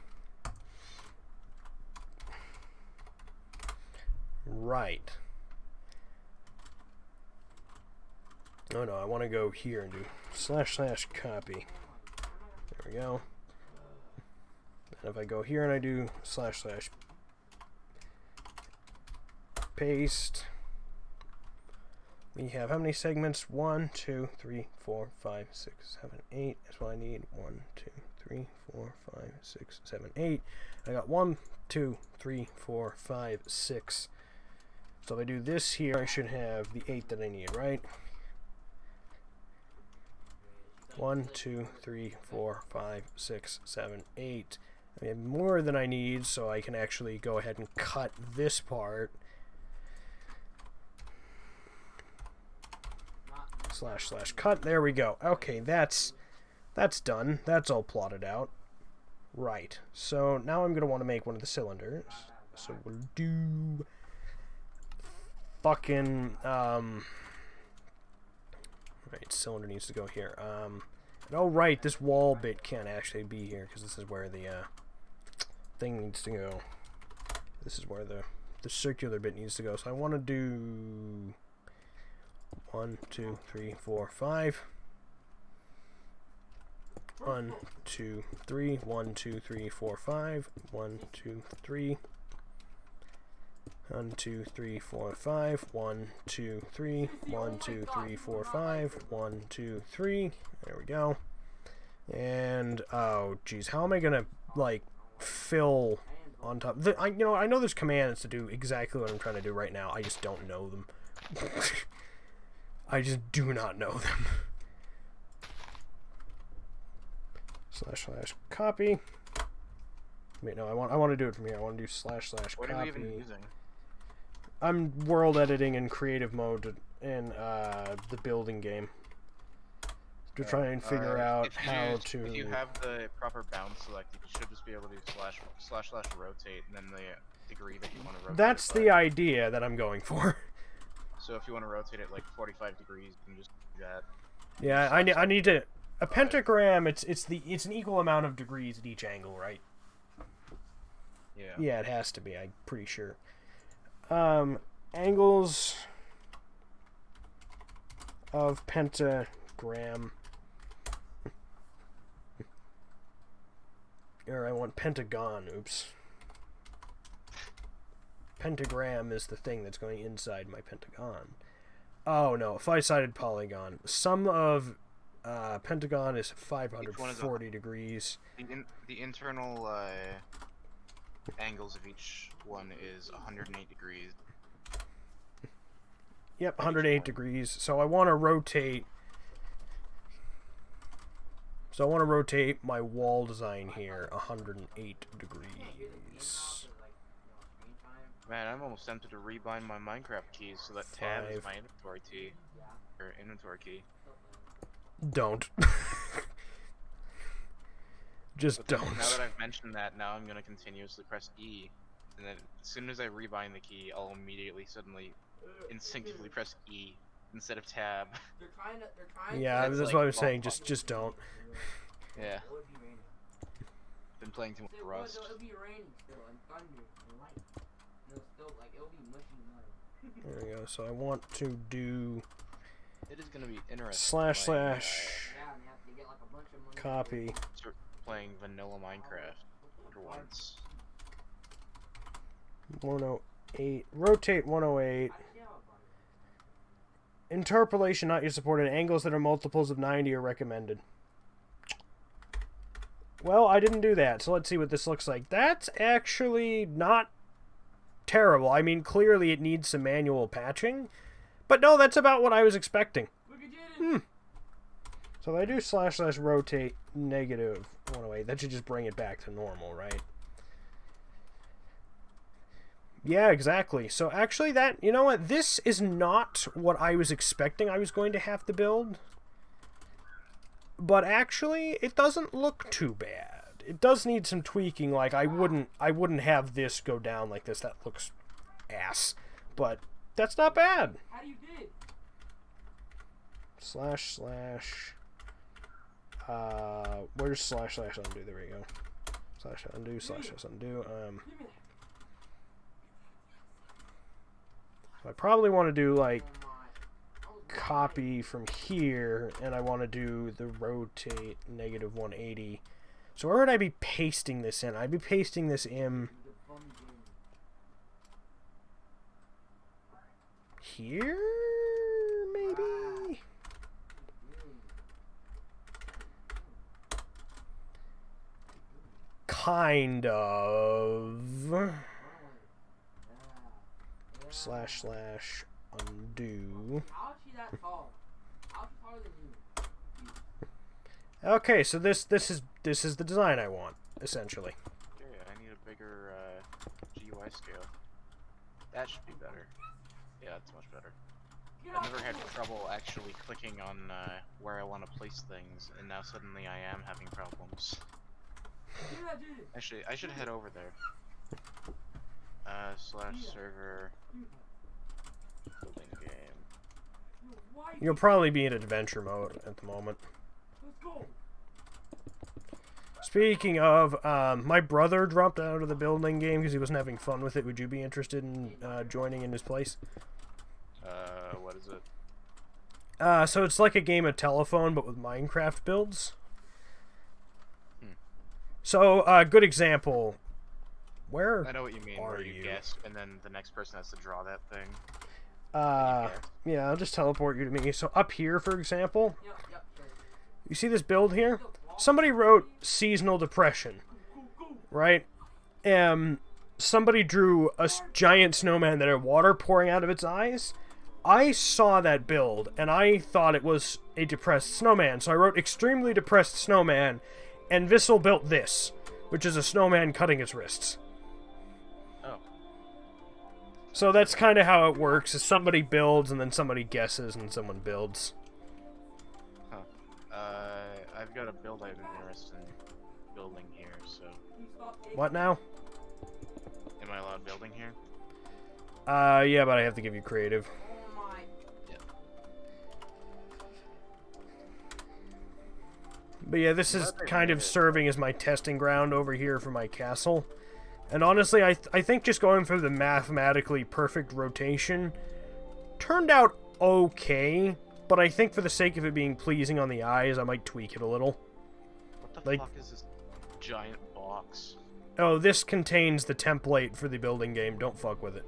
Right. Oh no, I want to go here and do slash slash copy. There we go. And if I go here and I do slash slash paste, we have how many segments? 1, 2, 3, 4, 5, 6, 7, 8. That's what I need. 1, 2, 3, 4, 5, 6, 7, 8. I got 1, 2, 3, 4, 5, 6. So if I do this here, I should have the 8 that I need, right? 1, 2, 3, 4, 5, 6, 7, 8. I have more than I need, so I can actually go ahead and cut this part. Slash slash cut. There we go. Okay, that's done. That's all plotted out. Right. So now I'm gonna want to make one of the cylinders. So we'll do fucking right, cylinder needs to go here. And oh right, this wall bit can't actually be here because this is where the thing needs to go. This is where the circular bit needs to go. So I want to do 1, 2, 3, 4, 5. 1, 2, 3. 1, 2, 3, 4, 5. 1, 2, 3. 1, 2, 3, 4, 5. 1, 2, 3. 1, 2, 3, 4, 5. 1, 2, 3. There we go. And oh geez, how am I gonna like fill on top? I know there's commands to do exactly what I'm trying to do right now. I just don't know them. I just do not know them. Slash slash copy. Wait, no, I want to do it from here. I want to do slash slash copy. What are you even using? I'm world editing in creative mode in the building game to try and figure out how to. If you have the proper bound selected, you should just be able to do slash slash rotate, and then the degree that you want to rotate. That's the idea that I'm going for. So if you want to rotate it like 45 degrees, you can just do that. Yeah, I need to. A pentagram, it's an equal amount of degrees at each angle, right? Yeah. Yeah, it has to be. I'm pretty sure. Angles of pentagram. Or I want pentagon. Oops. Pentagram is the thing that's going inside my pentagon. Oh no, a 5-sided polygon. Sum of pentagon is 540 degrees. The internal angles of each one is 108 degrees. Yep, 108 degrees. So I want to rotate So I want to rotate my wall design here 108 degrees. Man, I'm almost tempted to rebind my Minecraft keys so that tab is my inventory key. Or inventory key. Don't. Just don't. Now that I've mentioned that, now I'm gonna continuously press E, and then as soon as I rebind the key, I'll immediately suddenly instinctively press E instead of tab. Yeah, that's like, what I'm saying. Just don't. Yeah. Been playing too much Rust. So it'll be raining still, and thunder, and light. And it'll still, like, it'll be mushy mud. There we go. So I want to do It is gonna be interesting. slash Yeah, and you have to get, like, a bunch of money. copy. Start playing vanilla Minecraft for once. 108. Rotate 108. Interpolation not yet supported. Angles that are multiples of 90 are recommended. Well, I didn't do that, so let's see what this looks like. That's actually not terrible. I mean, clearly it needs some manual patching. But no, that's about what I was expecting. So if I do slash rotate negative 108, that should just bring it back to normal, right? Yeah, exactly. So actually that, you know what, this is not what I was expecting I was going to have to build. But actually, it doesn't look too bad. It does need some tweaking, like I wouldn't have this go down like this. That looks ass. But that's not bad. How do you did? Slash where's slash undo? There we go. Slash undo, slash undo. I probably want to do like copy from here, and I want to do the rotate negative 180. So where would I be pasting this in? I'd be pasting this in here, maybe? Kind of. Slash undo. How is she that tall? How's she taller than you? Okay, so this is the design I want, essentially. Okay, I need a bigger GUI scale. That should be better. Yeah, that's much better. I've never had trouble actually clicking on where I want to place things, and now suddenly I am having problems. Actually, I should head over there. Slash server building game. You'll probably be in adventure mode at the moment. Speaking of, my brother dropped out of the building game because he wasn't having fun with it. Would you be interested in joining in his place? What is it? So it's like a game of telephone, but with Minecraft builds. So, good example. Where I know what you mean, are where you guess, and then the next person has to draw that thing. Yeah, I'll just teleport you to me. So up here, for example, you see this build here? Somebody wrote seasonal depression, right? Somebody drew a giant snowman that had water pouring out of its eyes. I saw that build, and I thought it was a depressed snowman, so I wrote extremely depressed snowman, and Vissel built this, which is a snowman cutting its wrists. So that's kind of how it works, is somebody builds, and then somebody guesses, and someone builds. Huh. I've got a build I'm interested in building here, so... What now? Am I allowed building here? Yeah, but I have to give you creative. Yeah. But yeah, this is kind of serving as my testing ground over here for my castle. And honestly, I think just going for the mathematically perfect rotation turned out okay, but I think for the sake of it being pleasing on the eyes, I might tweak it a little. What the fuck is this giant box? Oh, this contains the template for the building game. Don't fuck with it.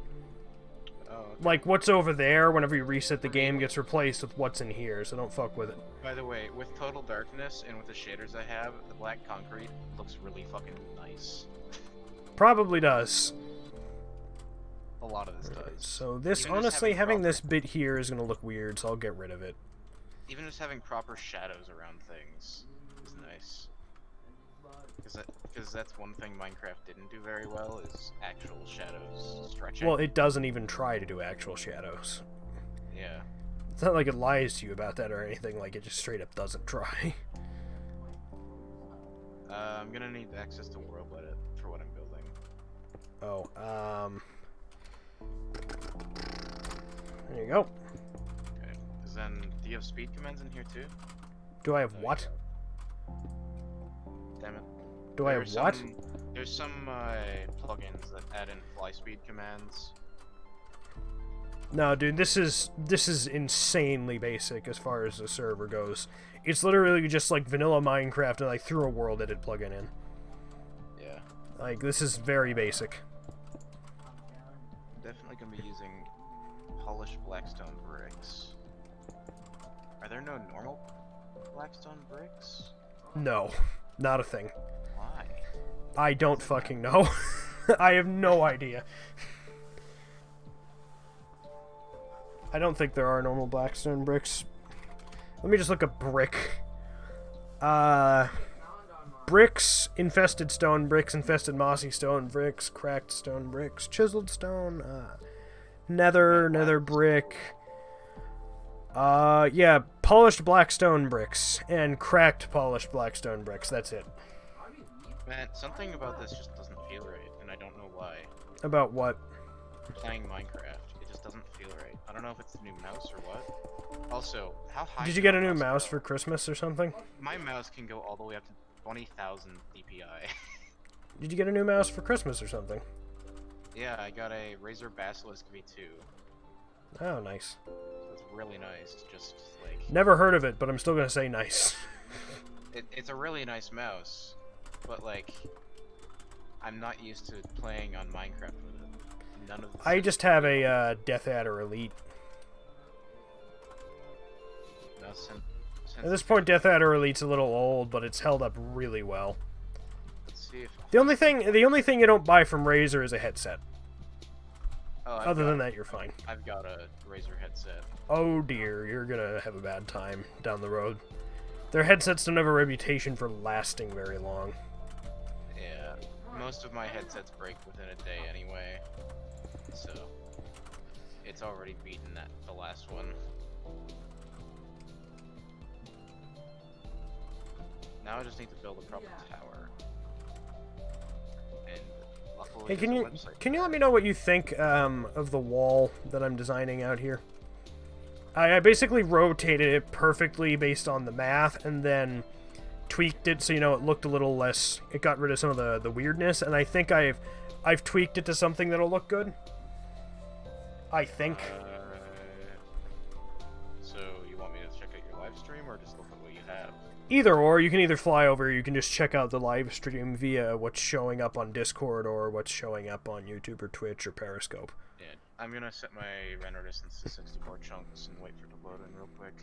Oh, okay. Like, what's over there, whenever you reset the game, gets replaced with what's in here, so don't fuck with it. By the way, with total darkness and with the shaders I have, the black concrete looks really fucking nice. Probably does. A lot of this does. So this, Even just honestly, having proper, this bit here is going to look weird, so I'll get rid of it. Even just having proper shadows around things is nice. Because that's one thing Minecraft didn't do very well is actual shadows stretching. Well, it doesn't even try to do actual shadows. Yeah. It's not like it lies to you about that or anything, like it just straight up doesn't try. I'm gonna need access to world edit for what I'm building. Oh, there you go. Okay. Cause then, do you have speed commands in here too? Do I have what? Damn it. Do I have what? There's some plugins that add in fly speed commands. No, dude, this is insanely basic as far as the server goes. It's literally just like vanilla Minecraft, and I threw a world edit plugin in. Yeah. Like, this is very basic. I'm definitely gonna be using polished blackstone bricks. Are there no normal blackstone bricks? No, not a thing. Why? I don't fucking know. I have no idea. I don't think there are normal blackstone bricks. Let me just look up brick. Bricks, infested stone bricks, infested mossy stone bricks, cracked stone bricks, chiseled stone, nether brick. Yeah, polished blackstone bricks and cracked polished blackstone bricks. That's it. Man, something about this just doesn't feel right, and I don't know why. About what? Playing Minecraft, it just doesn't feel right. I don't know if it's the new mouse or what. Also, how high Did you can get a my new mouse go? for Christmas or something? My mouse can go all the way up to 20,000 DPI. Did you get a new mouse for Christmas or something? Yeah, I got a Razer Basilisk V2. Oh, nice. So it's really nice, just like... Never heard of it, but I'm still gonna say nice. It's a really nice mouse, but like... I'm not used to playing on Minecraft with it. None of the I just have a Death Adder Elite. No, At this point, Death Adder Elite's a little old, but it's held up really well. Let's see if... The only thing you don't buy from Razer is a headset. Oh, Other than that, you're fine. I've got a Razer headset. Oh dear, you're gonna have a bad time down the road. Their headsets don't have a reputation for lasting very long. Yeah, most of my headsets break within a day anyway, so it's already beaten the last one. Now I just need to build a proper tower. And luckily, Hey, there's a website can you for let me it. know what you think of the wall that I'm designing out here? I basically rotated it perfectly based on the math, and then tweaked it so, you know, it looked a little less... It got rid of some of the weirdness, and I think I've tweaked it to something that'll look good. I think. So you want me to check out your live stream or just look at what you have? Either or, you can either fly over, or you can just check out the live stream via what's showing up on Discord or what's showing up on YouTube or Twitch or Periscope. Yeah, I'm gonna set my render distance to 64 chunks and wait for it to load in real quick.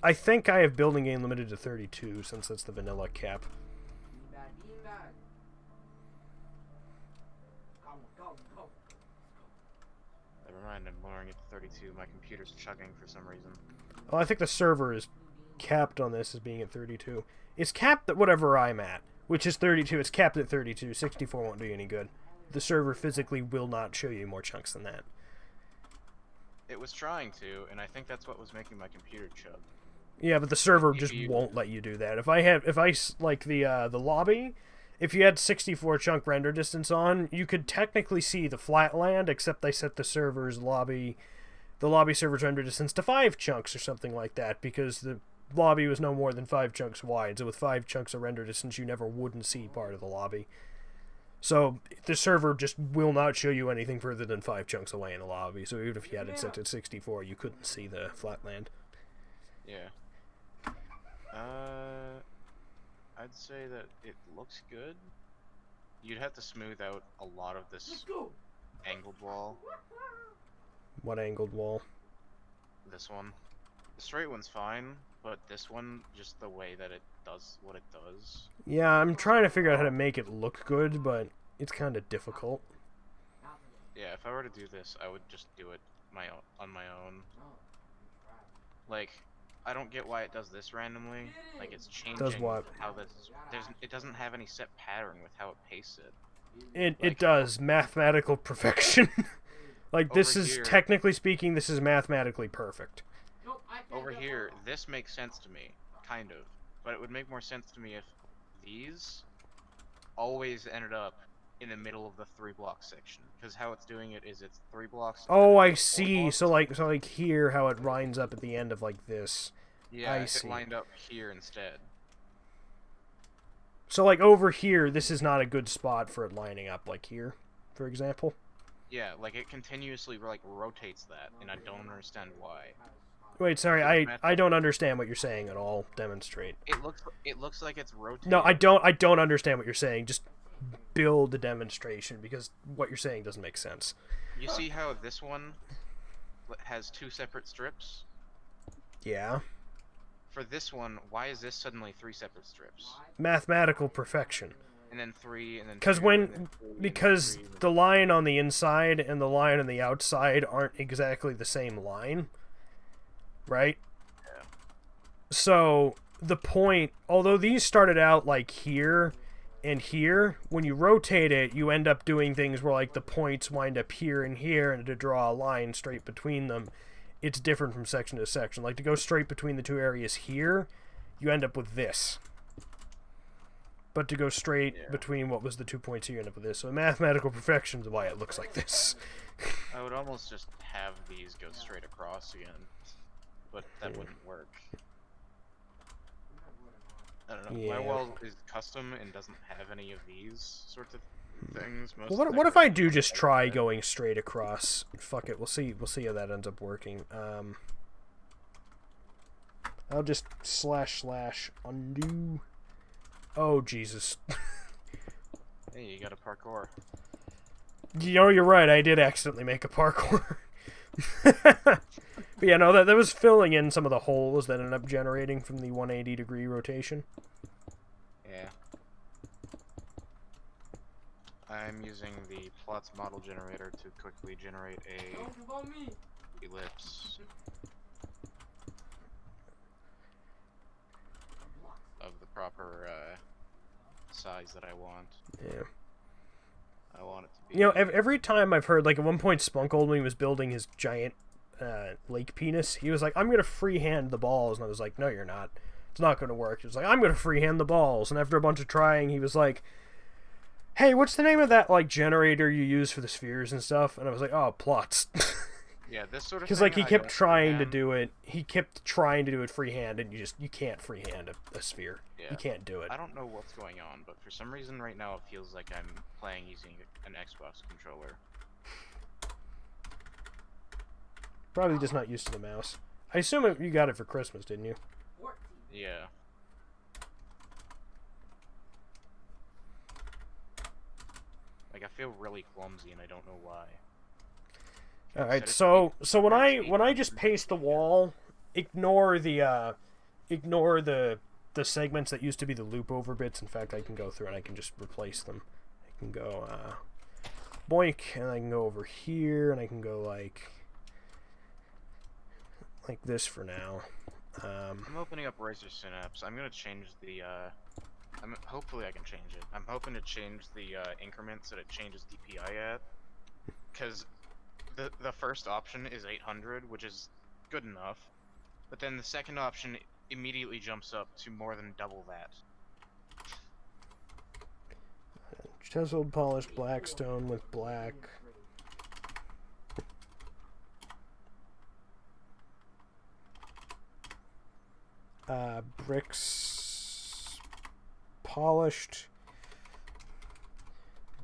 I think I have building game limited to 32 since that's the vanilla cap. Never mind, I'm lowering it to 32. My computer's chugging for some reason. Oh, I think the server is capped on this as being at 32. It's capped at whatever I'm at, which is 32. It's capped at 32. 64 won't do you any good. The server physically will not show you more chunks than that. It was trying to, and I think that's what was making my computer chug. Yeah, but the server If just you- won't let you do that. If I like the lobby, if you had 64 chunk render distance on, you could technically see the flatland, except I set the lobby server's render distance to 5 chunks or something like that, because the lobby was no more than 5 chunks wide. So with 5 chunks of render distance, you never wouldn't see part of the lobby. So the server just will not show you anything further than 5 chunks away in the lobby. So even if you had it set to 64, you couldn't see the flatland. Yeah. I'd say that it looks good. You'd have to smooth out a lot of this angled wall. What angled wall? This one. The straight one's fine, but this one, just the way that it does what it does. Yeah, I'm trying to figure out how to make it look good, but it's kind of difficult. Yeah, if I were to do this, I would just do it on my own. Like, I don't get why it does this randomly. Like it's changing Does what? how this. It doesn't have any set pattern with how it pastes it. It Like, does mathematical perfection. Like this Over is here- technically speaking, this is mathematically perfect. Over here, this makes sense to me, kind of. But it would make more sense to me if these always ended up in the middle of the 3-block section. Because how it's doing it is it's 3 blocks. and Oh, then I it's 4 see. blocks. So like here, how it lines up at the end of like this. Yeah, I if see. it lined up here instead. So like over here, this is not a good spot for it lining up. Like here, for example. Yeah, like it continuously like rotates that, and I don't understand why. Wait, sorry, I don't understand what you're saying at all. Demonstrate. It looks like it's rotating. No, I don't understand what you're saying. Just build a demonstration because what you're saying doesn't make sense. You see how this one has 2 separate strips? Yeah. For this one, why is this suddenly 3 separate strips? Mathematical perfection. And then 3, and then Because 2, when and then 3, and then because 3, and then the line on the inside and the line on the outside aren't exactly the same line, right? Yeah. So the point, although these started out like here and here, when you rotate it, you end up doing things where like the points wind up here and here, and to draw a line straight between them, it's different from section to section. Like to go straight between the 2 areas here, you end up with this. But to go straight between what was the 2 points here, you end up with this. So mathematical perfection is why it looks like this. I would almost just have these go straight across again, but that wouldn't work. I don't know. Yeah. My wall is custom and doesn't have any of these sorts of things. Most Well, of what the if I do decorations just are try like that. going straight across? Fuck it, we'll see how that ends up working. I'll just / undo. Oh Jesus. Hey, you got a parkour. You know, you're right, I did accidentally make a parkour. But yeah, no, that was filling in some of the holes that ended up generating from the 180-degree rotation. Yeah. I'm using the plots model generator to quickly generate a ellipse of the proper size that I want. Yeah. I want it to be. You know, every time I've heard, like at one point Spunkold, when he was building his giant lake penis, he was like, I'm going to freehand the balls. And I was like, no, you're not. It's not going to work. He was like, I'm going to freehand the balls. And after a bunch of trying, he was like, hey, what's the name of that like generator you use for the spheres and stuff? And I was like, oh, plots. Yeah, this sort of Because thing. like he I kept don't trying to freehand. do it. He kept trying to do it freehand, and you can't freehand a sphere. Yeah. You can't do it. I don't know what's going on, but for some reason right now it feels like I'm playing using an Xbox controller. Probably just not used to the mouse. I assume you got it for Christmas, didn't you? Yeah. Like I feel really clumsy and I don't know why. All right, Set it so to when eight- I just paste the wall, ignore the segments that used to be the loop over bits. In fact, I can go through and I can just replace them. I can go boink, and I can go over here, and I can go like this for now. I'm opening up Razer Synapse. I'm gonna change the hopefully I can change it. I'm hoping to change the increments that it changes DPI at, because the first option is 800, which is good enough, but then the second option immediately jumps up to more than double that. Chiseled polished black stone with black. Bricks polished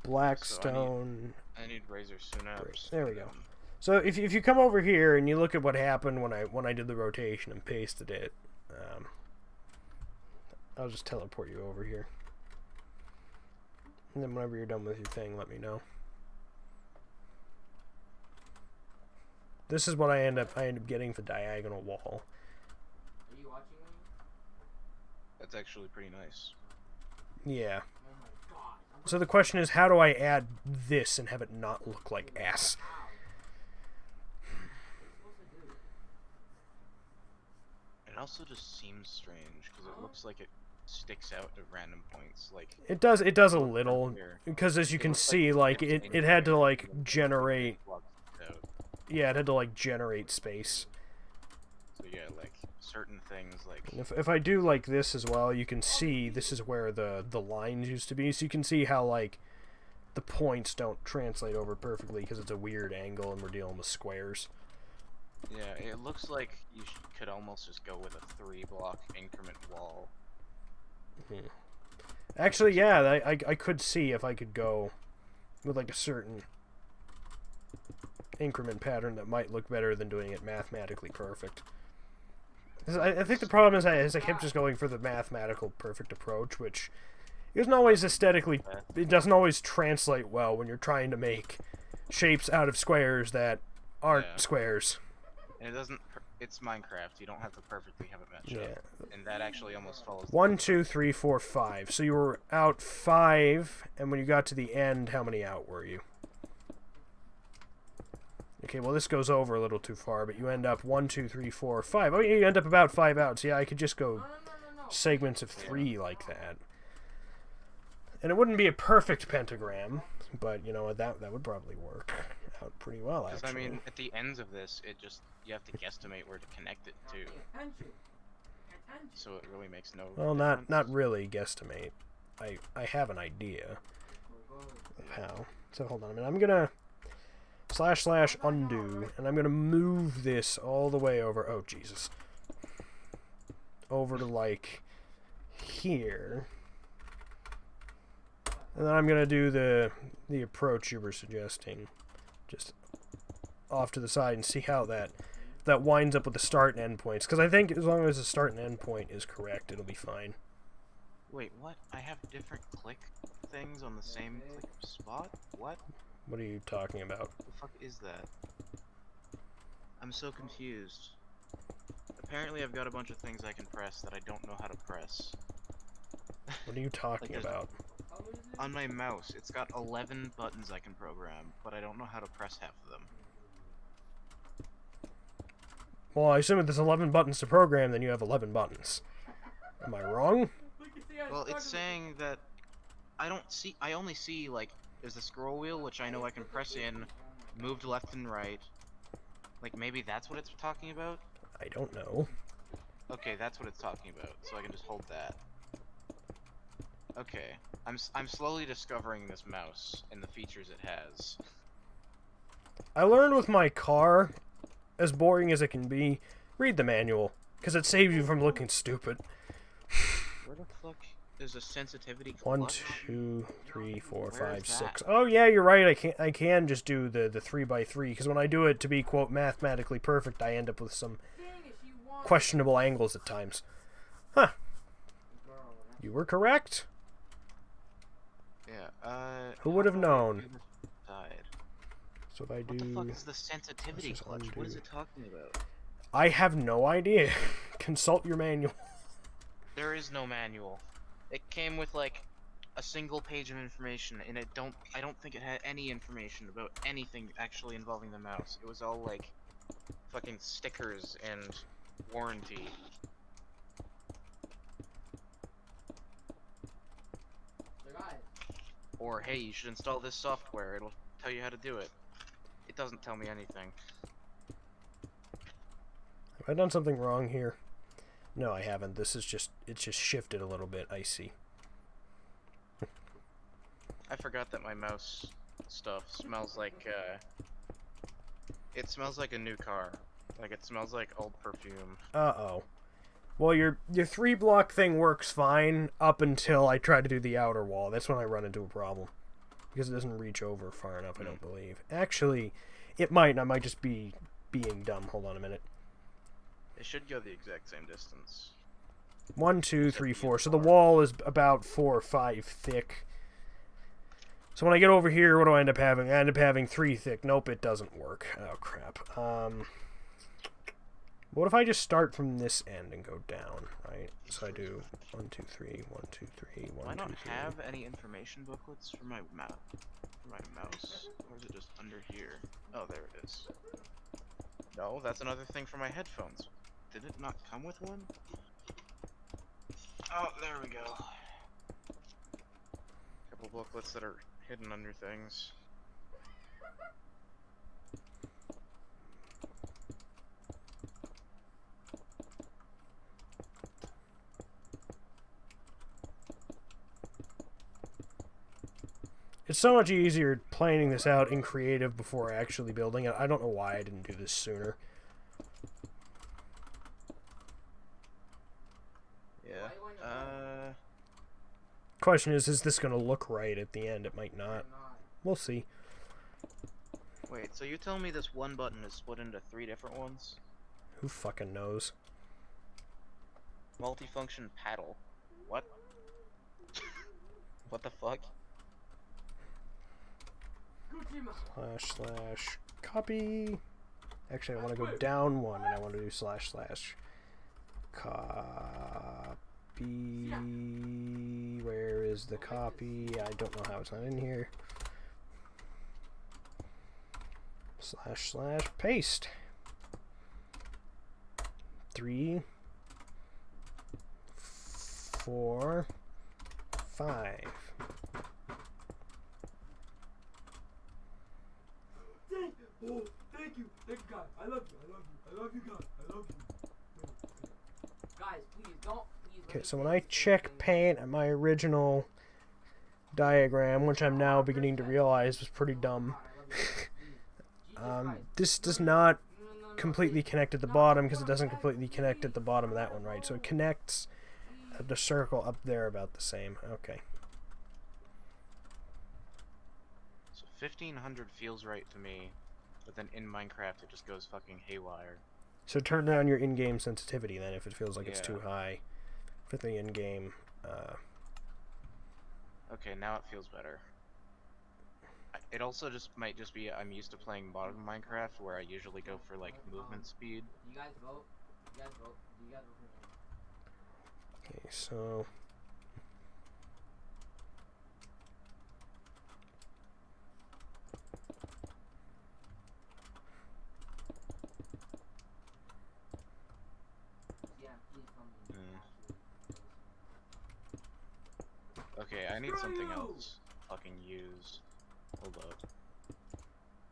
black So stone. I need Razer Synapse. There we and go. then- So if you come over here and you look at what happened when I did the rotation and pasted it, I'll just teleport you over here. And then whenever you're done with your thing, let me know. This is what I end up getting for diagonal wall. Are you watching me? That's actually pretty nice. Yeah. Oh my god. So the question is, how do I add this and have it not look like ass? I it also just seems strange because it looks like it sticks out at random points. Like It does a little, here. because as you It can looks see, like, it's it had to, in like, here, and then generate, blocks it out. yeah, it had to, like, generate space. So yeah, like, certain things, like... If I do, like, this as well, you can see this is where the lines used to be, so you can see how, like, the points don't translate over perfectly because it's a weird angle and we're dealing with squares. Yeah, it looks like you could almost just go with a 3-block increment wall. Actually, yeah, I could see if I could go with, like, a certain increment pattern that might look better than doing it mathematically perfect. I think the problem is I kept just going for the mathematical perfect approach, which isn't always aesthetically... It doesn't always translate well when you're trying to make shapes out of squares that aren't squares. And it doesn't... It's Minecraft. You don't have to perfectly have it match up. And that actually almost follows... 1, 2, 3, 4, 5. So you were out 5, and when you got to the end, how many out were you? Okay, well, this goes over a little too far, but you end up 1, 2, 3, 4, 5. Oh, yeah, you end up about 5 outs. Yeah, I could just go segments of 3 like that. And it wouldn't be a perfect pentagram, but, you know, that would probably work out pretty well, actually. Because, I mean, at the ends of this, it just... You have to guesstimate where to connect it to. So it really makes no difference. not really guesstimate. I have an idea of how. So, hold on a minute. I'm gonna... / undo, and I'm gonna move this all the way over. Oh, Jesus. Over to, like, here. And then I'm gonna do the approach you were suggesting, just off to the side, and see how that winds up with the start and end points. Because I think as long as the start and end point is correct, it'll be fine. Wait, what? I have different click things on the same click spot? What? What are you talking about? What the fuck is that? I'm so confused. Apparently I've got a bunch of things I can press that I don't know how to press. What are you talking about? On my mouse, it's got 11 buttons I can program, but I don't know how to press half of them. Well, I assume if there's 11 buttons to program, then you have 11 buttons. Am I wrong? Well, it's saying that I only see, like, there's the scroll wheel, which I know I can press in, move to left and right. Like, maybe that's what it's talking about? I don't know. Okay, that's what it's talking about, so I can just hold that. Okay, I'm slowly discovering this mouse and the features it has. I learned with my car, as boring as it can be, read the manual, because it saves you from looking stupid. Where the fuck is a sensitivity? 1, 2, 3, 4, Where 5, is 6. that? Oh yeah, you're right. I can just do the 3x3, because when I do it to be quote mathematically perfect, I end up with some questionable angles at times. Huh? You were correct. Yeah. Who would have known? Died. So if I do... What the fuck is the sensitivity clutch? undo. What is it talking about? I have no idea. Consult your manual. There is no manual. It came with like a single page of information, and I don't think it had any information about anything actually involving the mouse. It was all like fucking stickers and warranty. Or hey, you should install this software. It'll tell you how to do it. It doesn't tell me anything. Have I done something wrong here? No, I haven't. It's just shifted a little bit. I see. I forgot that my mouse stuff smells like, it smells like a new car. Like, it smells like old perfume. Uh-oh. Well, your 3-block thing works fine up until I try to do the outer wall. That's when I run into a problem. Because it doesn't reach over far enough, I don't believe. Actually, it might, and I might just be being dumb. Hold on a minute. It should go the exact same distance. 1, 2, 3, 4. So the wall is about 4 or 5 thick. So when I get over here, what do I end up having? I end up having 3 thick. Nope, it doesn't work. Oh, crap. What if I just start from this end and go down, right? So I do 1, 2, 3, 1, 2, 3, 1, 2, 3. Do I not have any information booklets for my mouse? Or is it just under here? Oh, there it is. No, that's another thing for my headphones. Did it not come with one? Oh, there we go. Couple booklets that are hidden under things. It's so much easier planning this out in creative before actually building it. I don't know why I didn't do this sooner. Yeah. Question is this going to look right at the end? It might not. We'll see. Wait, so you tell me this one button is split into 3 different ones? Who fucking knows? Multifunction paddle. What? What the fuck? / copy. Actually, I want to go down one, and I want to do / copy. Where is the copy? I don't know how it's not in here. / paste. 3, 4, 5. Oh, thank you, guys. I love you, guys. I love you. Guys, please don't. Okay, so when I check paint at my original diagram, which I'm now beginning to realize was pretty dumb, this does not completely connect at the bottom because it doesn't completely connect at the bottom of that one, right? So it connects at the circle up there about the same. Okay. So 1500 feels right to me, but then in Minecraft it just goes fucking haywire. So turn down your in-game sensitivity then if it feels like it's too high for the in-game. Okay, now it feels better. It also might just be I'm used to playing modern Minecraft where I usually go for like movement speed. Do you guys vote? Do you guys vote? Do you guys vote for me? Okay, so Okay, I need something else. Fucking use. Hold up.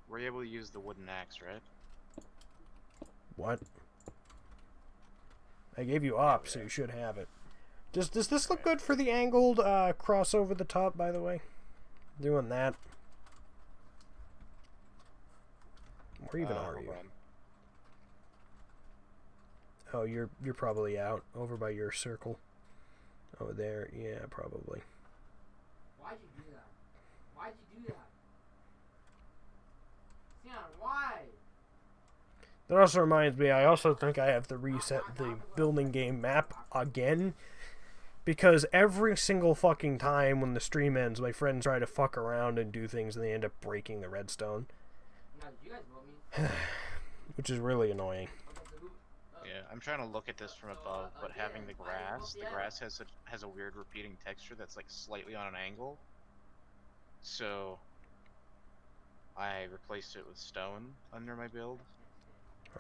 Were you able to use the wooden axe, right? what? I gave you up, so you should have it. Does this look good for the angled cross over the top, by the way? Doing that. Where even are you? Oh, you're probably out over by your circle. Oh, there. Yeah, probably. Why'd you do that? Why'd you do that? Sian, why? That also reminds me, I also think I have to reset the building game map again. Because every single fucking time when the stream ends, my friends try to fuck around and do things and they end up breaking the redstone. Now, did you guys vote me? Which is really annoying. Yeah, I'm trying to look at this from above, but having the grass has a weird repeating texture that's like slightly on an angle. So I replaced it with stone under my build.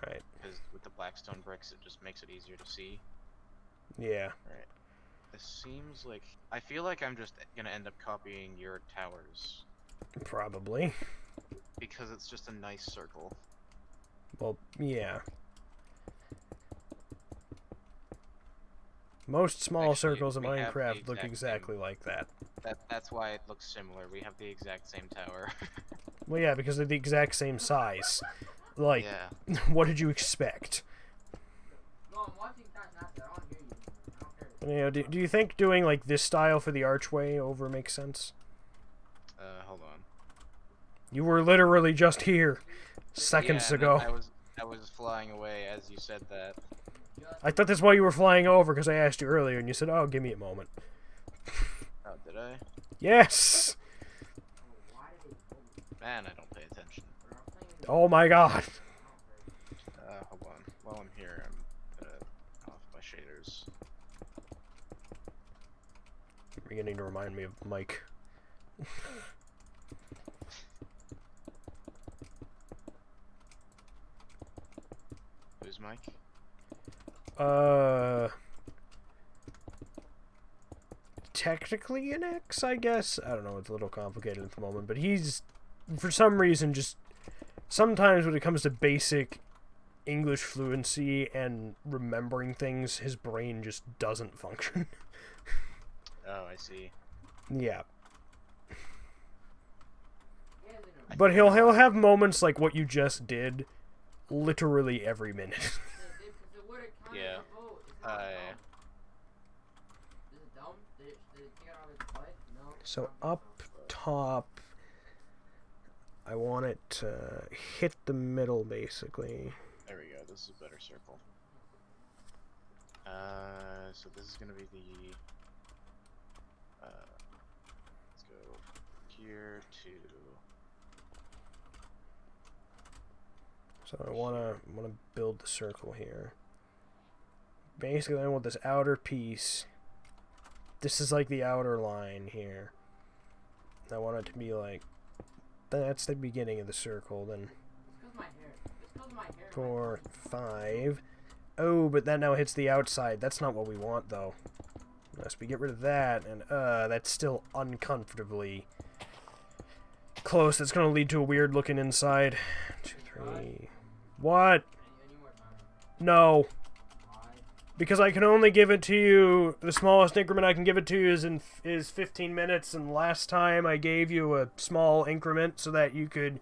Right. Because with the blackstone bricks, it just makes it easier to see. Yeah. Right. This seems like I feel like I'm just gonna end up copying your towers. Probably. Because it's just a nice circle. Well, yeah. Most small circles in Minecraft look exactly like that. That's why it looks similar. We have the exact same tower. Well, yeah, because they're the exact same size. Like, yeah. What did you expect? No, I'm watching Fast Nasty. I don't want to hear you. I don't care. You know, do you think doing like this style for the archway over makes sense? Hold on. You were literally just here seconds ago. I was flying away as you said that. I thought that's why you were flying over, because I asked you earlier, and you said, oh, give me a moment. Oh, did I? Yes! Man, I don't pay attention. Oh my god. Hold on. While I'm here, I'm gonna off my shaders. You're beginning to remind me of Mike. Who's Mike? technically an X, I guess. I don't know, it's a little complicated at the moment, but he's, for some reason, just sometimes when it comes to basic English fluency and remembering things, his brain just doesn't function. Oh, I see. Yeah. But he'll have moments like what you just did literally every minute. Yeah. So up top, I want it to hit the middle, basically. There we go. This is a better circle. So this is gonna be the. Let's go here to. So I wanna build the circle here. Basically, I want this outer piece. This is like the outer line here. I want it to be like, that's the beginning of the circle. Then 4, 5. Oh, but that now hits the outside. That's not what we want, though. Unless we get rid of that, and that's still uncomfortably close. That's gonna lead to a weird looking inside. 2, 3. What? No. Because I can only give it to you, the smallest increment I can give it to you is 15 minutes, and last time I gave you a small increment so that you could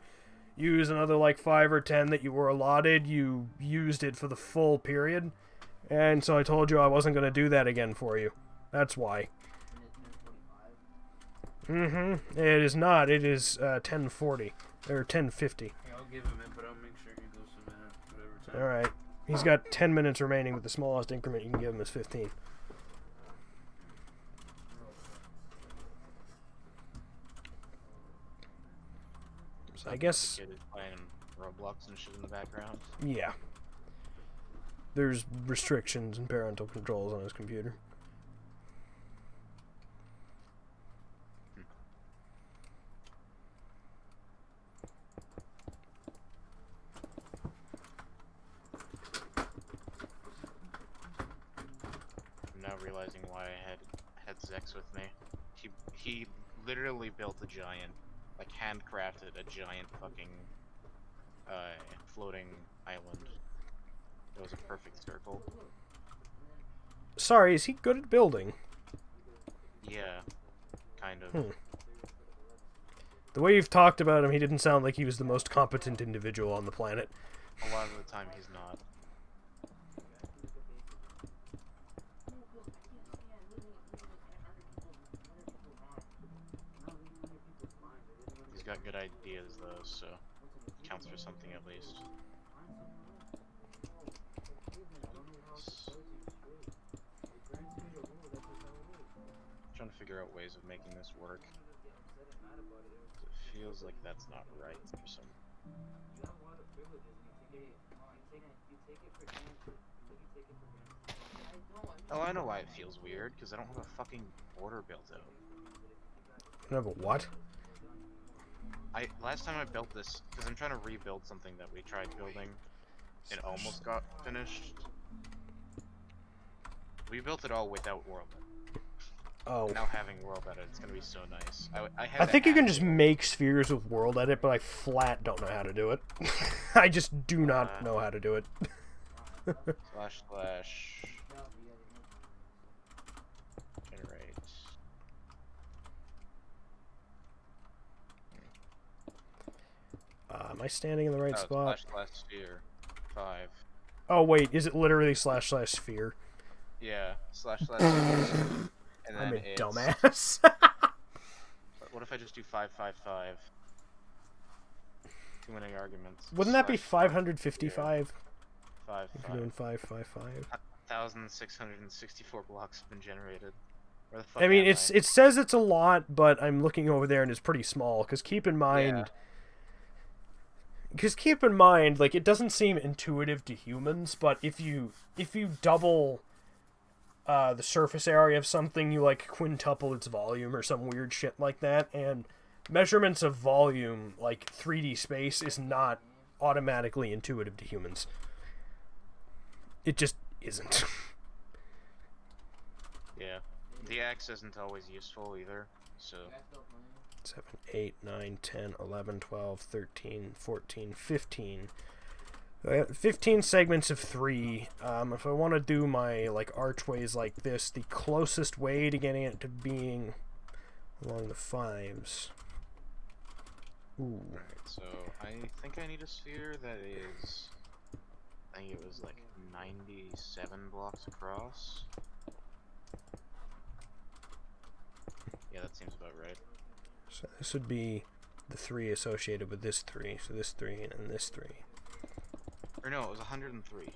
use another like 5 or 10 that you were allotted. You used it for the full period, and so I told you I wasn't going to do that again for you. That's why. It is not. It is 10:40 or 10:50. I'll give him it, but I'll make sure he goes a minute, whatever time. All right. He's got 10 minutes remaining, but the smallest increment you can give him is 15. So I guess. The kid is playing Roblox and shit in the background. Yeah. There's restrictions and parental controls on his computer. Now realizing why I had Zex with me. He literally built a giant, like handcrafted a giant fucking floating island. It was a perfect circle. Sorry, is he good at building? Yeah, kind of. The way you've talked about him, he didn't sound like he was the most competent individual on the planet. A lot of the time he's not. He's got good ideas though, so it counts for something at least. Trying to figure out ways of making this work. It feels like that's not right for some. Oh, I know why it feels weird, because I don't have a fucking border built out. You have a what? Last time I built this, because I'm trying to rebuild something that we tried building, it almost got finished. We built it all without world edit. Oh. Now having world edit, it's gonna be so nice. I think you can just make spheres with world edit, but I flat don't know how to do it. I just do not know how to do it. // generate. Am I standing in the right spot? / sphere 5. Oh wait, is it literally / sphere? Yeah, / sphere. And then I'm a it's, dumbass. What if I just do 555? Too many arguments. Wouldn't that be 555? 5, If you're doing 555. 1,664 blocks have been generated. Where the fuck I mean, am it says it's a lot, but I'm looking over there and it's pretty small. Because keep in mind, like it doesn't seem intuitive to humans, but if you double the surface area of something, you like quintuple its volume or some weird shit like that. And measurements of volume, like 3D space, is not automatically intuitive to humans. isn't. Yeah. The axe isn't always useful either, so... 7, 8, 9, 10, 11, 12, 13, 14, 15. I got 15 segments of 3. If I want to do my like archways like this, the closest way to getting it to being along the 5s. Ooh. Alright, so I think I need a sphere that is... I think it was like 97 blocks across. Yeah, that seems about right. So this would be the 3 associated with this 3. So this 3 and this 3. Or no, it was 103.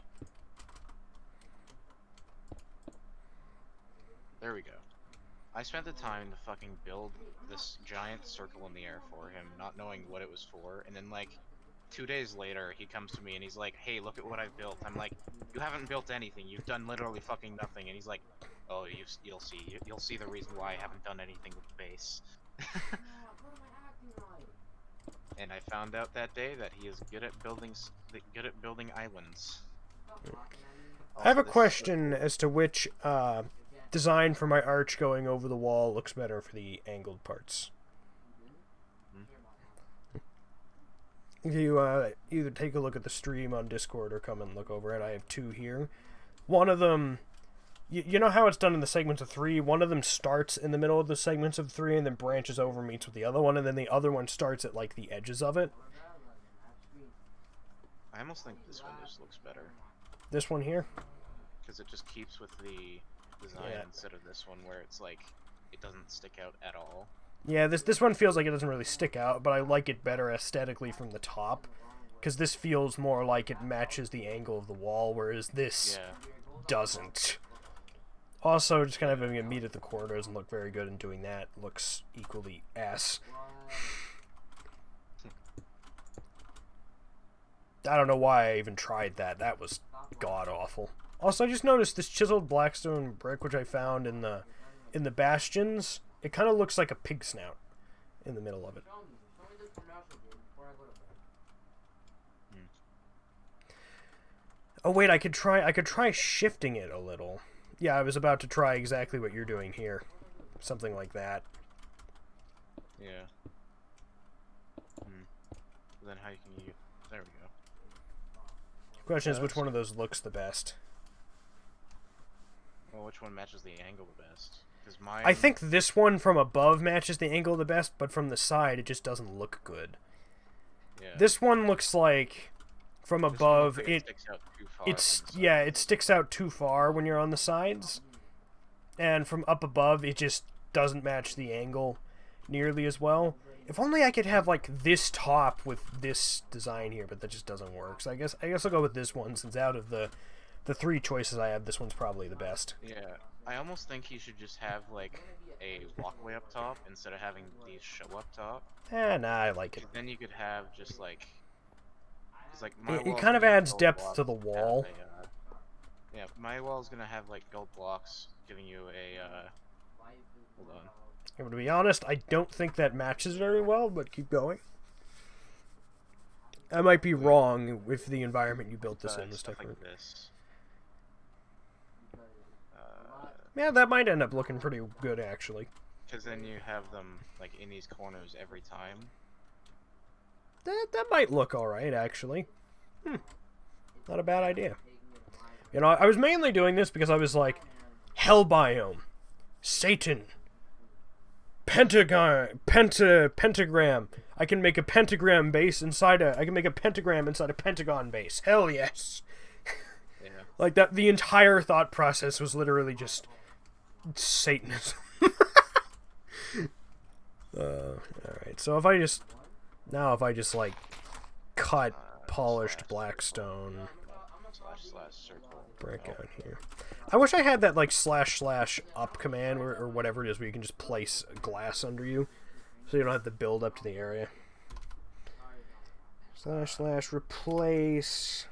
There we go. I spent the time to fucking build this giant circle in the air for him, not knowing what it was for, and then like 2 days later he comes to me and he's like, hey, look at what I've built. I'm like, you haven't built anything, you've done literally fucking nothing. And he's like, oh, you'll see the reason why I haven't done anything with the base. And I found out that day that he is good at building islands. I have a question as to which design for my arch going over the wall looks better for the angled parts. If you either take a look at the stream on Discord or come and look over it, I have 2 here. One of them, you know how it's done in the segments of 3? One of them starts in the middle of the segments of 3 and then branches over, meets with the other one, and then the other one starts at like the edges of it. I almost think this one just looks better. This one here? Because it just keeps with the design instead of this one where it's like, it doesn't stick out at all. Yeah, this one feels like it doesn't really stick out, but I like it better aesthetically from the top. Because this feels more like it matches the angle of the wall, whereas this doesn't. Also, just kind of having it meet at the corners and look very good, and doing that looks equally ass. I don't know why I even tried that. That was god-awful. Also, I just noticed this chiseled blackstone brick, which I found in the bastions. It kind of looks like a pig snout in the middle of it. Oh wait, I could try shifting it a little. Yeah, I was about to try exactly what you're doing here. Something like that. Yeah. Then how you can use... There we go. The question is, which one of those looks the best? Well, which one matches the angle the best? Because mine... I think this one from above matches the angle the best, but from the side it just doesn't look good. Yeah. This one looks like from above it sticks out too far. It sticks out too far when you're on the sides, and from up above it just doesn't match the angle nearly as well. If only I could have like this top with this design here, but that just doesn't work. So I guess I'll go with this one, since out of the 3 choices I have, this one's probably the best. Yeah, I almost think he should just have like a walkway up top instead of having these show up top. Nah, I like it. Then you could have just like, It kind of adds depth to the wall. Yeah, my wall's gonna have like gold blocks giving you a hold on. And to be honest, I don't think that matches very well, but keep going. I might be wrong with the environment you built this in. Stuff like this. Yeah, that might end up looking pretty good, actually. Because then you have them like in these corners every time. That might look alright, actually. Not a bad idea. You know, I was mainly doing this because I was like, Hell Biome, Satan, Pentagon, Pentagram. I can make a pentagram base inside I can make a pentagram inside a pentagon base. Hell yes. Yeah. Like that, the entire thought process was literally just Satanism. Alright, so if I just like cut polished blackstone circle brick out here. I wish I had that like / up command or whatever it is where you can just place glass under you so you don't have to build up to the area. / replace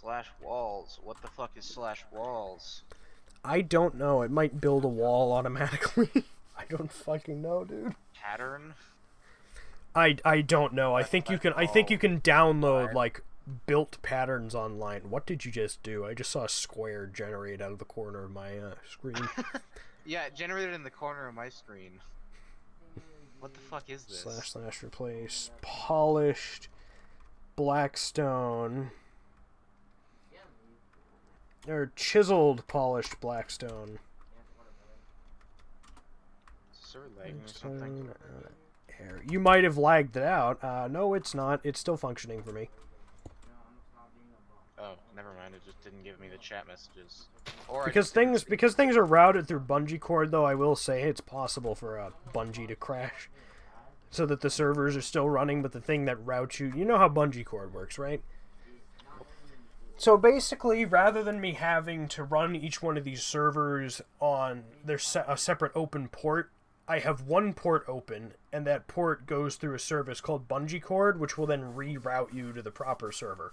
/walls. What the fuck is /walls? I don't know. It might build a wall automatically. I don't fucking know, dude. Pattern? I don't know. I think you can download like built patterns online. What did you just do? I just saw a square generate out of the corner of my screen. Yeah, it generated in the corner of my screen. What the fuck is this? / replace polished blackstone or chiseled polished blackstone. Server lagging or something? Error. You might have lagged it out. No, it's not. It's still functioning for me. Oh, never mind. It just didn't give me the chat messages. Or Because things are routed through bungee cord, though, I will say it's possible for a bungee to crash, so that the servers are still running, but the thing that routes you, you know how bungee cord works, right? So basically, rather than me having to run each one of these servers on a separate open port, I have one port open, and that port goes through a service called bungee cord, which will then reroute you to the proper server.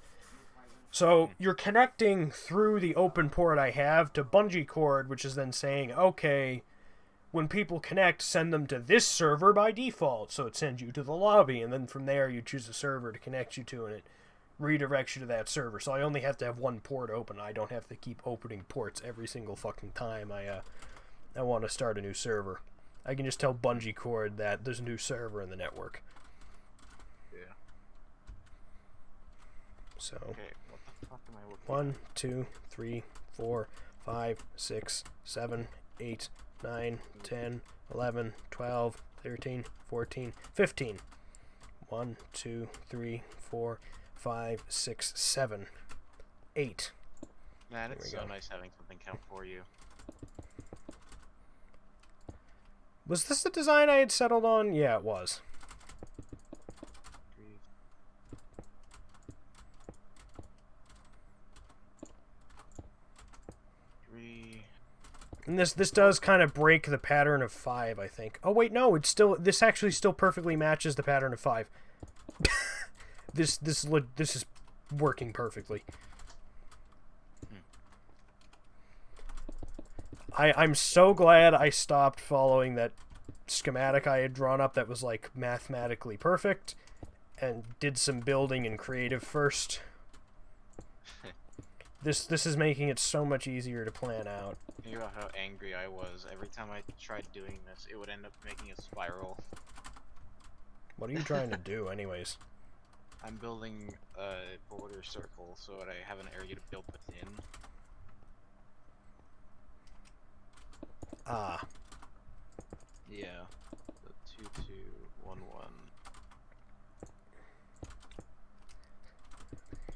So you're connecting through the open port I have to bungee cord, which is then saying, okay, when people connect, send them to this server by default. So it sends you to the lobby, and then from there you choose a server to connect you to, and it redirects you to that server. So I only have to have one port open. I don't have to keep opening ports every single fucking time I want to start a new server. I can just tell bungee cord that there's a new server in the network. Yeah. So. Okay. 1, 2, 3, 4, 5, 6, 7, 8, 9, 10, 11, 12, 13, 14, 15. 1, 2, 3, 4, 5, 6, 7, 8. Man, it's so nice having something count for you. Was this the design I had settled on? Yeah, it was. And this does kind of break the pattern of 5, I think. Oh wait, no, this actually still perfectly matches the pattern of 5. This is working perfectly. I'm so glad I stopped following that schematic I had drawn up that was like mathematically perfect and did some building in creative first. This is making it so much easier to plan out. Think about how angry I was. Every time I tried doing this, it would end up making a spiral. What are you trying to do, anyways? I'm building a border circle so that I have an area to build within. Ah. Yeah. The 2, 2, 1, 1.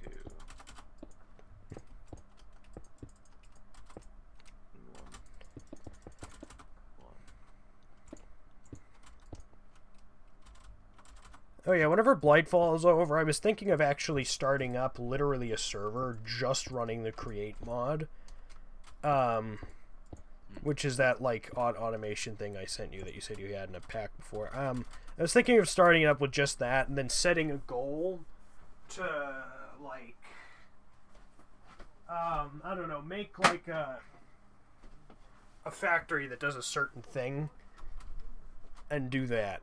2. Oh yeah, whenever Blightfall is over, I was thinking of actually starting up literally a server just running the create mod. Which is that like automation thing I sent you that you said you had in a pack before. I was thinking of starting it up with just that and then setting a goal to like I don't know, make like a factory that does a certain thing and do that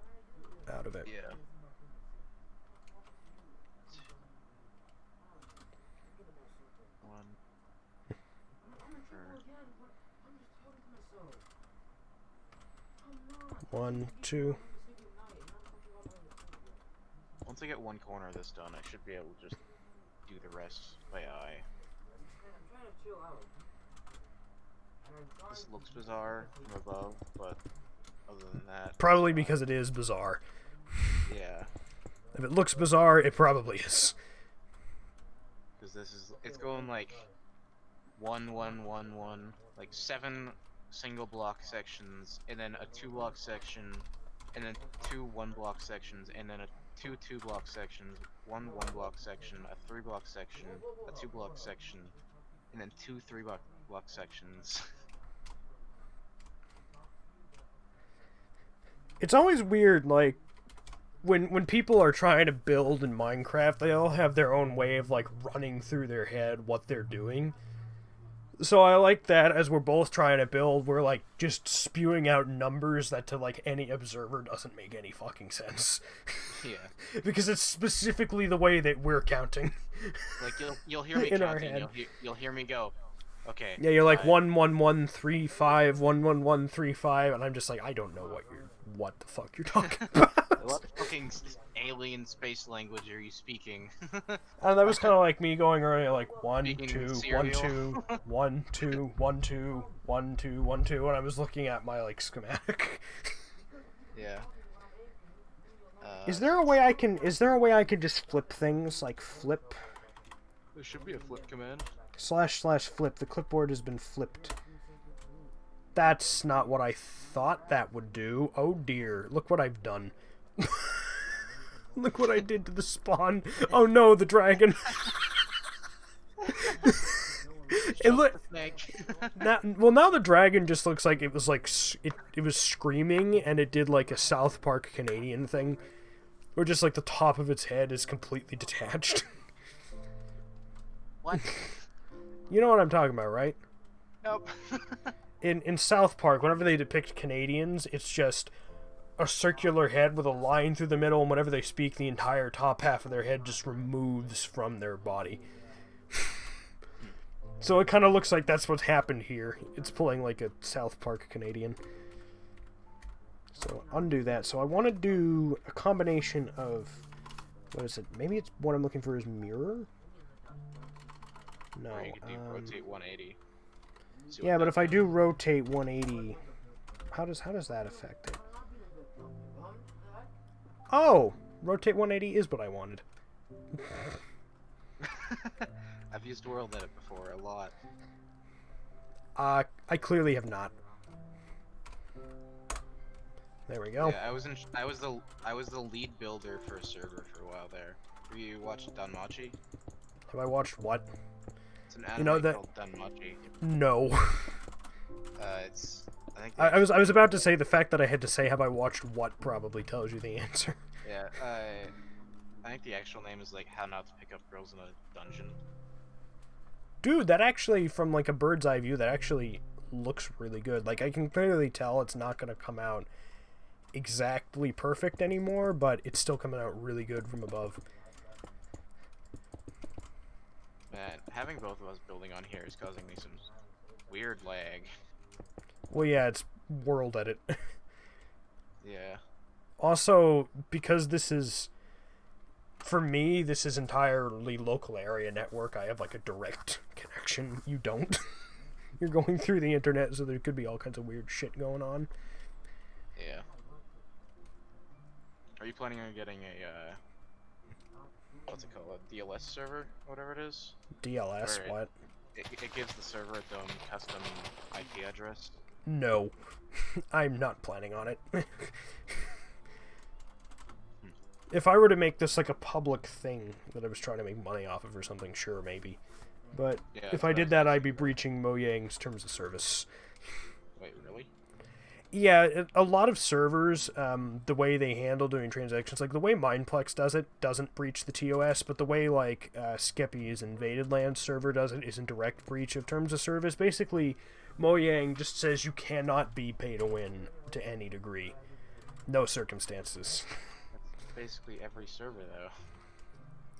out of it. Yeah. One, 2. Once I get one corner of this done, I should be able to just do the rest by eye. This looks bizarre from above, but other than that... Probably because it is bizarre. Yeah. If it looks bizarre, it probably is. Because it's going like 1, 1, 1, 1, like 7 single block sections, and then a 2 block section, and then 2 1-block sections, and then a 2 2-block sections, 1 1-block section, a 3-block section, a 2-block section, and then 2 3-block sections. It's always weird, like, when people are trying to build in Minecraft, they all have their own way of, like, running through their head what they're doing. So I like that as we're both trying to build, we're like just spewing out numbers that to like any observer doesn't make any fucking sense. Yeah. Because it's specifically the way that we're counting. Like you'll hear me In our counting. head. You'll hear me go. Okay. Yeah, you're like 5. 11135, 11135, and I'm just like, I don't know what the fuck you're talking about. What fucking alien space language are you speaking? And that was kind of like me going earlier, like 1 Speaking 2 1 cereal. 2 1 2 1 2 1 2 1 2, and I was looking at my like schematic. Yeah. Is there a way I can just flip things, like flip There should be a flip command. / flip? The clipboard has been flipped. That's not what I thought that would do. Oh dear, look what I've done. Look what I did to the spawn. Oh no, the dragon. It look now the dragon just looks like it was like it was screaming, and it did like a South Park Canadian thing, where just like the top of its head is completely detached. What? You know what I'm talking about, right? Nope. In South Park, whenever they depict Canadians, it's just a circular head with a line through the middle, and whenever they speak, the entire top half of their head just removes from their body. So it kind of looks like that's what's happened here. It's pulling like a South Park Canadian. So undo that. So I want to do a combination of... What is it? Maybe it's what I'm looking for is mirror? No. Or you could do rotate 180. See what Yeah, but that if I does. do rotate 180, how does that affect it? Oh, rotate 180 is what I wanted. I've used World Edit before a lot. I clearly have not. There we go. Yeah, I was the lead builder for a server for a while there. Have you watched Danmachi? Have I watched what? It's an anime You know that- called Danmachi. No. It's I think I was about to say the fact that I had to say have I watched what probably tells you the answer. yeah. I think the actual name is like How Not to Pick Up Girls in a Dungeon. Dude, that actually, from like a bird's eye view, that actually looks really good. Like, I can clearly tell it's not going to come out exactly perfect anymore, but it's still coming out really good from above. Man, having both of us building on here is causing me some weird lag. Well, yeah, it's World Edit. Yeah. Also, because this is... For me, this is entirely local area network. I have like a direct connection. You don't. You're going through the internet, so there could be all kinds of weird shit going on. Yeah. Are you planning on getting a what's it called? A DLS server, whatever it is? DLS, Or what? It gives the server its own custom IP address. No. I'm not planning on it. If I were to make this like a public thing that I was trying to make money off of or something, sure, maybe. But Yeah, if that's I what I did was that, I'd be breaching Mojang's terms of service. Wait, really? Yeah, a lot of servers, the way they handle doing transactions, like the way Mineplex does it, doesn't breach the TOS, but the way like Skeppy's Invaded Lands server does it is in direct breach of terms of service. Basically, Mojang just says you cannot be pay to win to any degree. No circumstances. Basically every server though.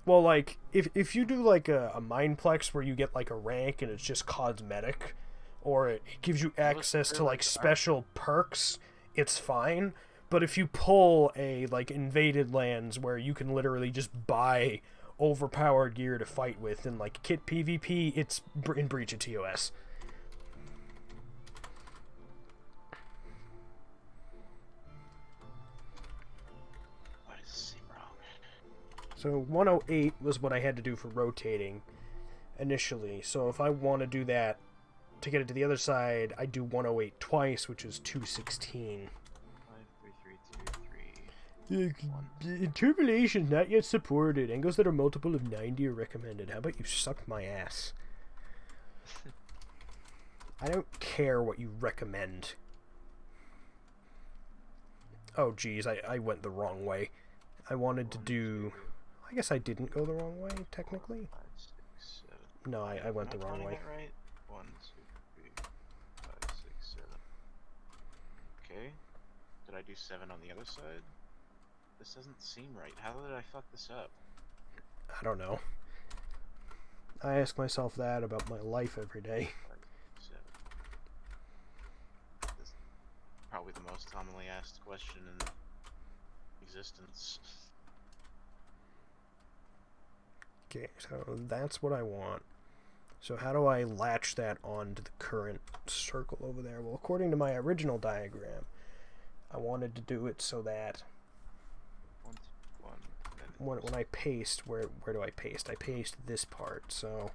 Well, like, if you do like a Mineplex where you get like a rank and it's just cosmetic, or it gives you access to like special perks, it's fine. But if you pull a like Invaded Lands where you can literally just buy overpowered gear to fight with in like kit PvP, it's in breach of TOS. What is wrong? So 108 was what I had to do for rotating initially. So if I want to do that to get it to the other side, I do 108 twice, which is 216. 5, 3, 3, 2, 3. Interpolation not yet supported. Angles that are multiple of 90 are recommended. How about you suck my ass? I don't care what you recommend. Oh geez, I went the wrong way. I wanted to do... I guess I didn't go the wrong way, technically. 5, 6, 7. No, I went the wrong way. Right? 1, 2, 3, 5, 6, 7. Okay. Did I do 7 on the other side? This doesn't seem right. How did I fuck this up? I don't know. I ask myself that about my life every day. 5, 7. This is probably the most commonly asked question in existence. Okay, so that's what I want. So how do I latch that onto the current circle over there? Well, according to my original diagram, I wanted to do it so that 1, 2, 1. when I paste, where do I paste? I paste this part, so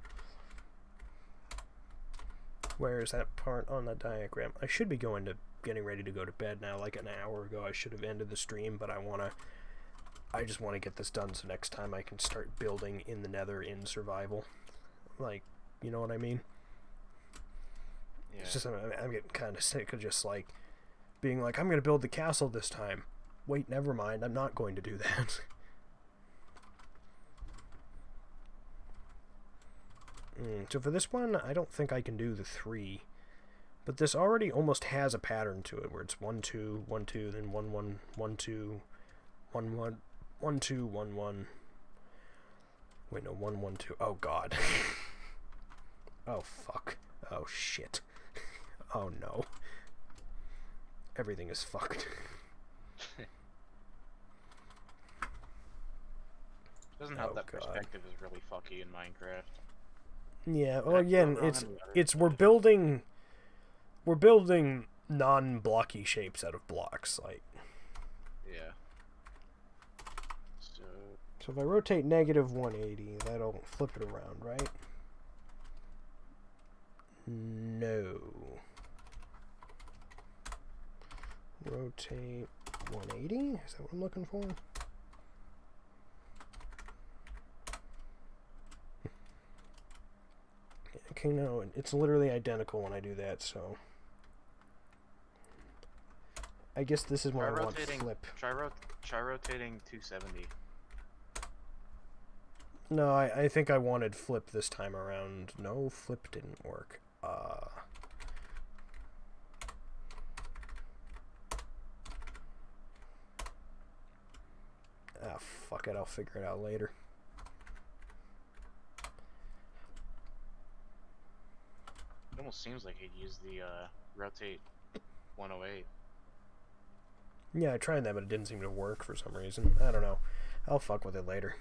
where is that part on the diagram? I should be getting ready to go to bed now. Like an hour ago I should have ended the stream, but I just want to get this done so next time I can start building in the nether in survival. Like, you know what I mean? Yeah. It's just I'm getting kind of sick of just like being like, I'm going to build the castle this time. Wait, never mind. I'm not going to do that. So for this one, I don't think I can do the 3. But this already almost has a pattern to it where it's 1 2 1 2 then 1 1 1 2 1 1 1 2 1 1. Wait, no, 1 1 2. Oh god. Oh fuck. Oh shit. Oh no. Everything is fucked. Doesn't help Oh, that God. perspective is really fucky in Minecraft. Yeah, well That's again, going on on the other it's we're side. building non-blocky shapes out of blocks, like. Yeah. So So if I rotate -180, that'll flip it around, right? No. Rotate 180? Is that what I'm looking for? Okay, no, it's literally identical when I do that, so... I guess this is why I want flip. Try rotating 270. No, I think I wanted flip this time around. No, flip didn't work. Fuck it, I'll figure it out later. It almost seems like he'd use the rotate 108. Yeah, I tried that, but it didn't seem to work for some reason. I don't know. I'll fuck with it later.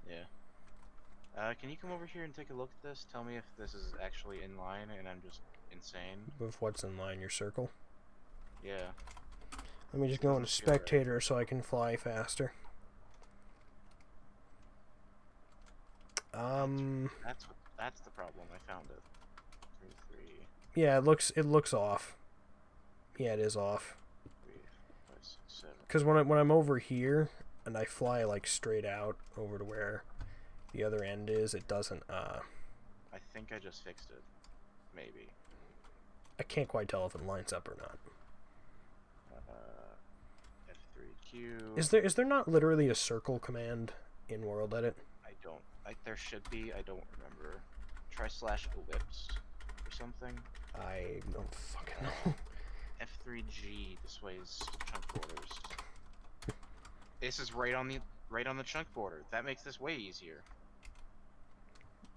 Yeah. Can you come over here and take a look at this? Tell me if this is actually in line and I'm just insane. With what's in line, your circle? Yeah. Let me just go into spectator so I can fly faster. That's the problem. I found it. 3, 3, Yeah, it looks off. Yeah, it is off. 3, 5, 6, 7. Because when I'm over here and I fly like straight out over to where the other end is, it doesn't. I think I just fixed it. Maybe. I can't quite tell if it lines up or not. F3Q. Is there not literally a circle command in World Edit? There should be. I don't remember. Try /ellipse or something. I don't fucking know. F3G displays chunk borders. This is right on the chunk border. That makes this way easier.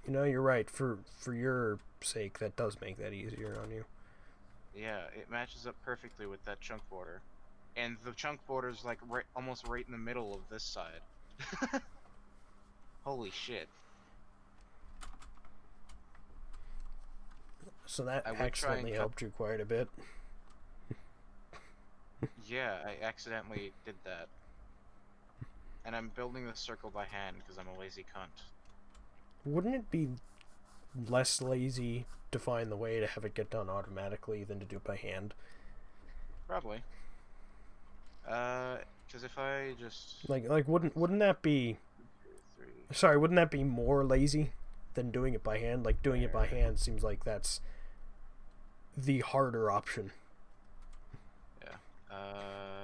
You know, you're right. For your sake, that does make that easier on you. Yeah, it matches up perfectly with that chunk border, and the chunk border is like almost right in the middle of this side. Holy shit! So that accidentally helped you quite a bit. Yeah, I accidentally did that. And I'm building the circle by hand because I'm a lazy cunt. Wouldn't it be less lazy to find the way to have it get done automatically than to do it by hand? Probably. Because if I just... Like wouldn't that be... 3. Sorry, wouldn't that be more lazy than doing it by hand? Like, doing it by hand seems like that's the harder option. Yeah.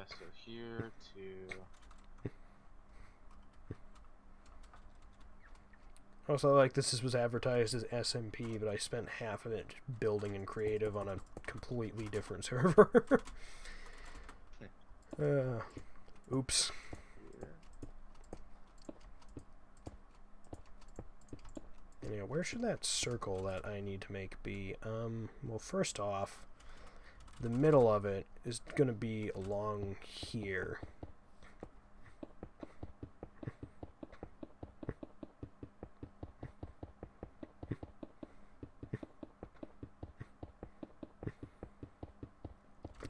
So here to... Also, like, this was advertised as SMP, but I spent half of it just building in creative on a completely different server. Oops. Anyway, where should that circle that I need to make be? Well, first off, the middle of it is going to be along here.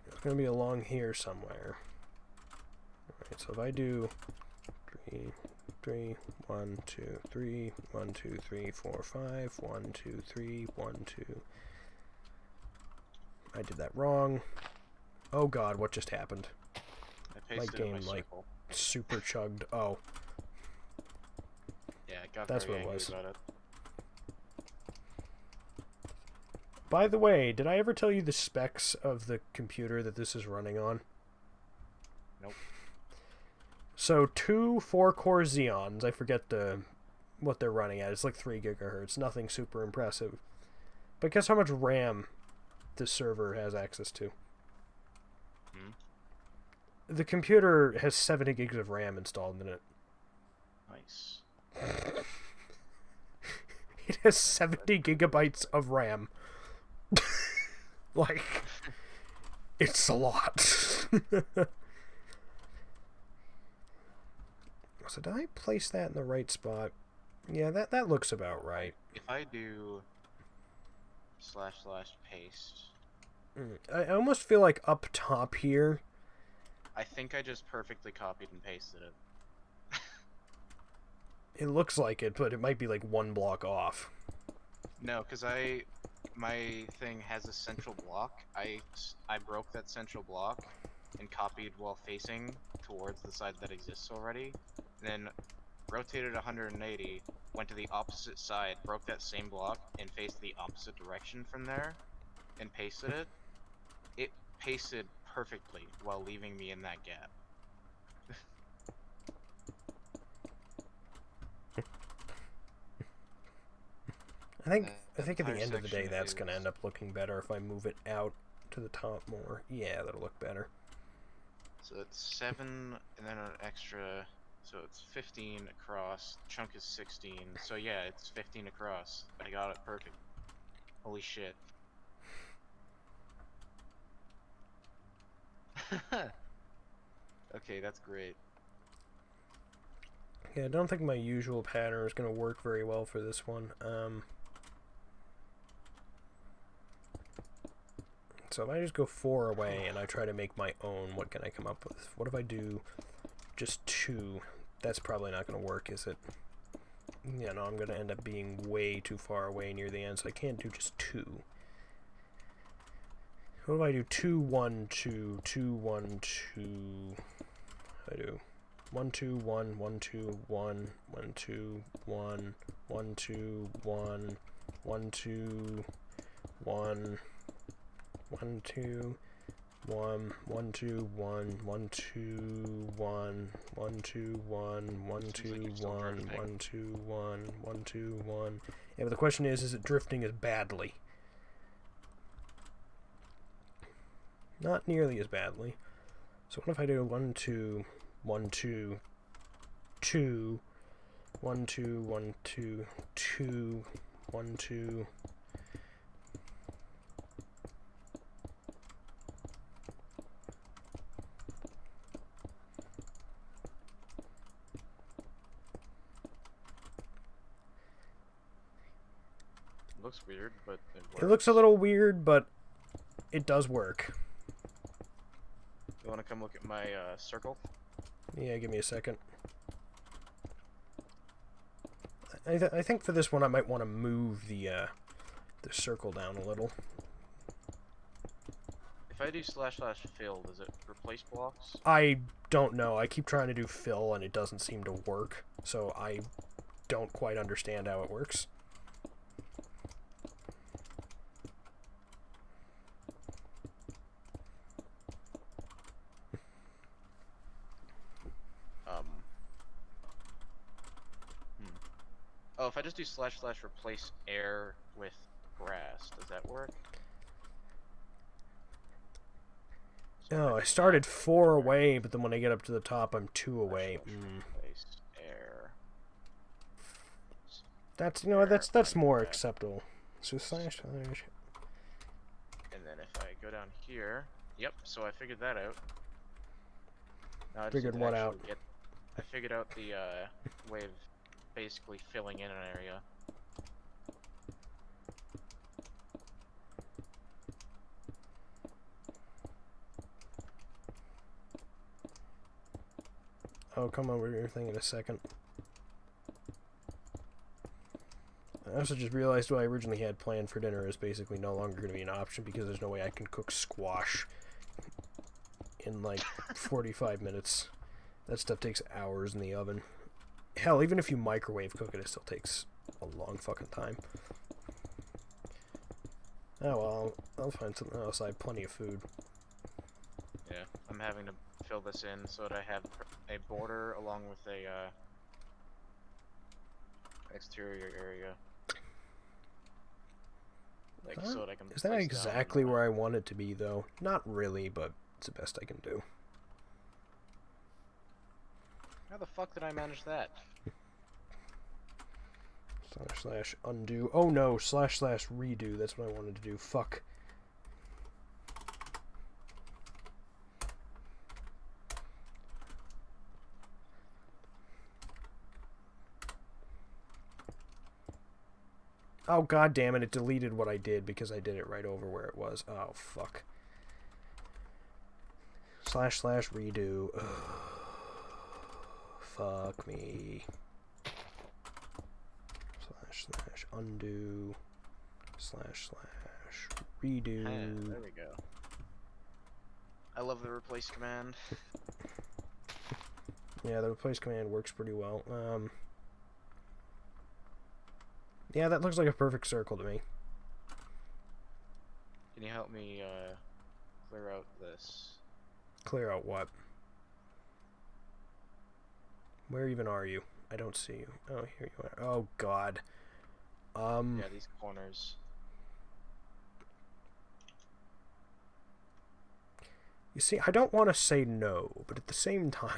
It's going to be along here somewhere. Alright, so if I do 3, 1, 2, 3, 1, 2, 3, 4, 5, 1, 2, 3, 1, 2. I did that wrong. Oh god, what just happened? I pasted game, in my like, circle. super chugged. Oh, Yeah, I got that's very what it angry was. about it. By the way, did I ever tell you the specs of the computer that this is running on? Nope. So, 2 4-core Xeons. I forget what they're running at. It's like 3 gigahertz. Nothing super impressive. But guess how much RAM this server has access to? The computer has 70 gigs of RAM installed in it. Nice. It has 70 gigabytes of RAM. Like, it's a lot. So did I place that in the right spot? Yeah, that looks about right. If I do / paste, I almost feel like up top here. I think I just perfectly copied and pasted it. It looks like it, but it might be like 1 block off. No, because my thing has a central block. I broke that central block and copied while facing towards the side that exists already. Then rotated 180, went to the opposite side, broke that same block, and faced the opposite direction from there, and pasted it. It pasted perfectly while leaving me in that gap. I think at the entire end of the day section that's going to is- end up looking better if I move it out to the top more. Yeah, that'll look better. So it's 7, and then an extra, so it's 15 across. Chunk is 16, so yeah, it's 15 across. I got it perfect. Holy shit. Okay, that's great. Yeah, I don't think my usual pattern is going to work very well for this one. So if I just go 4 away and I try to make my own, what can I come up with? What if I do just 2? That's probably not going to work, is it? Yeah, no, I'm going to end up being way too far away near the end, so I can't do just 2. What if I do 2, 1, 2, 2, 1, 2? I do 1, 2, 1, 1, 2, 1, 1, 2, 1, 1, 2, 1, 1, 2, 1, 1, 2, 1, 1, 2, 1, 1, 2, 1, 1, 2, 1, 1, 2, 1, 1, 2, 1, 1, 2, 1. Yeah, but the question is it drifting as badly? Not nearly as badly. So what if I do 1, 2, 1, 2, 2, 1, 2, 1, 2, 2, 1, 2. It looks weird, but it works. It looks a little weird, but it does work. You want to come look at my circle? Yeah, give me a second. I think for this one I might want to move the circle down a little. If I do / fill, does it replace blocks? I don't know. I keep trying to do fill and it doesn't seem to work, so I don't quite understand how it works. Oh, if I just do / replace air with grass, does that work? Oh, I started 4 away, but then when I get up to the top, I'm 2 away. Replace air. That's, you know, that's more acceptable. So / And then if I go down here, yep. So I figured that out. Now I just Figured need to what actually out? I figured out the way of basically filling in an area. I'll come over to your thing in a second. I also just realized what I originally had planned for dinner is basically no longer going to be an option because there's no way I can cook squash in like 45 minutes. That stuff takes hours in the oven. Hell, even if you microwave cook it, it still takes a long fucking time. Oh well, I'll find something else. I have plenty of food. Yeah, I'm having to fill this in so that I have a border along with a exterior area. Like, so that I can Is that place exactly down, where I want it to be, though? Not really, but it's the best I can do. How the fuck did I manage that? / undo. Oh no, / redo. That's what I wanted to do. Fuck. Oh god damn it, it deleted what I did because I did it right over where it was. Oh fuck. / redo. Ugh. Fuck me. / undo. / redo. There we go. I love the replace command. Yeah, the replace command works pretty well. Yeah, that looks like a perfect circle to me. Can you help me clear out this? Clear out what? Where even are you? I don't see you. Oh, here you are. Oh god. Yeah, these corners. You see, I don't want to say no, but at the same time,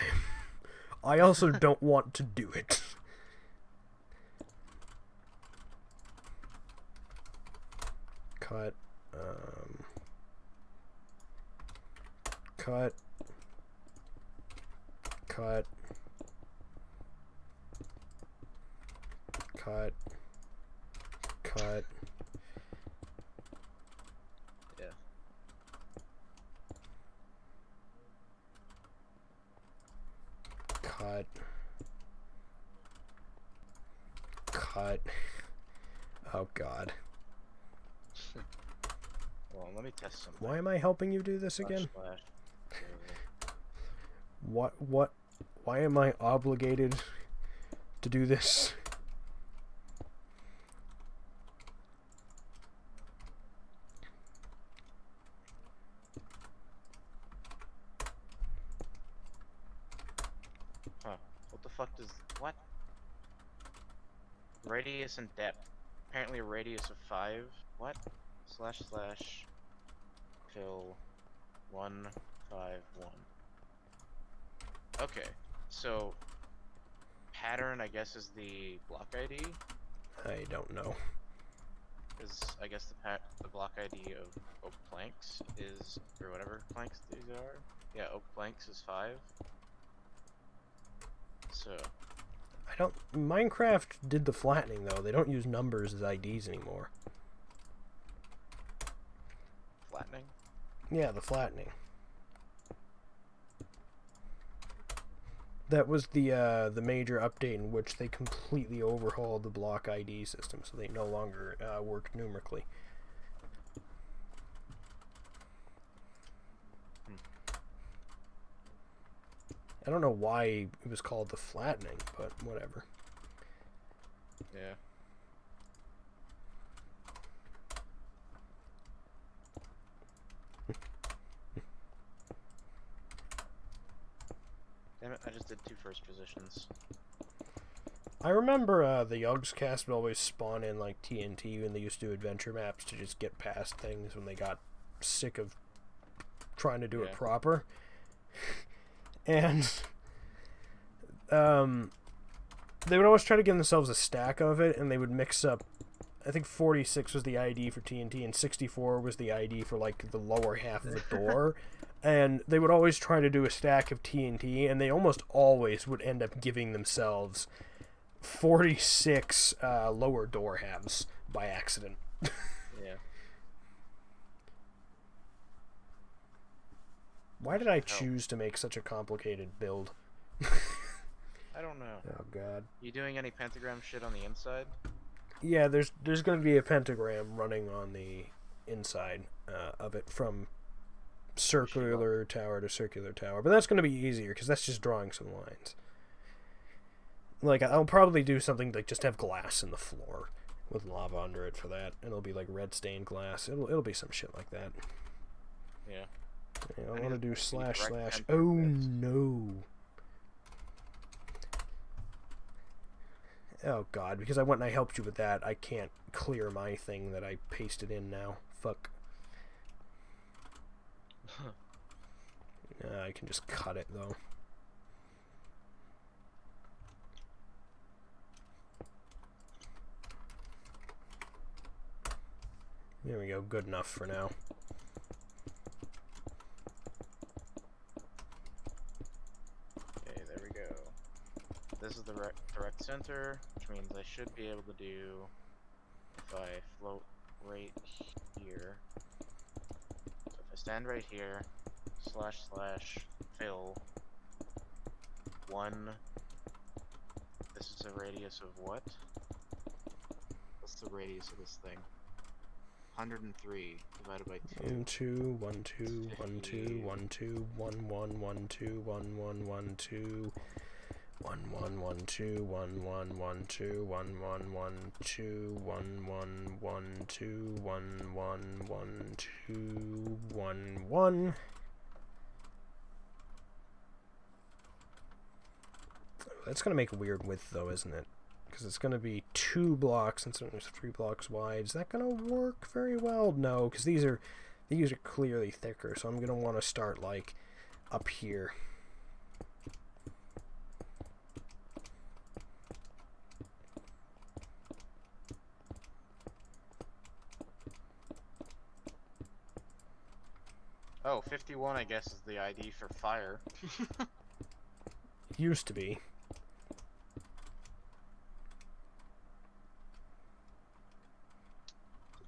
I also don't want to do it. Cut. Cut. Cut. Cut. Cut. Yeah. Cut. Cut. Oh god. Well, let me test something. Why am I helping you do this again? What? Why am I obligated to do this? Huh. What the fuck does... What? Radius and depth. Apparently a radius of 5. What? / fill 1 5 1. Okay, so pattern I guess is the block ID. I don't know. Is I guess the block ID of oak planks is, or whatever planks these are. Yeah, oak planks is 5. So I don't. Minecraft did the flattening though. They don't use numbers as IDs anymore. flattening. Yeah, the flattening. That was the major update in which they completely overhauled the block ID system, so they no longer work numerically. I don't know why it was called the flattening, but whatever. Yeah. Damn it, I just did 2 first positions. I remember the Yogs cast would always spawn in like TNT when they used to do adventure maps to just get past things when they got sick of trying to do it proper. And they would always try to give themselves a stack of it, and they would mix up. I think 46 was the ID for TNT, and 64 was the ID for like the lower half of the door. And they would always try to do a stack of TNT, and they almost always would end up giving themselves 46 lower door halves by accident. Yeah. Why did I choose to make such a complicated build? I don't know. Oh god. You doing any pentagram shit on the inside? Yeah, there's going to be a pentagram running on the inside of it from circular tower to circular tower, but that's going to be easier because that's just drawing some lines. Like, I'll probably do something like just have glass in the floor with lava under it for that, and it'll be like red stained glass. It'll be some shit like that. Yeah. I want to do slash. Oh no. Oh god, because I went and I helped you with that, I can't clear my thing that I pasted in now. Fuck. I can just cut it though. There we go, good enough for now. Okay, there we go. This is the direct center, which means I should be able to do, if I float right here. So if I stand right here, slash fill 1. This is a radius of what? What's the radius of this thing? 103 divided by 2. 1 2 1 2 1 2 1 2 1 1 1 2 1 1 1 2 1 1 1 2 1 1 1 2 1 1 1 2 1 1 1 2 1 1 1 2 1 1. That's gonna make a weird width though, isn't it? Because it's gonna be 2 blocks instead of 3 blocks wide. Is that gonna work very well? No, because these are clearly thicker, so I'm gonna want to start like up here. Oh, 51 I guess is the ID for fire. Used to be.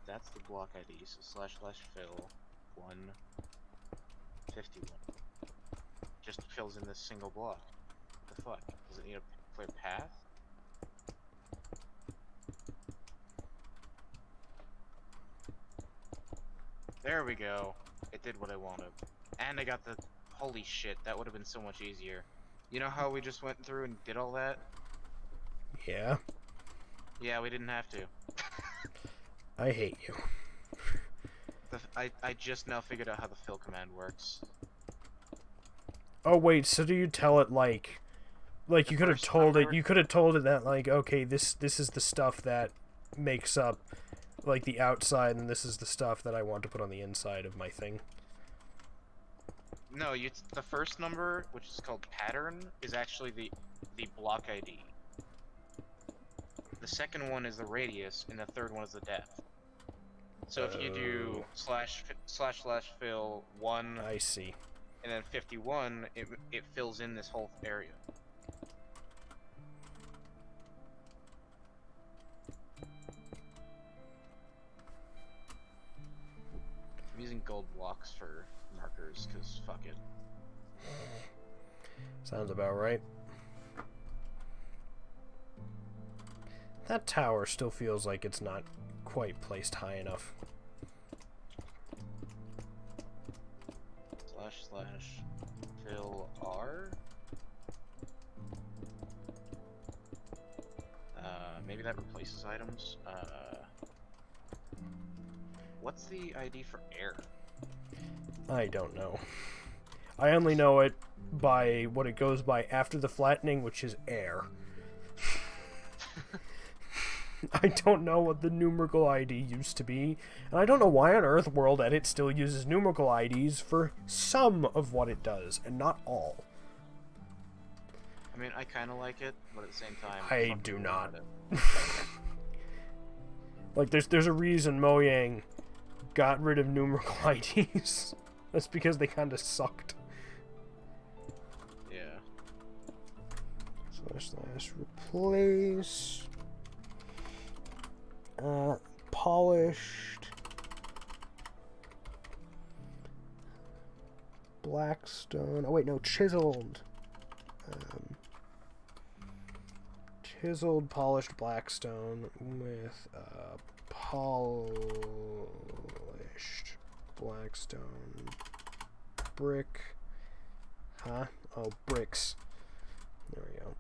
That's the block ID, so slash fill 1 51. Just fills in this single block. What the fuck? Does it need a clear path? There we go. It did what I wanted. And I got the... Holy shit, that would have been so much easier. You know how we just went through and did all that? Yeah. Yeah, we didn't have to. I hate you. I just now figured out how the fill command works. Oh wait, so do you tell it like you could have told it, you could have told it that like, okay, this is the stuff that makes up like the outside, and this is the stuff that I want to put on the inside of my thing. No, the first number, which is called pattern, is actually the block ID. The second one is the radius, and the third one is the depth. So if you do slash fill 1, I see. And then 51, it fills in this whole area. I'm using gold blocks for markers, because fuck it. Sounds about right. That tower still feels like it's not quite placed high enough. Slash fill R. Maybe that replaces items. What's the ID for air? I don't know. I only know it by what it goes by after the flattening, which is air. I don't know what the numerical ID used to be, and I don't know why on earth World Edit still uses numerical IDs for some of what it does, and not all. I mean, I kind of like it, but at the same time, I do not. Like, there's a reason Mojang got rid of numerical IDs. That's because they kind of sucked. Yeah. / replace. Polished. Blackstone. Oh wait, no, chiseled. Chiseled, polished blackstone with polished blackstone brick. Huh? Oh, bricks. There we go.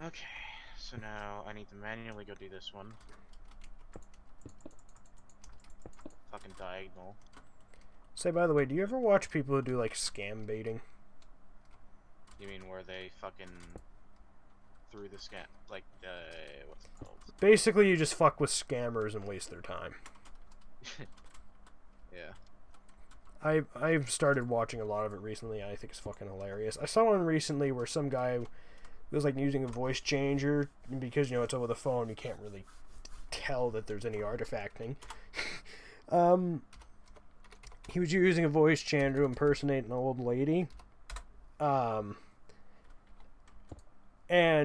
Okay, so now I need to manually go do this one. Fucking diagonal. Say, by the way, do you ever watch people who do, like, scam baiting? You mean where they fucking through the scam, like, what's it called? Basically, you just fuck with scammers and waste their time. Yeah. I've started watching a lot of it recently. I think it's fucking hilarious. I saw one recently where some guy was, like, using a voice changer, because, you know, it's over the phone, you can't really tell that there's any artifacting. He was using a voice changer to impersonate an old lady. And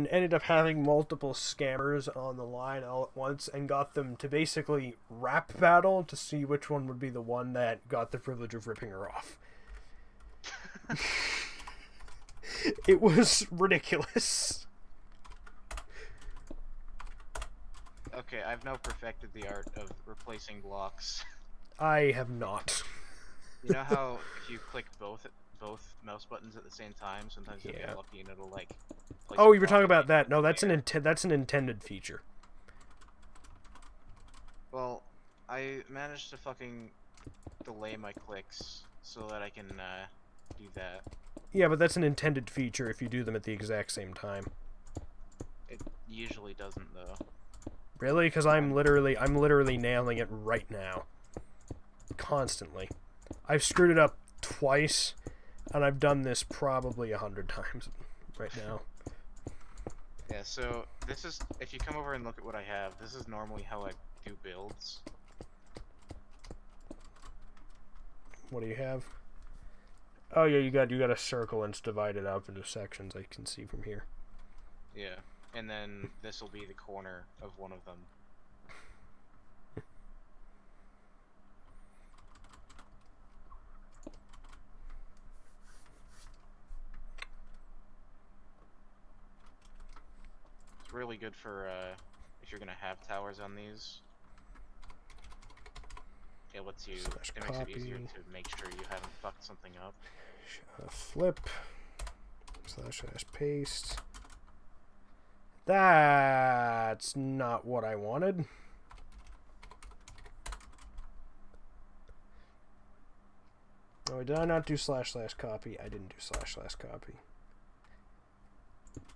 ended up having multiple scammers on the line all at once and got them to basically rap battle to see which one would be the one that got the privilege of ripping her off. It was ridiculous. Okay, I've now perfected the art of replacing blocks. I have not. You know how if you click both mouse buttons at the same time, sometimes you'll Yeah. get lucky and it'll like. Oh, you were talking about that. No, that's an intended feature. Well, I managed to fucking delay my clicks so that I can do that. Yeah, but that's an intended feature if you do them at the exact same time. It usually doesn't though. Really? Because I'm literally nailing it right now. Constantly. I've screwed it up twice, and I've done this probably 100 times right now. Yeah, so this is, if you come over and look at what I have, this is normally how I do builds. What do you have? Oh yeah, you got a circle and it's divided up into sections. I can see from here. Yeah, and then this will be the corner of one of them. It's really good for if you're gonna have towers on these. It lets you. Slash It makes copy. it easier to make sure you haven't fucked something up. Flip. / paste. That's not what I wanted. Oh, did I not do / copy? I didn't do / copy.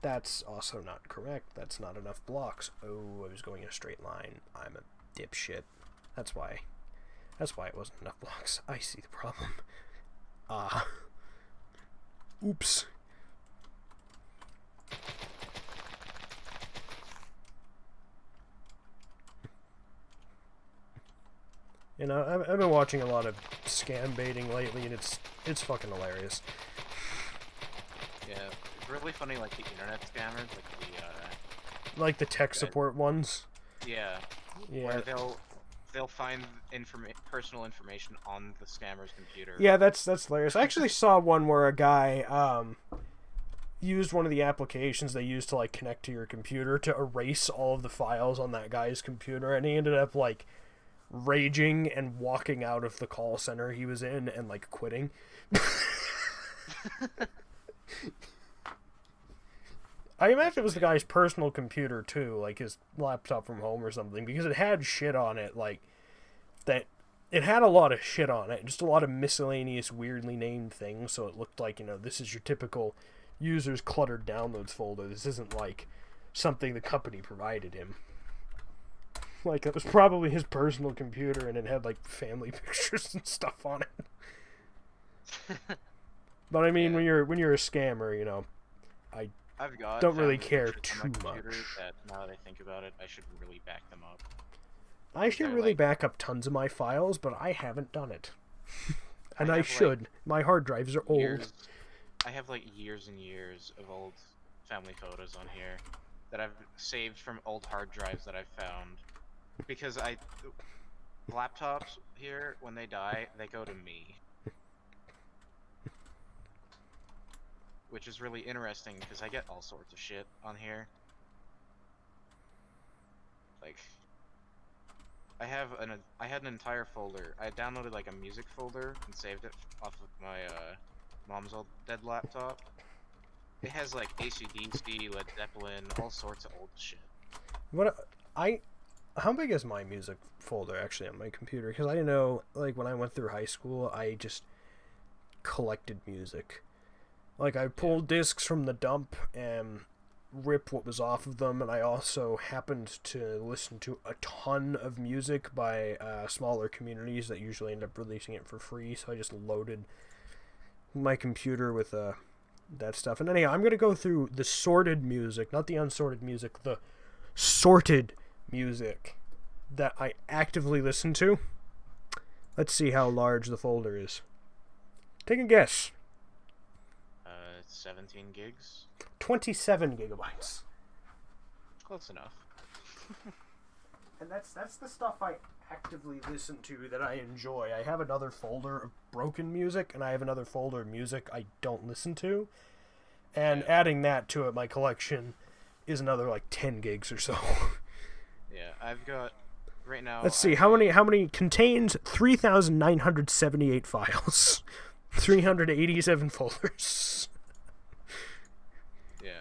That's also not correct. That's not enough blocks. Oh, I was going in a straight line. I'm a dipshit. That's why it wasn't enough blocks. I see the problem. Oops. You know, I've been watching a lot of scam baiting lately, and it's fucking hilarious. Yeah, it's really funny, like the internet scammers, Like the tech support ones. yeah, Yeah. where they'll find personal information on the scammer's computer. Yeah, that's hilarious. I actually saw one where a guy used one of the applications they use to like connect to your computer to erase all of the files on that guy's computer, and he ended up like raging and walking out of the call center he was in and like quitting. I imagine it was the guy's personal computer too, like his laptop from home or something, because it had shit on it like that it had a lot of shit on it, just a lot of miscellaneous, weirdly named things. So it looked like, you know, this is your typical user's cluttered downloads folder. This isn't like something the company provided him. Like, it was probably his personal computer, and it had like family pictures and stuff on it. But I mean, when you're a scammer, you know, I've got don't really family care pictures on too my computer much. That now that I think about it, I should really back them up. I should They're really like- back up tons of my files, but I haven't done it. And I have, like, should. My hard drives are old. I have like years and years of old family photos on here that I've saved from old hard drives that I've found. Because laptops here, when they die, they go to me. Which is really interesting because I get all sorts of shit on here. Like, I had an entire folder. I downloaded like a music folder and saved it off of my mom's old dead laptop. It has like AC/DC, Led Zeppelin, all sorts of old shit. How big is my music folder actually on my computer? Because I know, like, when I went through high school, I just collected music. Like, I pulled discs from the dump and ripped what was off of them, and I also happened to listen to a ton of music by smaller communities that usually end up releasing it for free, so I just loaded my computer with that stuff. And anyhow, I'm going to go through the sorted music, not the unsorted music, the sorted music that I actively listen to. Let's see how large the folder is. Take a guess. 17 gigs. 27 gigabytes. Close enough. And that's the stuff I actively listen to that I enjoy. I have another folder of broken music, and I have another folder of music I don't listen to. And adding that to it, my collection is another like 10 gigs or so. Yeah, I've got right now. Let's see, how many contains 3,978 files. 387 folders. Yeah,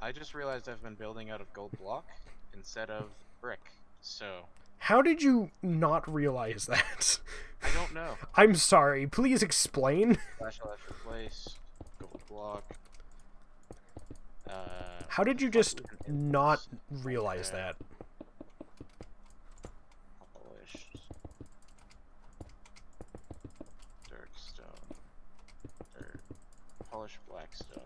I just realized I've been building out of gold block instead of brick, so... How did you not realize that? I don't know. I'm sorry, please explain. /replace, gold block. How did you just not realize that? Polished. Dark stone. Or polished black stone.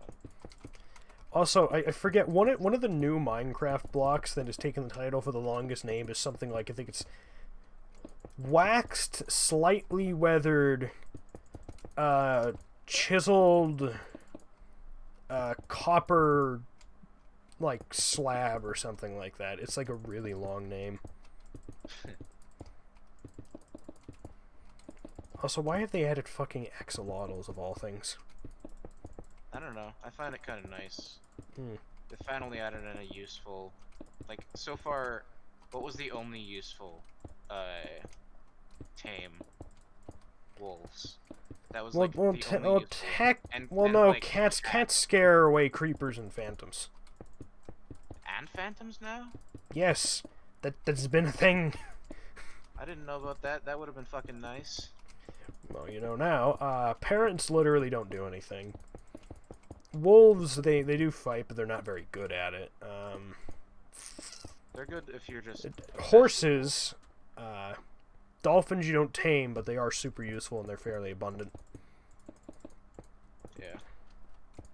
Also, I forget, one of the new Minecraft blocks that has taken the title for the longest name is something like, I think it's waxed, slightly weathered, chiseled, copper, like, slab or something like that. It's like a really long name. Also, why have they added fucking axolotls of all things? I don't know. I find it kind of nice. Hmm. They finally added in a useful... Like, so far, what was the only useful, tame? Wolves. That was, like, the only useful... Cats scare away creepers and phantoms. And phantoms now? Yes, that's been a thing. I didn't know about that. That would have been fucking nice. Well, you know now. Parrots literally don't do anything. Wolves, they do fight, but they're not very good at it. They're good if you're just... Horses, dolphins you don't tame, but they are super useful and they're fairly abundant. Yeah.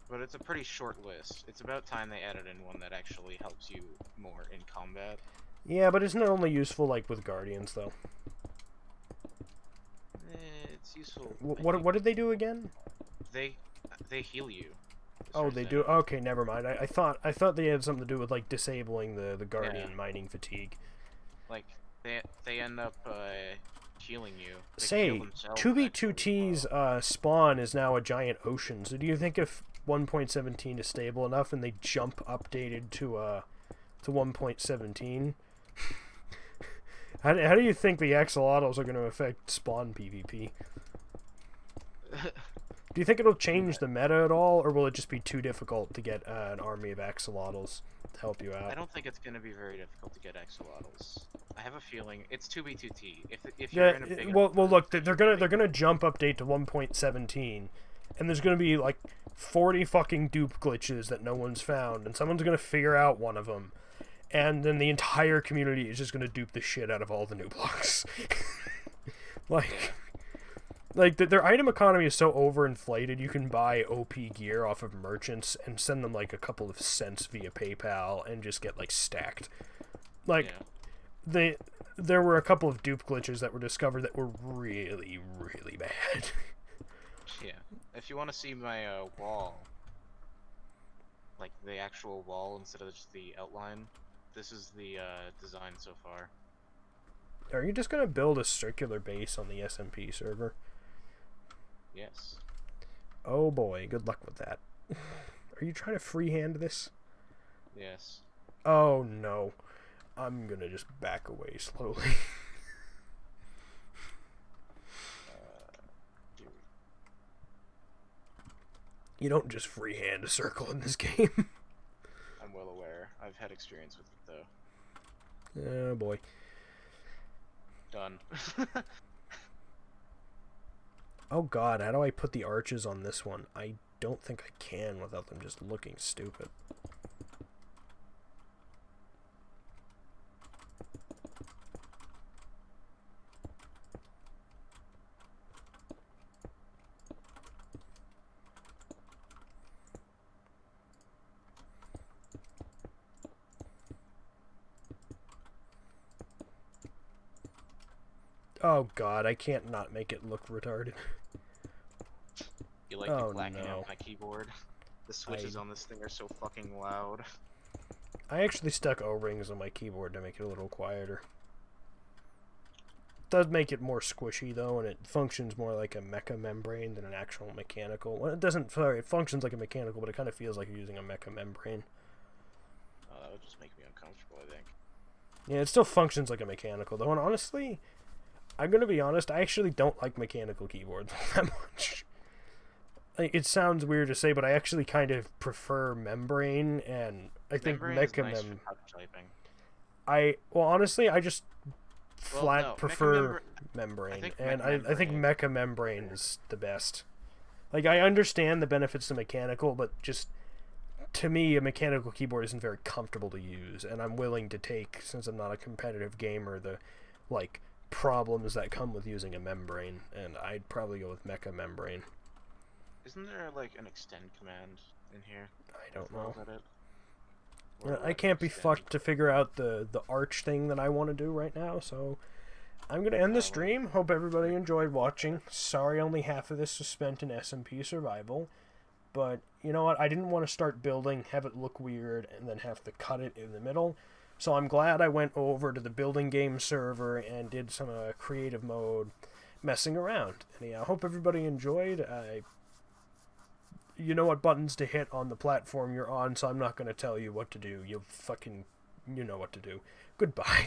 But it's a pretty short list. It's about time they added in one that actually helps you more in combat. Yeah, but it's not only useful, like, with guardians, though. It's useful. What did they do again? They heal you. Oh, they do. Okay, never mind. I thought they had something to do with like disabling the guardian mining fatigue. Like they end up healing you. They Say, heal themselves 2B2T's spawn is now a giant ocean. So do you think if 1.17 is stable enough and they jump updated to 1.17? How do you think the axolotls are going to affect spawn PvP? Do you think it'll change the meta at all, or will it just be too difficult to get an army of axolotls to help you out? I don't think it's going to be very difficult to get axolotls. I have a feeling it's 2v2t. If you're Yeah. in a big Well, enough look, group, they're gonna jump update to 1.17, and there's gonna be like 40 fucking dupe glitches that no one's found, and someone's gonna figure out one of them, and then the entire community is just gonna dupe the shit out of all the new blocks. Like their item economy is so overinflated. You can buy OP gear off of merchants and send them like a couple of cents via PayPal and just get like stacked. Like there were a couple of dupe glitches that were discovered that were really, really bad. Yeah. If you want to see my wall, like the actual wall instead of just the outline, this is the design so far. Are you just gonna build a circular base on the SMP server? Yes. Oh boy, good luck with that. Are you trying to freehand this? Yes. Oh no. I'm gonna just back away slowly. You don't just freehand a circle in this game. I'm well aware. I've had experience with it though. Oh boy. Done. Oh god, how do I put the arches on this one? I don't think I can without them just looking stupid. Oh god, I can't not make it look retarded. You like Oh, the blacking no. out my keyboard? The switches on this thing are so fucking loud. I actually stuck O-rings on my keyboard to make it a little quieter. It does make it more squishy though, and it functions more like a mecha membrane than an actual mechanical. Well, it doesn't. Sorry, it functions like a mechanical, but it kind of feels like you're using a mecha membrane. Oh, that would just make me uncomfortable, I think. Yeah, it still functions like a mechanical though, and honestly, I'm gonna be honest. I actually don't like mechanical keyboards that much. Like, it sounds weird to say, but I actually kind of prefer membrane, and I think Membrane is mecha nice mem. for touch typing. Well, honestly, I just Well, no, prefer membrane, I think and mecha I think membrane- mecha membrane is the best. Like, I understand the benefits to mechanical, but just to me, a mechanical keyboard isn't very comfortable to use, and I'm willing to take, since I'm not a competitive gamer, the like problems that come with using a membrane, and I'd probably go with mecha membrane. Isn't there like an extend command in here? I don't With roles know. at it? Yeah, Or I what can't be extend? fucked to figure out the arch thing that I want to do right now, so I'm gonna end the stream. Hope everybody enjoyed watching. Sorry only half of this was spent in SMP survival, but you know what, I didn't want to start building, have it look weird, and then have to cut it in the middle, so I'm glad I went over to the building game server and did some creative mode messing around. Anyhow, I hope everybody enjoyed. You know what buttons to hit on the platform you're on, so I'm not going to tell you what to do. You know what to do. Goodbye.